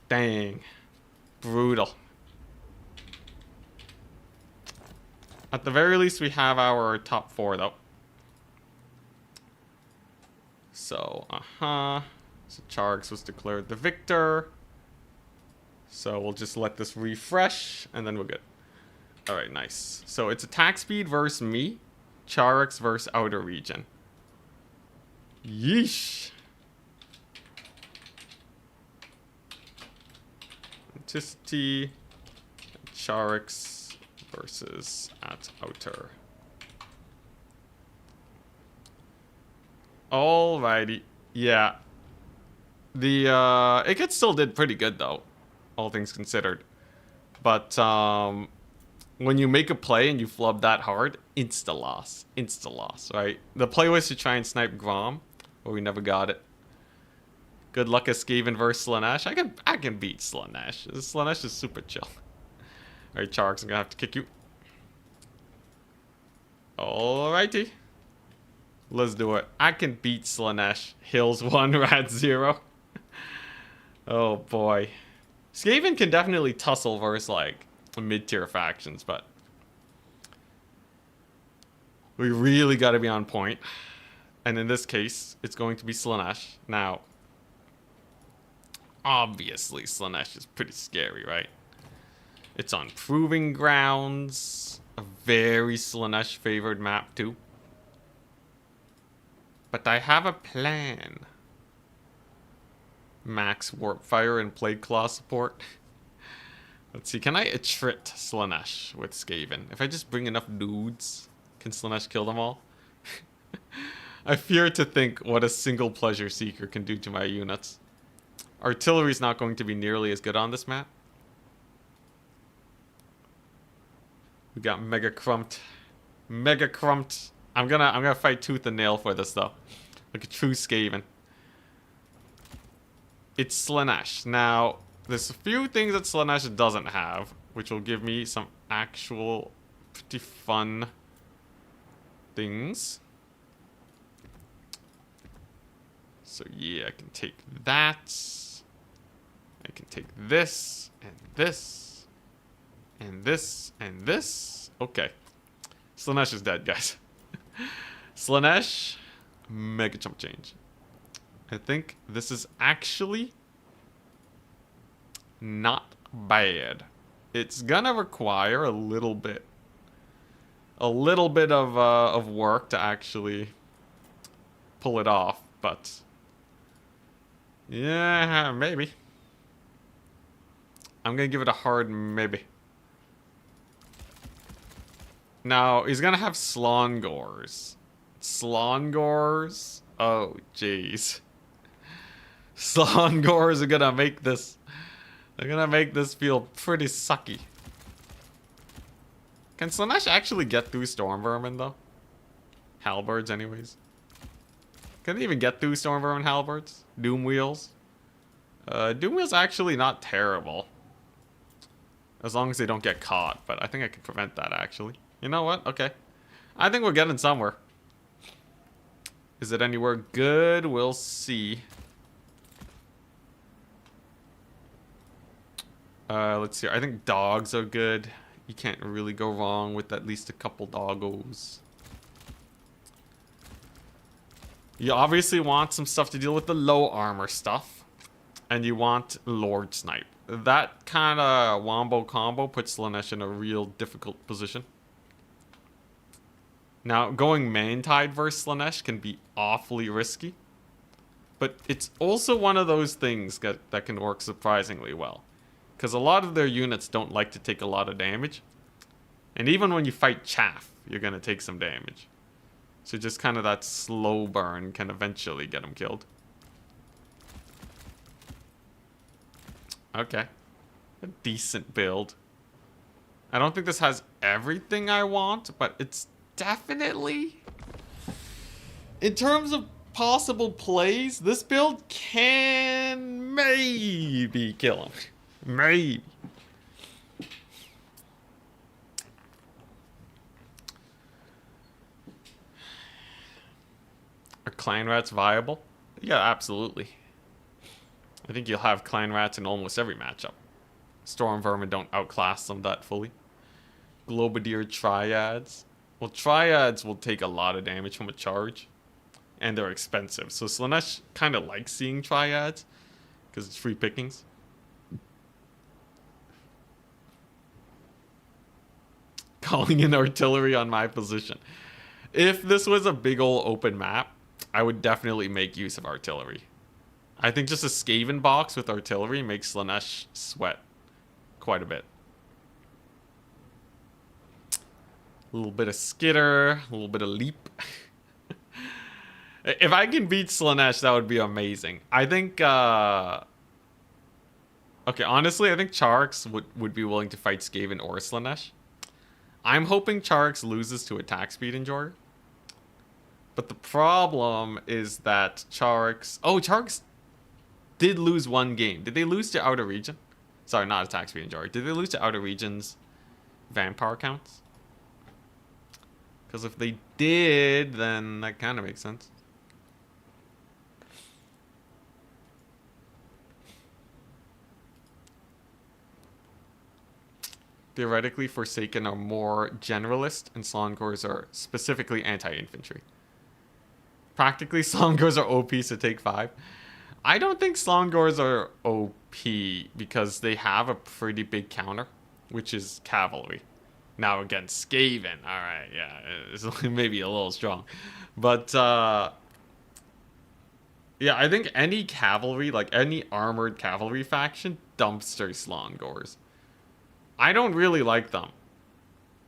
Dang. Brutal. At the very least, we have our top 4, though. So, So Charx was declared the victor. So we'll just let this refresh, and then we're good. Alright, nice. So it's attack speed versus me. Charx versus outer region. Yeesh. Anticity. Charx versus at outer. Alrighty. Yeah. It still did pretty good though, all things considered. But when you make a play and you flub that hard, insta loss. Insta loss, right? The play was to try and snipe Grom, but we never got it. Good luck as Skaven versus Slaanesh. I can beat Slaanesh. Slaanesh is super chill. Alright, Charx, I'm gonna have to kick you. Alrighty. Let's do it. I can beat Slaanesh. Hills 1, Rad 0. Oh boy. Skaven can definitely tussle versus like mid-tier factions, but we really gotta be on point. And in this case, it's going to be Slaanesh. Now, obviously Slaanesh is pretty scary, right? It's on Proving Grounds. A very Slaanesh favored map too. But I have a plan. Max Warp Fire and Plague Claw support. Let's see, can I attrit Slaanesh with Skaven? If I just bring enough dudes, can Slaanesh kill them all? I fear to think what a single Pleasure Seeker can do to my units. Artillery's not going to be nearly as good on this map. We got Mega Crumped. Mega Crumped. I'm gonna fight tooth and nail for this though. Like a true Skaven. It's Slaanesh. Now, there's a few things that Slaanesh doesn't have, which will give me some actual pretty fun things. So yeah, I can take that. I can take this, and this, and this, and this. Okay. Slaanesh is dead, guys. Slaanesh, mega chump change. I think this is actually not bad. It's gonna require a little bit of work to actually pull it off, but yeah, maybe. I'm gonna give it a hard maybe. Now, he's gonna have Slaangors. Slaangors? Oh, jeez. Slaangors are gonna make this... They're gonna make this feel pretty sucky. Can Slaanesh actually get through Storm Vermin, though? Halberds, anyways. Can they even get through Storm Vermin Halberds? Doom Wheels? Doom Wheels actually not terrible. As long as they don't get caught, but I think I can prevent that, actually. You know what? Okay. I think we're getting somewhere. Is it anywhere good? We'll see. Let's see. I think dogs are good. You can't really go wrong with at least a couple doggos. You obviously want some stuff to deal with the low armor stuff. And you want Lord Snipe. That kind of wombo combo puts Slaanesh in a real difficult position. Now, going Mantide versus Slaanesh can be awfully risky. But it's also one of those things that can work surprisingly well. Because a lot of their units don't like to take a lot of damage. And even when you fight Chaff, you're going to take some damage. So just kind of that slow burn can eventually get them killed. Okay. A decent build. I don't think this has everything I want, but it's definitely... In terms of possible plays, this build can maybe kill him. Maybe. Are clan rats viable? Yeah, absolutely. I think you'll have clan rats in almost every matchup. Storm vermin don't outclass them that fully. Globadier triads. Well, triads will take a lot of damage from a charge. And they're expensive. So Slaanesh kind of likes seeing triads. Because it's free pickings. Calling in artillery on my position. If this was a big ol' open map, I would definitely make use of artillery. I think just a Skaven box with artillery makes Slaanesh sweat quite a bit. A little bit of skitter, a little bit of leap. If I can beat Slaanesh, that would be amazing. I think, okay, honestly, I think Charx would be willing to fight Skaven or Slaanesh. I'm hoping Charx loses to attack speed enjoyer. But the problem is that Charx... Oh, Charx did lose one game. Did they lose to Outer Region? Sorry, not attack speed enjoyer. Did they lose to Outer Region's vampire counts? Because if they did, then that kind of makes sense. Theoretically, Forsaken are more generalist, and Slaanesh are specifically anti-infantry. Practically, Slaanesh are OP, so take 5. I don't think Slaanesh are OP because they have a pretty big counter, which is cavalry. Now against Skaven, alright, yeah, it's maybe a little strong. But, yeah, I think any cavalry, like any armored cavalry faction, dumpster Slaanesh. I don't really like them.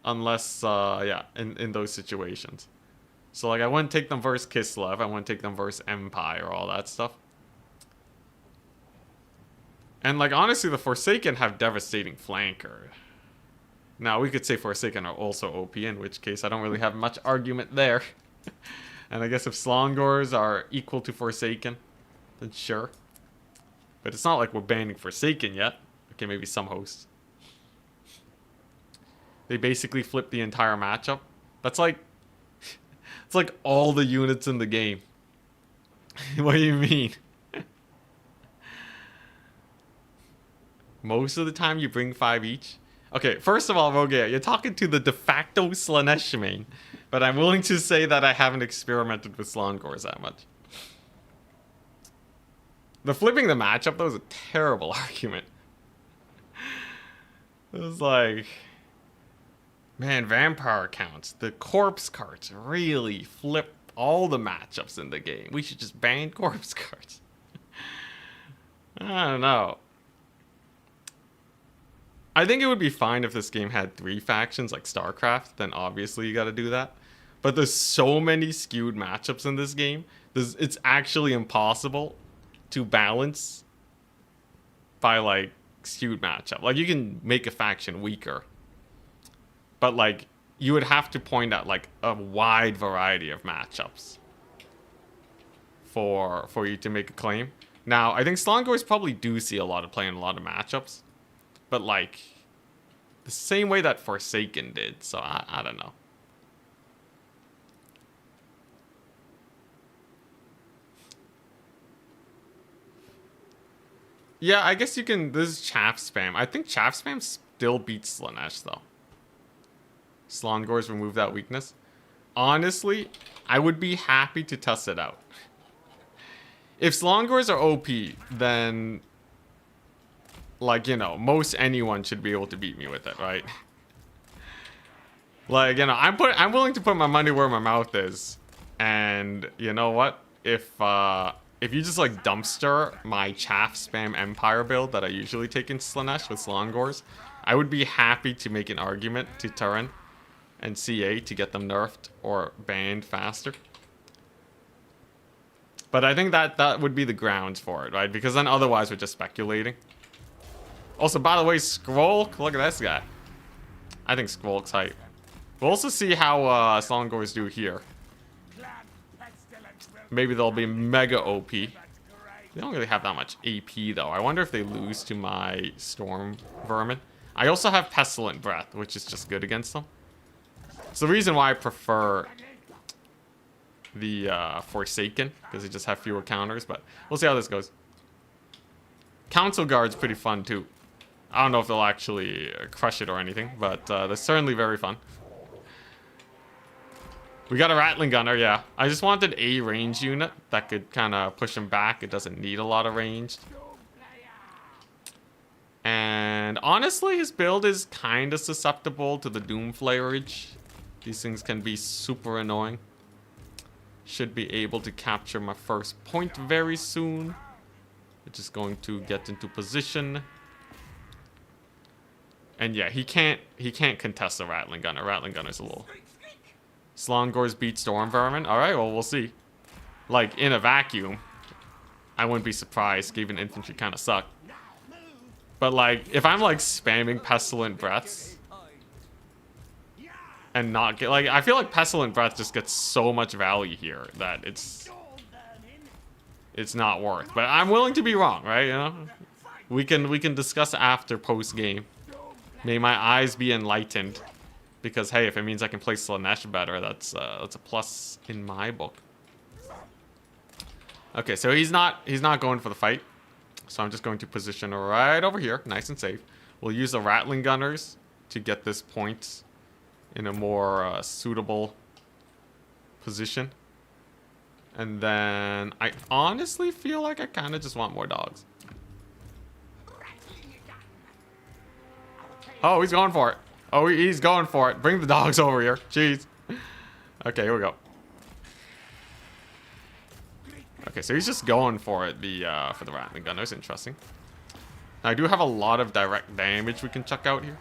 Unless, yeah, in those situations. So, like, I wouldn't take them versus Kislev. I wouldn't take them versus Empire, all that stuff. And, like, honestly, the Forsaken have devastating flanker. Now, we could say Forsaken are also OP, in which case I don't really have much argument there. And I guess if Slaanesh are equal to Forsaken, then sure. But it's not like we're banning Forsaken yet. Okay, maybe some hosts. They basically flip the entire matchup. That's like... It's like all the units in the game. What do you mean? Most of the time you bring 5 each? Okay, first of all, Rogue, you're talking to the de facto Slaanesh main. But I'm willing to say that I haven't experimented with Slaanesh that much. The flipping the matchup, though, is a terrible argument. It was like... Man, vampire counts. The corpse cards really flip all the matchups in the game. We should just ban corpse cards. I don't know. I think it would be fine if this game had 3 factions like StarCraft. Then obviously you gotta do that. But there's so many skewed matchups in this game. It's actually impossible to balance by like skewed matchup. Like you can make a faction weaker. But, like, you would have to point out, like, a wide variety of matchups for you to make a claim. Now, I think Slaanesh probably do see a lot of play in a lot of matchups. But, like, the same way that Forsaken did. So, I don't know. Yeah, I guess you can... This is chaff spam. I think chaff spam still beats Slaanesh, though. Slaanesh remove that weakness. Honestly, I would be happy to test it out. If Slaanesh are OP, then... Like, you know, most anyone should be able to beat me with it, right? Like, you know, I'm willing to put my money where my mouth is. And, you know what? If you just, like, dumpster my chaff spam Empire build that I usually take in Slaanesh with Slaanesh, I would be happy to make an argument to Turin and CA to get them nerfed or banned faster. But I think that would be the grounds for it, right? Because then otherwise we're just speculating. Also, by the way, Skrolk, look at this guy. I think Skrolk's hype. We'll also see how Slaanesh do here. Maybe they'll be mega OP. They don't really have that much AP, though. I wonder if they lose to my Storm Vermin. I also have Pestilent Breath, which is just good against them. It's the reason why I prefer the Forsaken, because they just have fewer counters, but we'll see how this goes. Council Guard's pretty fun too. I don't know if they'll actually crush it or anything, but they're certainly very fun. We got a Rattling Gunner, yeah. I just wanted a range unit that could kind of push him back. It doesn't need a lot of range. And honestly, his build is kind of susceptible to the Doomflayerage. These things can be super annoying. Should be able to capture my first point very soon. We're just going to get into position. And yeah, he can't contest a Rattling Gunner. Rattling Gunner's a little... Slongors beat Storm Vermin. Alright, well, we'll see. Like, in a vacuum, I wouldn't be surprised. Skaven infantry kind of suck. But, like, if I'm, like, spamming Pestilent Breaths and not get... Like, I feel like Pestilent Breath just gets so much value here that it's not worth. But I'm willing to be wrong, right? You know? We can discuss after post-game. May my eyes be enlightened. Because, hey, if it means I can play Slaanesh better, that's a plus in my book. Okay, so he's not going for the fight. So I'm just going to position right over here, nice and safe. We'll use the Rattling Gunners to get this point in a more suitable position. And then I honestly feel like I kind of just want more dogs. Oh, he's going for it. Oh, he's going for it. Bring the dogs over here. Jeez. Okay, here we go. Okay, so he's just going for it for the Rattling Gunners. Interesting. Now, I do have a lot of direct damage we can chuck out here.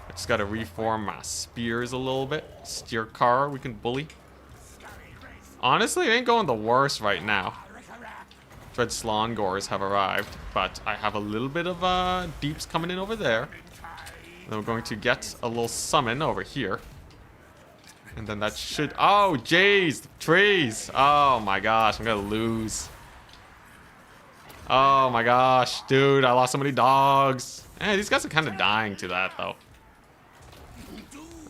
I just got to reform my spears a little bit. Steer car we can bully. Honestly, it ain't going the worst right now. Dread Slongors have arrived, but I have a little bit of deeps coming in over there. Then we're going to get a little summon over here. And then that should... Oh, jeez. Trees. Oh, my gosh. I'm going to lose. Oh, my gosh. Dude, I lost so many dogs. Eh, these guys are kind of dying to that, though.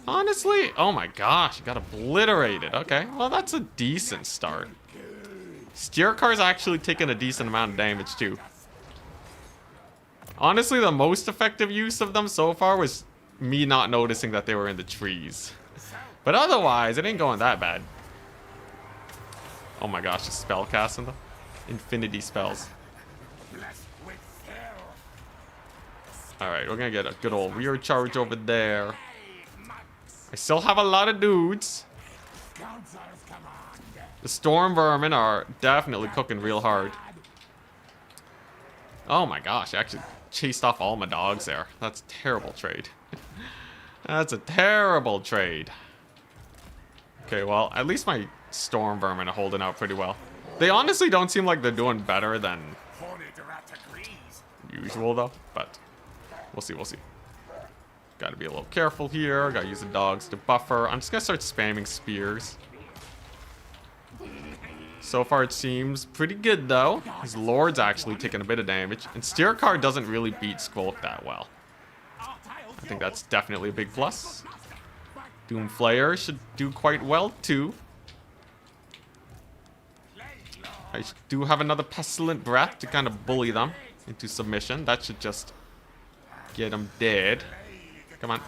Honestly, oh, my gosh. You got obliterated. Okay, well, that's a decent start. Steer car's actually taking a decent amount of damage, too. Honestly, the most effective use of them so far was me not noticing that they were in the trees. But otherwise, it ain't going that bad. Oh my gosh, just spell casting them. Infinity spells. Alright, we're gonna get a good old rear charge over there. I still have a lot of dudes. The Storm Vermin are definitely cooking real hard. Oh my gosh, I actually chased off all my dogs there. That's a terrible trade. That's a terrible trade. Okay, well, at least my Storm Vermin are holding out pretty well. They honestly don't seem like they're doing better than usual, though. But we'll see, we'll see. Gotta be a little careful here. Gotta use the dogs to buffer. I'm just gonna start spamming spears. So far, it seems pretty good, though. His Lord's actually taking a bit of damage. And Steer Car doesn't really beat Squolk that well. I think that's definitely a big plus. Doomflayer should do quite well, too. I do have another Pestilent Breath to kind of bully them into submission. That should just get them dead. Come on.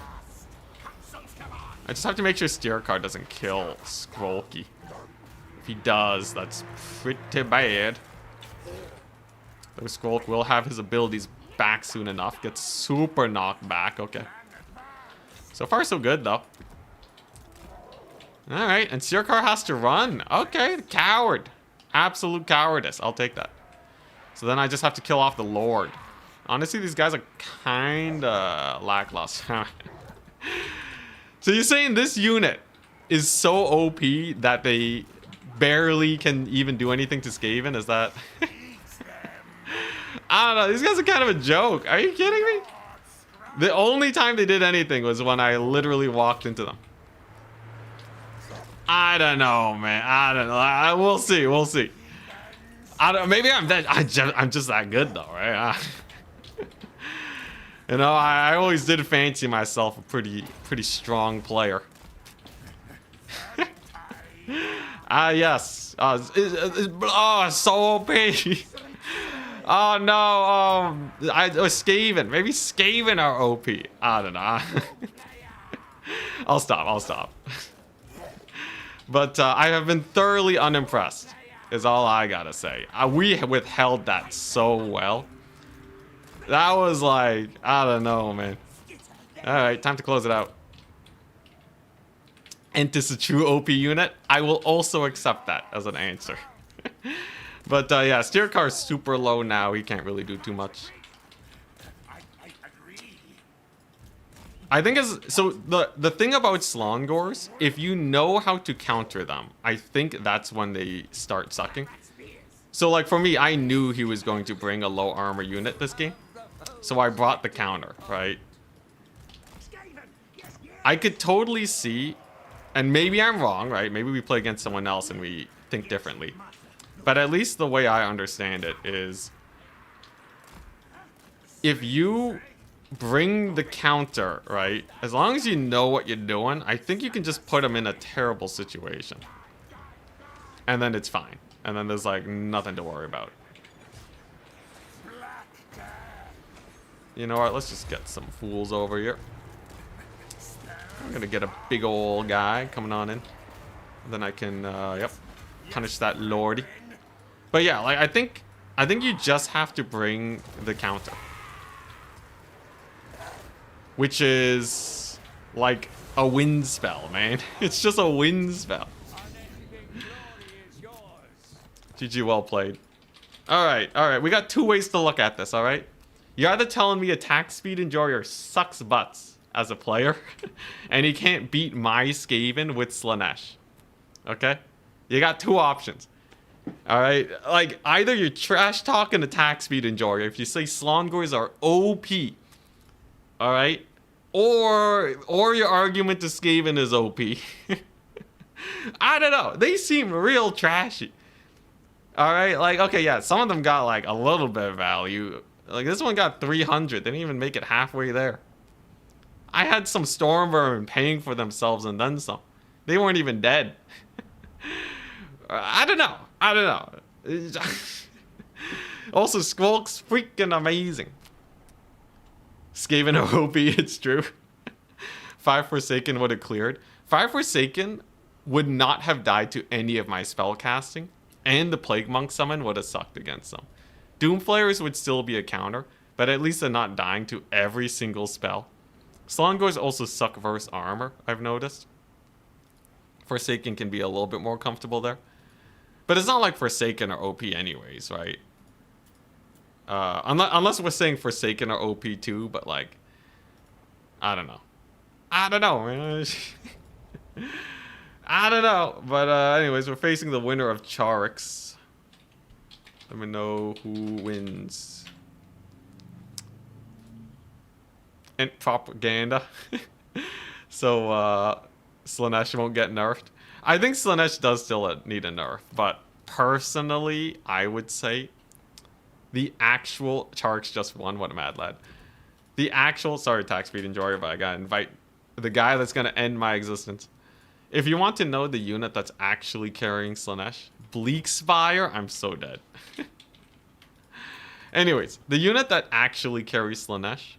I just have to make sure Steer Car doesn't kill Squolky. If he does, that's pretty bad. Though Squolk will have his abilities back soon enough. Gets super knocked back. Okay. So far, so good, though. Alright, and Steercar has to run. Okay, coward. Absolute cowardice. I'll take that. So then I just have to kill off the Lord. Honestly, these guys are kinda lackluster. So you're saying this unit is so OP that they barely can even do anything to Skaven? Is that... I don't know. These guys are kind of a joke. Are you kidding me? The only time they did anything was when I literally walked into them. I don't know, man. I don't know. We'll see. We'll see. Maybe I'm just that good, though, right? You know, I always did fancy myself a pretty strong player. Ah, yes. Oh, so OP. Oh, no. Skaven. Maybe Skaven are OP. I don't know. I'll stop. But I have been thoroughly unimpressed, is all I gotta say. We withheld that so well. That was like, I don't know, man. Alright, time to close it out. Entis a true OP unit? I will also accept that as an answer. But yeah, steer car is super low now. He can't really do too much. I think so the thing about Slongors, if you know how to counter them, I think that's when they start sucking. So like for me, I knew he was going to bring a low armor unit this game. So I brought the counter, right? I could totally see, and maybe I'm wrong, right? Maybe we play against someone else and we think differently. But at least the way I understand it is, if you bring the counter, right? As long as you know what you're doing, I think you can just put them in a terrible situation. And then it's fine. And then there's like nothing to worry about. You know what? Let's just get some fools over here. I'm gonna get a big old guy coming on in. Then I can, yep, punish that lordy. But yeah, like I think you just have to bring the counter, which is like a wind spell, man. It's just a wind spell. GG, well played. All right. We got two ways to look at this. All right, you're either telling me attack speed enjoyer sucks butts as a player, and he can't beat my Skaven with Slaanesh. Okay, you got two options. All right, like either you're trash talking attack speed enjoyer if you say Slongors are OP. All right, or your argument to Skaven is OP. I don't know. They seem real trashy. All right, like okay, yeah, some of them got like a little bit of value. Like this one got 300. They didn't even make it halfway there. I had some Stormvermin paying for themselves and then some. They weren't even dead. I don't know. Also, Squawk's freaking amazing. Skaven are OP, it's true. 5 Forsaken would have cleared. 5 Forsaken would not have died to any of my spell casting, and the Plague Monk summon would have sucked against them. Doomflayers would still be a counter, but at least they're not dying to every single spell. Slongors also suck versus armor, I've noticed. Forsaken can be a little bit more comfortable there. But it's not like Forsaken are OP anyways, right? Unless we're saying Forsaken are OP too, but like, I don't know, man. I don't know. But anyways, we're facing the winner of Charix. Let me know who wins. And propaganda. So Slaanesh won't get nerfed. I think Slaanesh does still need a nerf, but personally, I would say the actual Charix just won. What a mad lad. The actual, sorry, attack speed enjoyer, but I gotta invite the guy that's gonna end my existence. If you want to know the unit that's actually carrying Slaanesh, Bleakspire, I'm so dead. Anyways, the unit that actually carries Slaanesh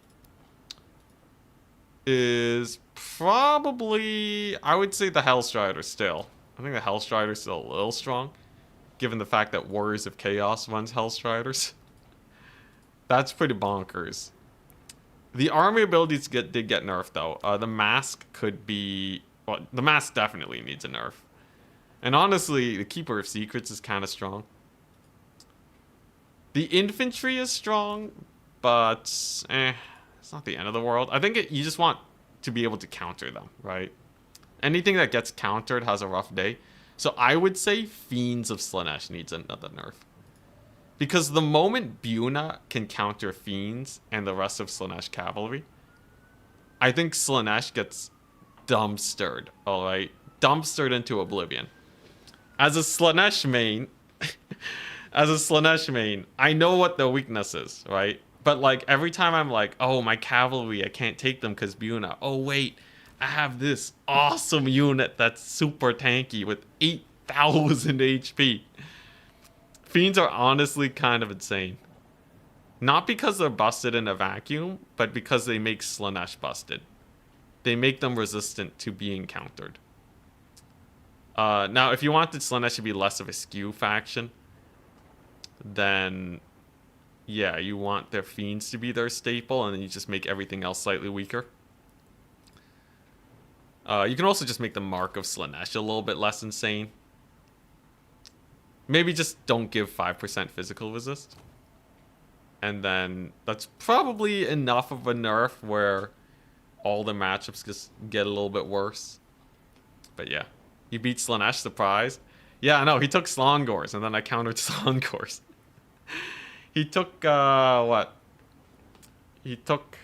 is probably, I would say, the Hellstrider still. I think the Hellstrider is still a little strong, given the fact that Warriors of Chaos runs Hellstriders. That's pretty bonkers. The army abilities did get nerfed, though. The Mask could be... Well, the Mask definitely needs a nerf. And honestly, the Keeper of Secrets is kind of strong. The Infantry is strong, but... it's not the end of the world. I think you just want to be able to counter them, right? Anything that gets countered has a rough day. So I would say Fiends of Slaanesh needs another nerf. Because the moment Buna can counter Fiends and the rest of Slaanesh cavalry, I think Slaanesh gets dumpstered, alright? Dumpstered into oblivion. As a Slaanesh main, I know what the weakness is, right? But like every time I'm like, oh, my cavalry, I can't take them because Buna. Oh wait, I have this awesome unit that's super tanky with 8 1,000 HP. Fiends are honestly kind of insane. Not because they're busted in a vacuum, but because they make Slaanesh busted. They make them resistant to being countered. Now, if you wanted Slaanesh to be less of a skew faction, then yeah, you want their Fiends to be their staple, and then you just make everything else slightly weaker. You can also just make the Mark of Slaanesh a little bit less insane. Maybe just don't give 5% physical resist. And then that's probably enough of a nerf where all the matchups just get a little bit worse. But yeah, he beat Slaanesh, surprise. Yeah, no, he took Slongors, and then I countered Slongors. He took, what? He took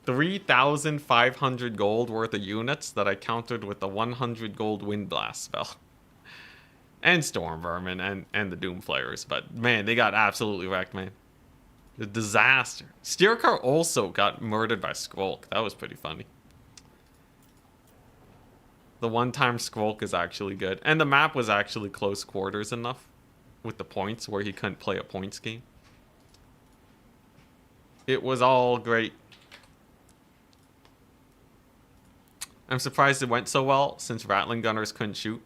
3,500 gold worth of units that I countered with the 100 gold Wind Blast spell. And Storm Vermin and the Doom Flayers. But man, they got absolutely wrecked, man. A disaster. Steercar also got murdered by Skrulk. That was pretty funny. The one-time Skrulk is actually good. And the map was actually close quarters enough with the points where he couldn't play a points game. It was all great. I'm surprised it went so well since Rattling Gunners couldn't shoot.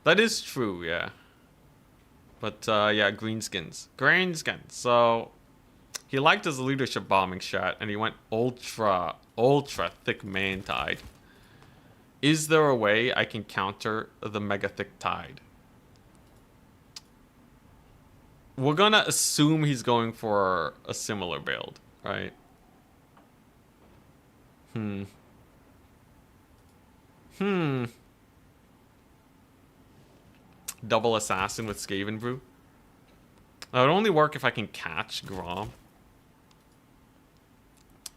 That is true, yeah. But, yeah, Greenskins. Greenskins. So, he liked his leadership bombing strat, and he went ultra thick man tide. Is there a way I can counter the mega thick tide? We're gonna assume he's going for a similar build, right? Double assassin with Skaven brew. That would only work if I can catch Grom.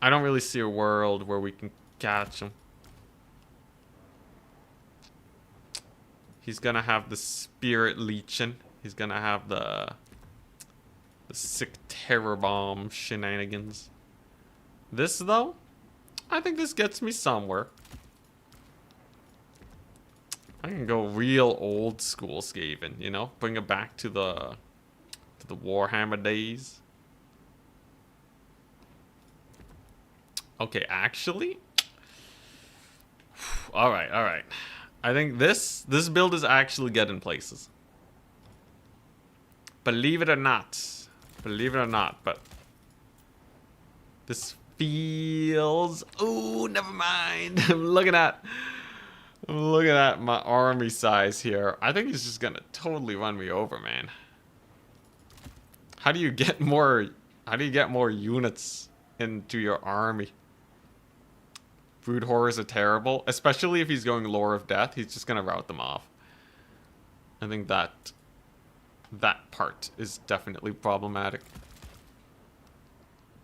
I don't really see a world where we can catch him. He's gonna have the Spirit Leeching. He's gonna have the sick Terror Bomb shenanigans. This, though, I think this gets me somewhere. I can go real old school Skaven, you know? Bring it back to the Warhammer days. Okay, actually, all right. I think this build is actually getting places. Believe it or not, but this feels. Oh, never mind. I'm looking at my army size here. I think he's just gonna totally run me over, man. How do you get more units into your army? Brood horrors are terrible, especially if he's going Lore of Death. He's just gonna rout them off. I think that part is definitely problematic.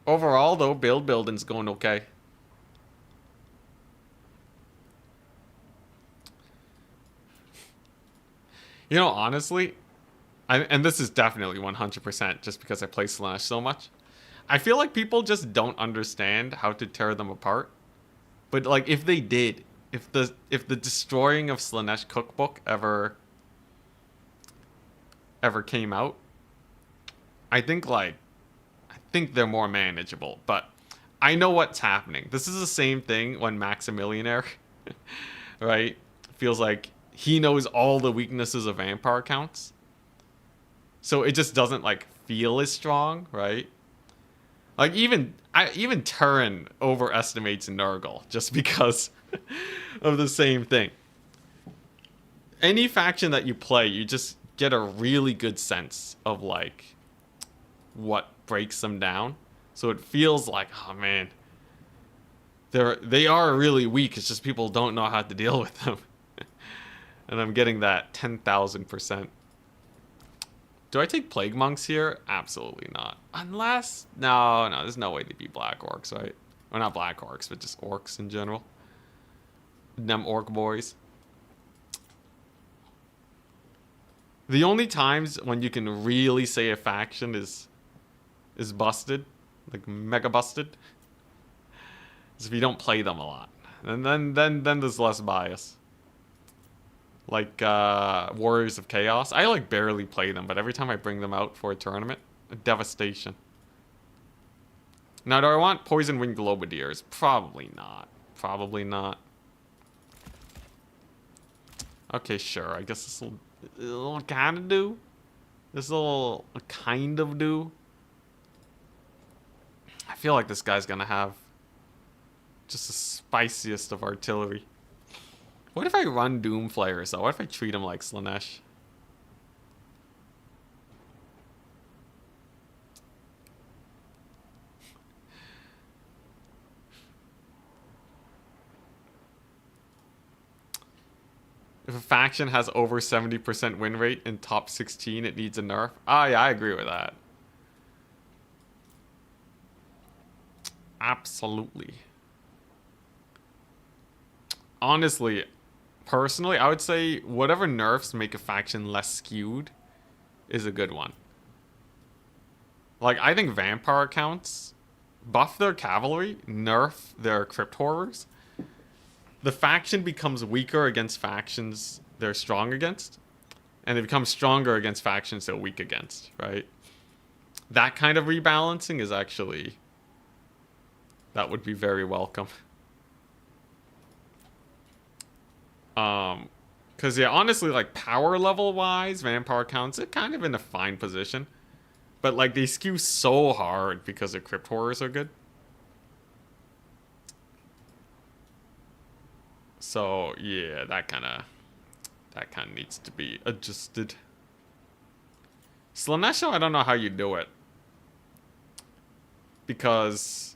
Overall, though, building's going okay. You know, honestly, and this is definitely 100% just because I play Slaanesh so much. I feel like people just don't understand how to tear them apart. But like, if they did, if the destroying of Slaanesh cookbook ever came out, I think they're more manageable. But I know what's happening. This is the same thing when Maximillionaire, right? Feels like he knows all the weaknesses of Vampire counts. So it just doesn't like feel as strong, right? Like even Turin overestimates Nurgle just because of the same thing. Any faction that you play, you just get a really good sense of like what breaks them down. So it feels like, oh man, they are really weak. It's just people don't know how to deal with them. And I'm getting that 10,000%. Do I take Plague Monks here? Absolutely not. Unless... No, there's no way to be Black Orcs, right? Or not Black Orcs, but just Orcs in general. Them Orc boys. The only times when you can really say a faction is busted, like mega busted, is if you don't play them a lot. And then there's less bias. Like Warriors of Chaos. I like barely play them, but every time I bring them out for a tournament, a devastation. Now, do I want Poison Wing Globadiers? Probably not. Probably not. Okay, sure. I guess this will kind of do. This will kind of do. I feel like this guy's gonna have just the spiciest of artillery. What if I run Doomflayers though? What if I treat him like Slaanesh? If a faction has over 70% win rate in top 16, it needs a nerf. Ah, yeah, I agree with that. Absolutely. Honestly, personally, I would say whatever nerfs make a faction less skewed is a good one. Like, I think vampire accounts buff their cavalry, nerf their crypt horrors. The faction becomes weaker against factions they're strong against, and they become stronger against factions they're weak against, right? That kind of rebalancing is actually... that would be very welcome. Because, yeah, honestly, like, power level-wise, vampire counts, it kind of in a fine position. But, like, they skew so hard because their crypt horrors are good. So, yeah, that kind of needs to be adjusted. Slaanesh, I don't know how you do it. Because,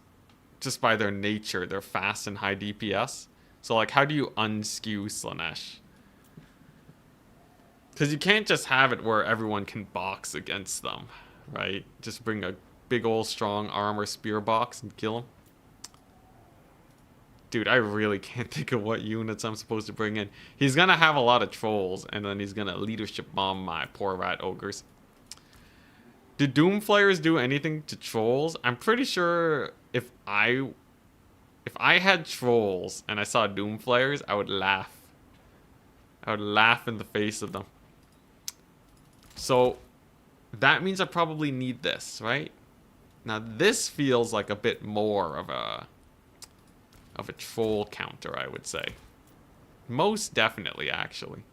just by their nature, they're fast and high DPS. So, like, how do you unskew Slaanesh? Because you can't just have it where everyone can box against them, right? Just bring a big old strong armor spear box and kill them. Dude, I really can't think of what units I'm supposed to bring in. He's gonna have a lot of trolls, and then he's gonna leadership bomb my poor rat ogres. Do Doomflayers do anything to trolls? I'm pretty sure if I had trolls and I saw Doomflayers, I would laugh. I would laugh in the face of them. So, that means I probably need this, right? Now, this feels like a bit more of a troll counter, I would say. Most definitely, actually.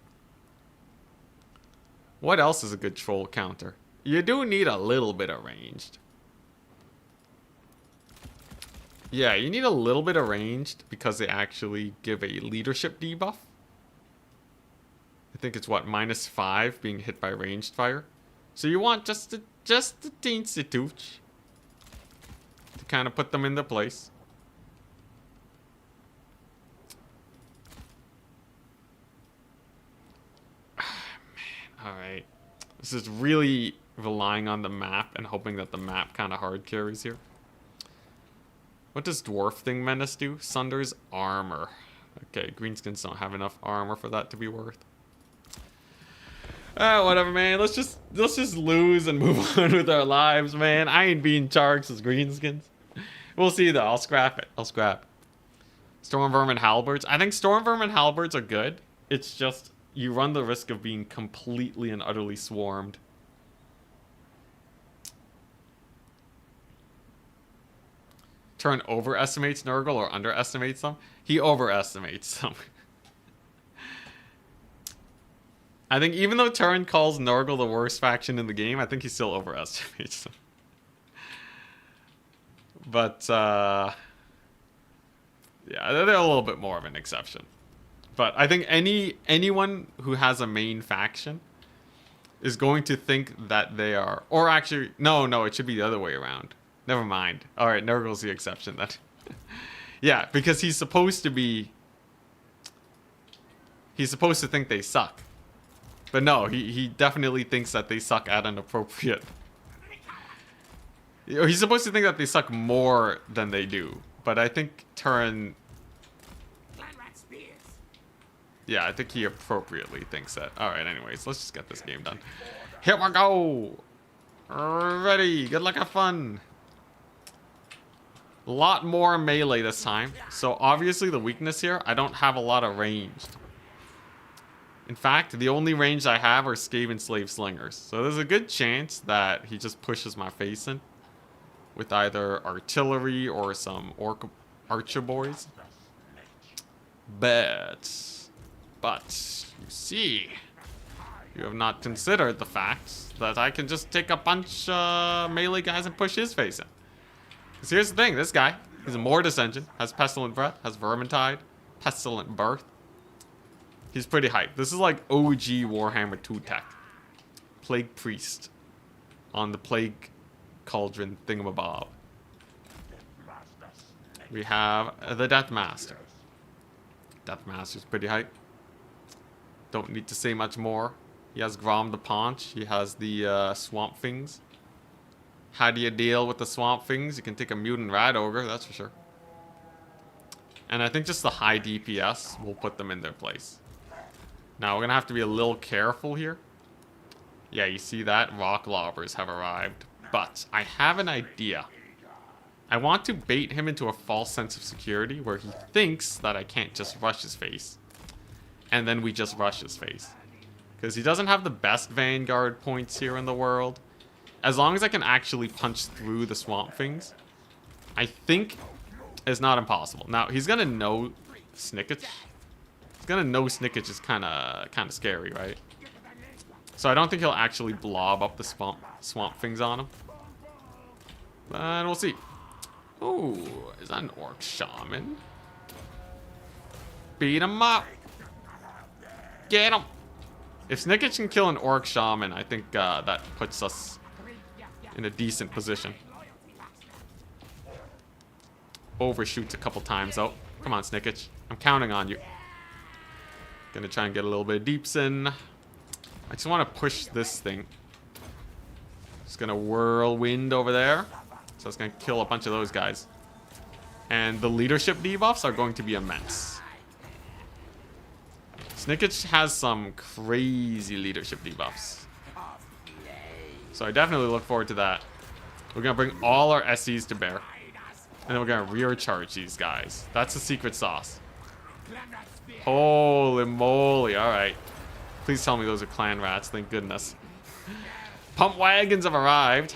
What else is a good troll counter? You do need a little bit of ranged. Yeah, you need a little bit of ranged because they actually give a leadership debuff. I think it's what, -5 being hit by ranged fire. So you want just a teensy tooch to kind of put them in their place. Alright. This is really relying on the map and hoping that the map kind of hard carries here. What does Dwarf Thing Menace do? Sunders armor. Okay, Greenskins don't have enough armor for that to be worth. Whatever, man. Let's just lose and move on with our lives, man. I ain't being charged as Greenskins. We'll see, though. I'll scrap it. I'll scrap. Storm Vermin Halberds. I think Storm Vermin Halberds are good. It's just... you run the risk of being completely and utterly swarmed. Turn overestimates Nurgle or underestimates them? He overestimates them. I think even though Turin calls Nurgle the worst faction in the game, I think he still overestimates them. But, yeah, they're a little bit more of an exception. But I think anyone who has a main faction is going to think that they are... or actually, no, it should be the other way around. Never mind. Alright, Nurgle's the exception then. Yeah, because he's supposed to be... he's supposed to think they suck. But no, he definitely thinks that they suck at an appropriate... he's supposed to think that they suck more than they do. But I think Turin... yeah, I think he appropriately thinks that. Alright, anyways, let's just get this game done. Here we go! Ready, good luck, have fun! A lot more melee this time. So obviously the weakness here, I don't have a lot of ranged. In fact, the only range I have are Skaven slave slingers. So there's a good chance that he just pushes my face in with either artillery or some orc archer boys. But you see, you have not considered the fact that I can just take a bunch melee guys and push his face in. Because here's the thing, this guy, he's a Mortis engine, has Pestilent Breath, has Vermintide, Pestilent Birth. He's pretty hyped. This is like OG Warhammer 2 tech. Plague Priest on the Plague Cauldron thingamabob. We have the Death Master. Death Master's pretty hyped. Don't need to say much more. He has Grom the Paunch. He has the Swamp Things. How do you deal with the Swamp Things? You can take a Mutant Rat Ogre, that's for sure. And I think just the high DPS will put them in their place. Now, we're going to have to be a little careful here. Yeah, you see that? Rock Lobbers have arrived. But I have an idea. I want to bait him into a false sense of security where he thinks that I can't just rush his face. And then we just rush his face. Because he doesn't have the best Vanguard points here in the world. As long as I can actually punch through the Swamp Things, I think it's not impossible. Now, he's going to know Snickage. He's going to know Snickage is kind of scary, right? So I don't think he'll actually blob up the swamp Things on him. But we'll see. Ooh, is that an Orc Shaman? Beat him up. Get him. If Snickage can kill an Orc Shaman, I think that puts us in a decent position. Overshoots a couple times though. Come on, Snickage. I'm counting on you. Gonna try and get a little bit of deeps in. I just want to push this thing. Just gonna whirlwind over there. So it's gonna kill a bunch of those guys. And the leadership debuffs are going to be immense. Snickage has some crazy leadership debuffs. So I definitely look forward to that. We're gonna bring all our SCs to bear. And then we're gonna rear charge these guys. That's the secret sauce. Holy moly, alright. Please tell me those are clan rats, thank goodness. Pump wagons have arrived.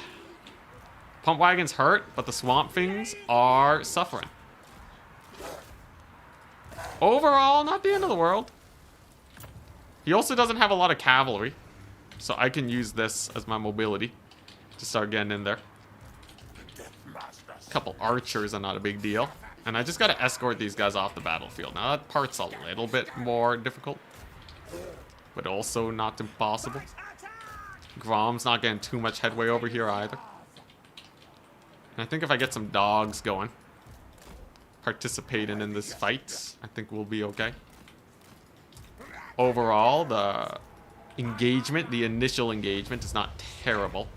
Pump wagons hurt, but the Swamp Things are suffering. Overall, not the end of the world. He also doesn't have a lot of cavalry, so I can use this as my mobility to start getting in there. A couple archers are not a big deal. And I just gotta escort these guys off the battlefield. Now that part's a little bit more difficult, but also not impossible. Grom's not getting too much headway over here either. And I think if I get some dogs going, participating in this fight, I think we'll be okay. Overall, the engagement, the initial engagement is not terrible.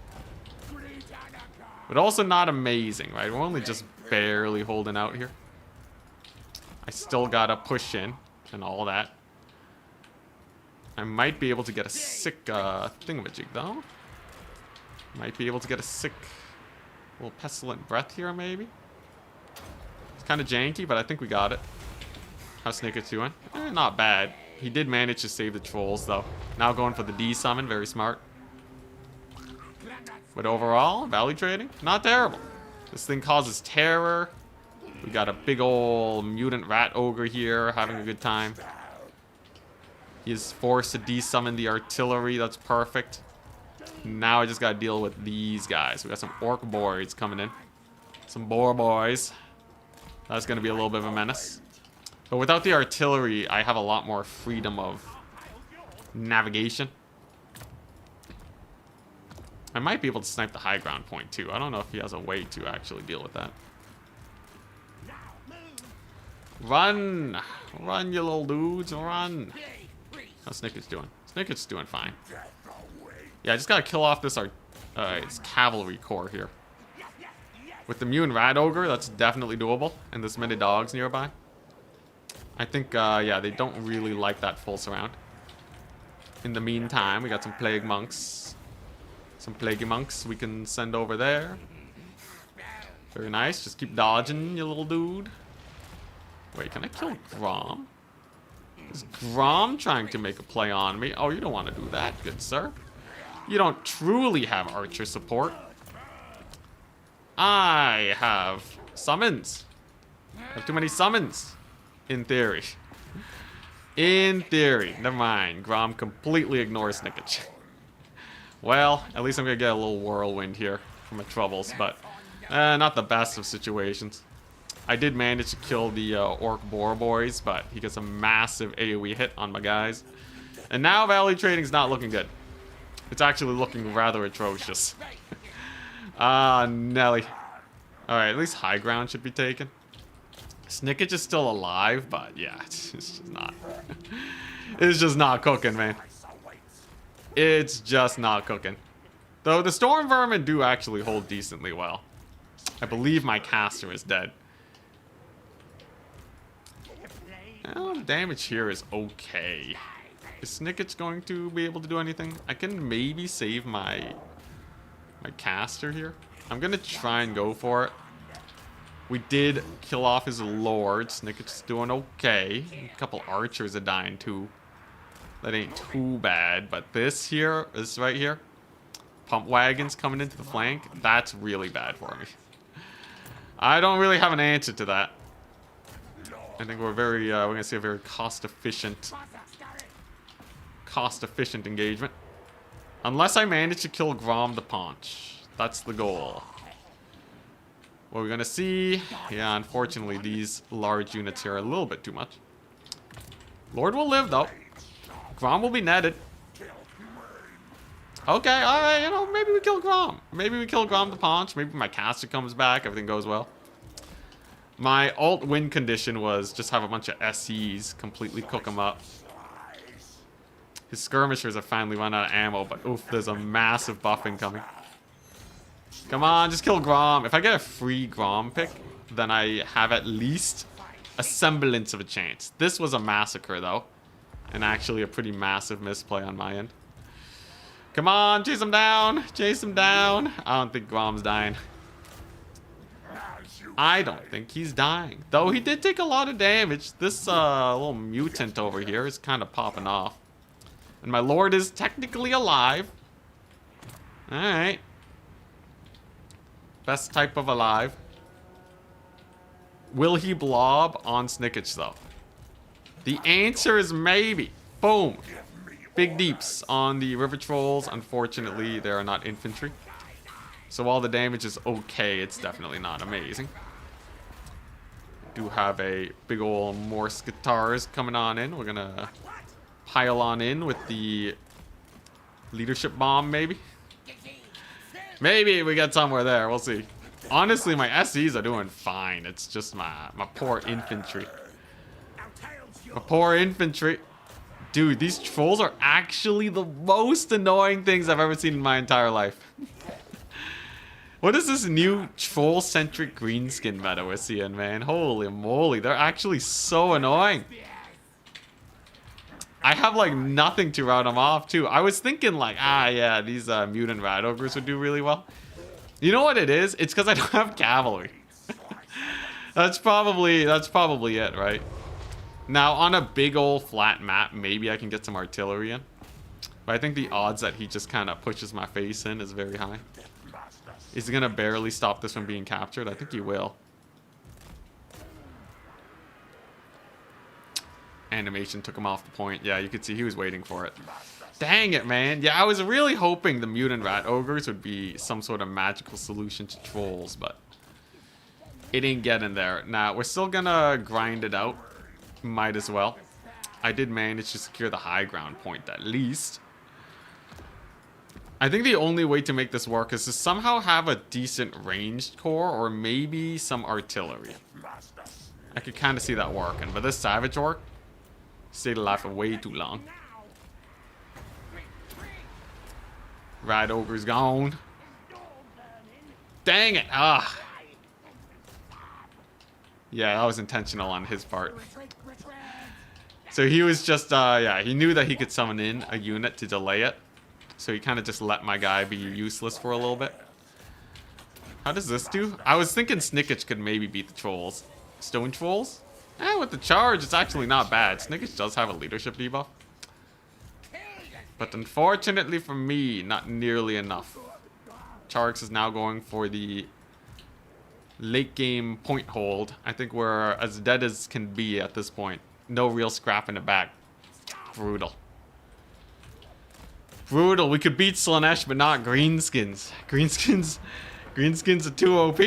But also not amazing, right? We're only just barely holding out here. I still gotta push in and all that. I might be able to get a sick thingamajig though. Might be able to get a sick little pestilent breath here maybe. It's kind of janky, but I think we got it. How's Snickage doing? Not bad. He did manage to save the trolls though. Now going for the D summon, very smart. But overall, value trading, not terrible. This thing causes terror. We got a big old mutant rat ogre here having a good time. He's forced to de-summon the artillery. That's perfect. Now I just gotta deal with these guys. We got some orc boys coming in. Some boar boys. That's gonna be a little bit of a menace. But without the artillery, I have a lot more freedom of navigation. I might be able to snipe the high ground point too. I don't know if he has a way to actually deal with that. Run! Run, you little dudes, run! How's Snickage doing? Snickage's doing fine. Yeah, I just gotta kill off this his cavalry corps here. With the mutant rat ogre, that's definitely doable. And this many dogs nearby. I think, yeah, they don't really like that full surround. In the meantime, we got some plague monks. Some plaguey monks we can send over there. Very nice. Just keep dodging, you little dude. Wait, can I kill Grom? Is Grom trying to make a play on me? Oh, you don't want to do that, good sir. You don't truly have archer support. I have summons. I have too many summons. In theory. In theory. Never mind. Grom completely ignores Snickage. Well, at least I'm going to get a little whirlwind here for my troubles, but not the best of situations. I did manage to kill the Orc Boar Boys, but he gets a massive AoE hit on my guys. And now Valley Trading's not looking good. It's actually looking rather atrocious. Nelly. Alright, at least high ground should be taken. Snickage is still alive, but yeah, it's just not. It's just not cooking, man. It's just not cooking. Though the Storm Vermin do actually hold decently well. I believe my caster is dead. Well, the damage here is okay. Is Snickage going to be able to do anything? I can maybe save my caster here. I'm gonna try and go for it. We did kill off his lord. Snickage is doing okay. A couple archers are dying too. That ain't too bad. But this right here, pump wagons coming into the flank, that's really bad for me. I don't really have an answer to that. I think we're gonna see a very cost efficient engagement. Unless I manage to kill Grom the Paunch. That's the goal. What we're gonna see, yeah, unfortunately these large units here are a little bit too much. Lord will live though. Grom will be netted. Okay, alright, you know, maybe we kill Grom. Maybe we kill Grom the Paunch. Maybe my caster comes back, everything goes well. My alt win condition was just have a bunch of SEs, completely cook them up. His skirmishers have finally run out of ammo, but oof, there's a massive buff incoming. Come on, just kill Grom. If I get a free Grom pick, then I have at least a semblance of a chance. This was a massacre, though. And actually a pretty massive misplay on my end. Come on, chase him down. Chase him down. I don't think Grom's dying. I don't think he's dying. Though he did take a lot of damage. This little mutant over here is kind of popping off. And my lord is technically alive. Alright. Best type of alive. Will he blob on Snickage, though? The answer is maybe. Boom. Big deeps on the river trolls. Unfortunately, they are not infantry. So while the damage is okay, it's definitely not amazing. Do have a big ol' Morse guitars coming on in. We're gonna pile on in with the leadership bomb, maybe. Maybe we get somewhere there. We'll see. Honestly, my SEs are doing fine. It's just my poor infantry. My poor infantry. Dude, these trolls are actually the most annoying things I've ever seen in my entire life. What is this new troll-centric greenskin meta we're seeing, man? Holy moly, they're actually so annoying. I have, like, nothing to rout them off, too. I was thinking, like, yeah, these mutant rat ogres would do really well. You know what it is? It's because I don't have cavalry. That's probably it, right? Now, on a big old flat map, maybe I can get some artillery in. But I think the odds that he just kind of pushes my face in is very high. Is he going to barely stop this from being captured? I think he will. Animation took him off the point. Yeah, you could see he was waiting for it. Dang it, man. Yeah, I was really hoping the mutant rat ogres would be some sort of magical solution to trolls, but it ain't getting there. Now, we're still gonna grind it out. Might as well. I did manage to secure the high ground point at least. I think the only way to make this work is to somehow have a decent ranged core or maybe some artillery. I could kind of see that working, but this savage orc stayed alive for way too long. Rat ogre's gone. Dang it! Ah. Yeah, that was intentional on his part. So he was just, yeah, he knew that he could summon in a unit to delay it. So he kind of just let my guy be useless for a little bit. How does this do? I was thinking Snickage could maybe beat the trolls. Stone trolls? With the charge, it's actually not bad. Snickers does have a leadership debuff. But unfortunately for me, not nearly enough. Charx is now going for the late game point hold. I think we're as dead as can be at this point. No real scrap in the back. Brutal. Brutal. We could beat Slaanesh, but not Greenskins. Greenskins are too OP.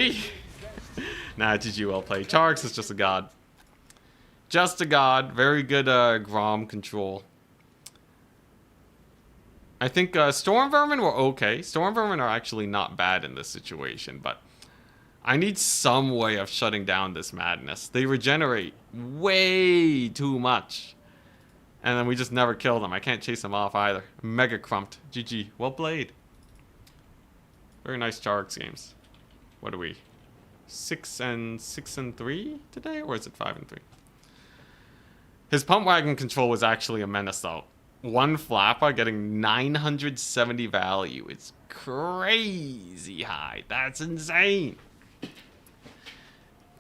Nah, GG, well played. Charx is just a god. Just a god. Very good Grom control. I think Storm Vermin were okay. Storm Vermin are actually not bad in this situation, but I need some way of shutting down this madness. They regenerate way too much. And then we just never kill them. I can't chase them off either. Mega crumped. GG. Well played. Very nice Charx games. What are we? 6 and 3 today? Or is it 5 and 3? His pump wagon control was actually a menace though. One Flappa getting 970 value. It's crazy high. That's insane.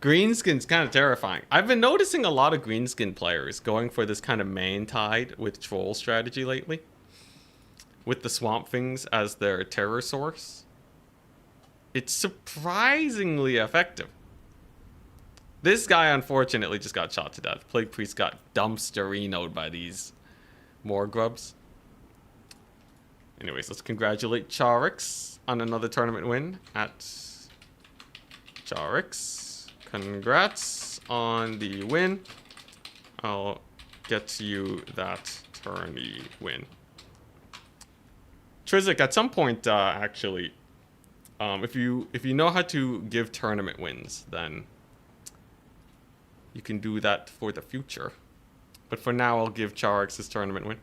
Greenskins kind of terrifying. I've been noticing a lot of Greenskin players going for this kind of main tide with troll strategy lately. With the Swamp Things as their terror source. It's surprisingly effective. This guy unfortunately just got shot to death. Plague Priest got dumpsterinoed by these more grubs. Anyways, let's congratulate Charix on another tournament win at Charix. Congrats on the win. I'll get you that tourney win. Trizik, at some point, actually, if you know how to give tournament wins, then you can do that for the future. But for now, I'll give Charx his tournament win.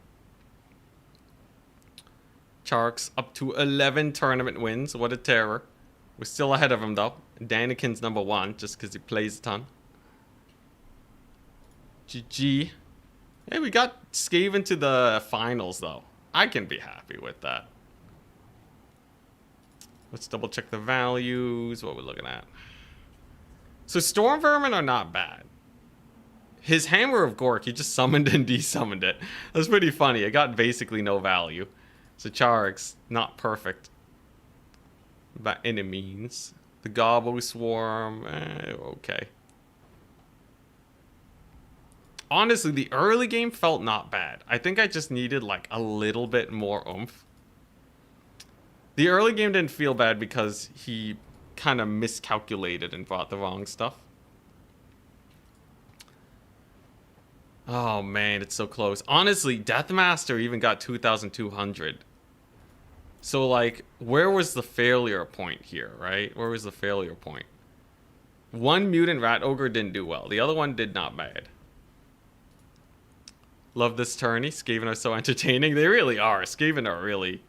Charx up to 11 tournament wins. What a terror. We're still ahead of him, though. Danikin's number 1, just because he plays a ton. GG. Hey, we got Skaven to the finals, though. I can be happy with that. Let's double check the values. What we're looking at. So Storm Vermin are not bad. His Hammer of Gork, he just summoned and desummoned it. That's pretty funny. It got basically no value. So Charix, not perfect. By any means. The Gobbo Swarm, okay. Honestly, the early game felt not bad. I think I just needed like a little bit more oomph. The early game didn't feel bad because he kind of miscalculated and brought the wrong stuff. Oh man, it's so close. Honestly, Deathmaster even got 2,200. So like, where was the failure point here, right? Where was the failure point? One Mutant Rat Ogre didn't do well. The other one did not bad. Love this tourney. Skaven are so entertaining. They really are. Skaven are really...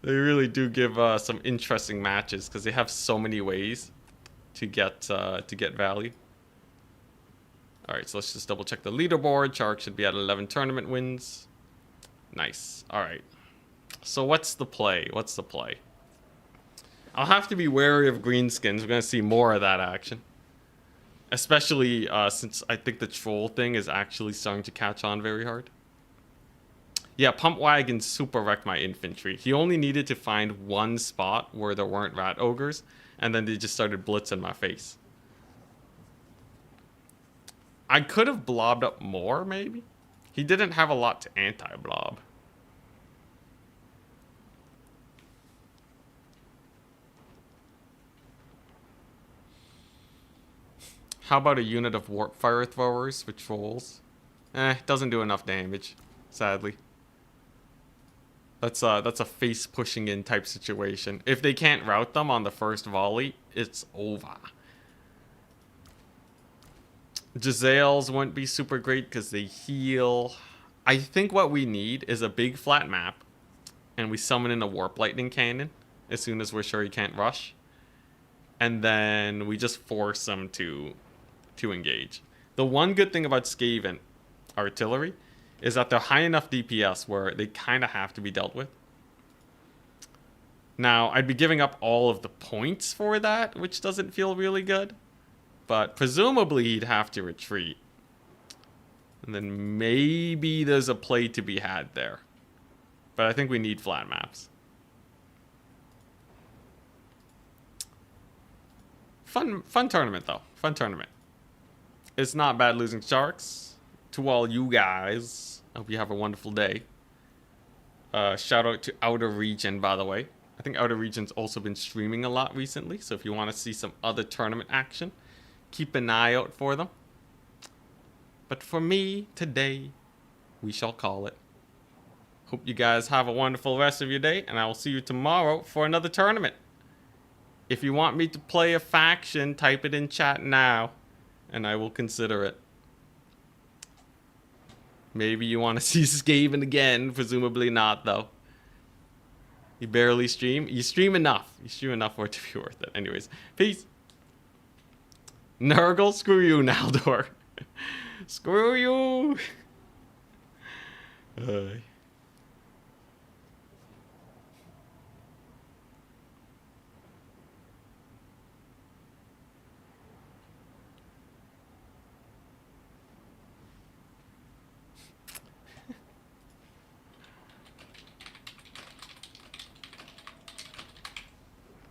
They really do give some interesting matches because they have so many ways to get value. Alright, so let's just double check the leaderboard. Charx should be at 11 tournament wins. Nice. Alright. So what's the play? What's the play? I'll have to be wary of Greenskins. We're going to see more of that action. Especially since I think the troll thing is actually starting to catch on very hard. Yeah, Pump Wagon super wrecked my infantry. He only needed to find one spot where there weren't rat ogres, and then they just started blitzing my face. I could have blobbed up more, maybe? He didn't have a lot to anti-blob. How about a unit of warp fire throwers with trolls? Doesn't do enough damage, sadly. That's a face pushing in type situation. If they can't rout them on the first volley, it's over. Giselles won't be super great because they heal. I think what we need is a big flat map, and we summon in a warp lightning cannon as soon as we're sure he can't rush, and then we just force them to engage. The one good thing about Skaven artillery is that they're high enough DPS where they kind of have to be dealt with. Now, I'd be giving up all of the points for that, which doesn't feel really good. But presumably he'd have to retreat. And then maybe there's a play to be had there. But I think we need flat maps. Fun tournament, though. Fun tournament. It's not bad losing Sharks. To all you guys, I hope you have a wonderful day. Shout out to Outer Region, by the way. I think Outer Region's also been streaming a lot recently. So if you want to see some other tournament action, keep an eye out for them. But for me, today, we shall call it. Hope you guys have a wonderful rest of your day, and I will see you tomorrow for another tournament. If you want me to play a faction, type it in chat now, and I will consider it. Maybe you want to see Skaven again, presumably not, though. You barely stream. You stream enough. You stream enough for it to be worth it. Anyways, peace. Nurgle, screw you, Naldor. Screw you.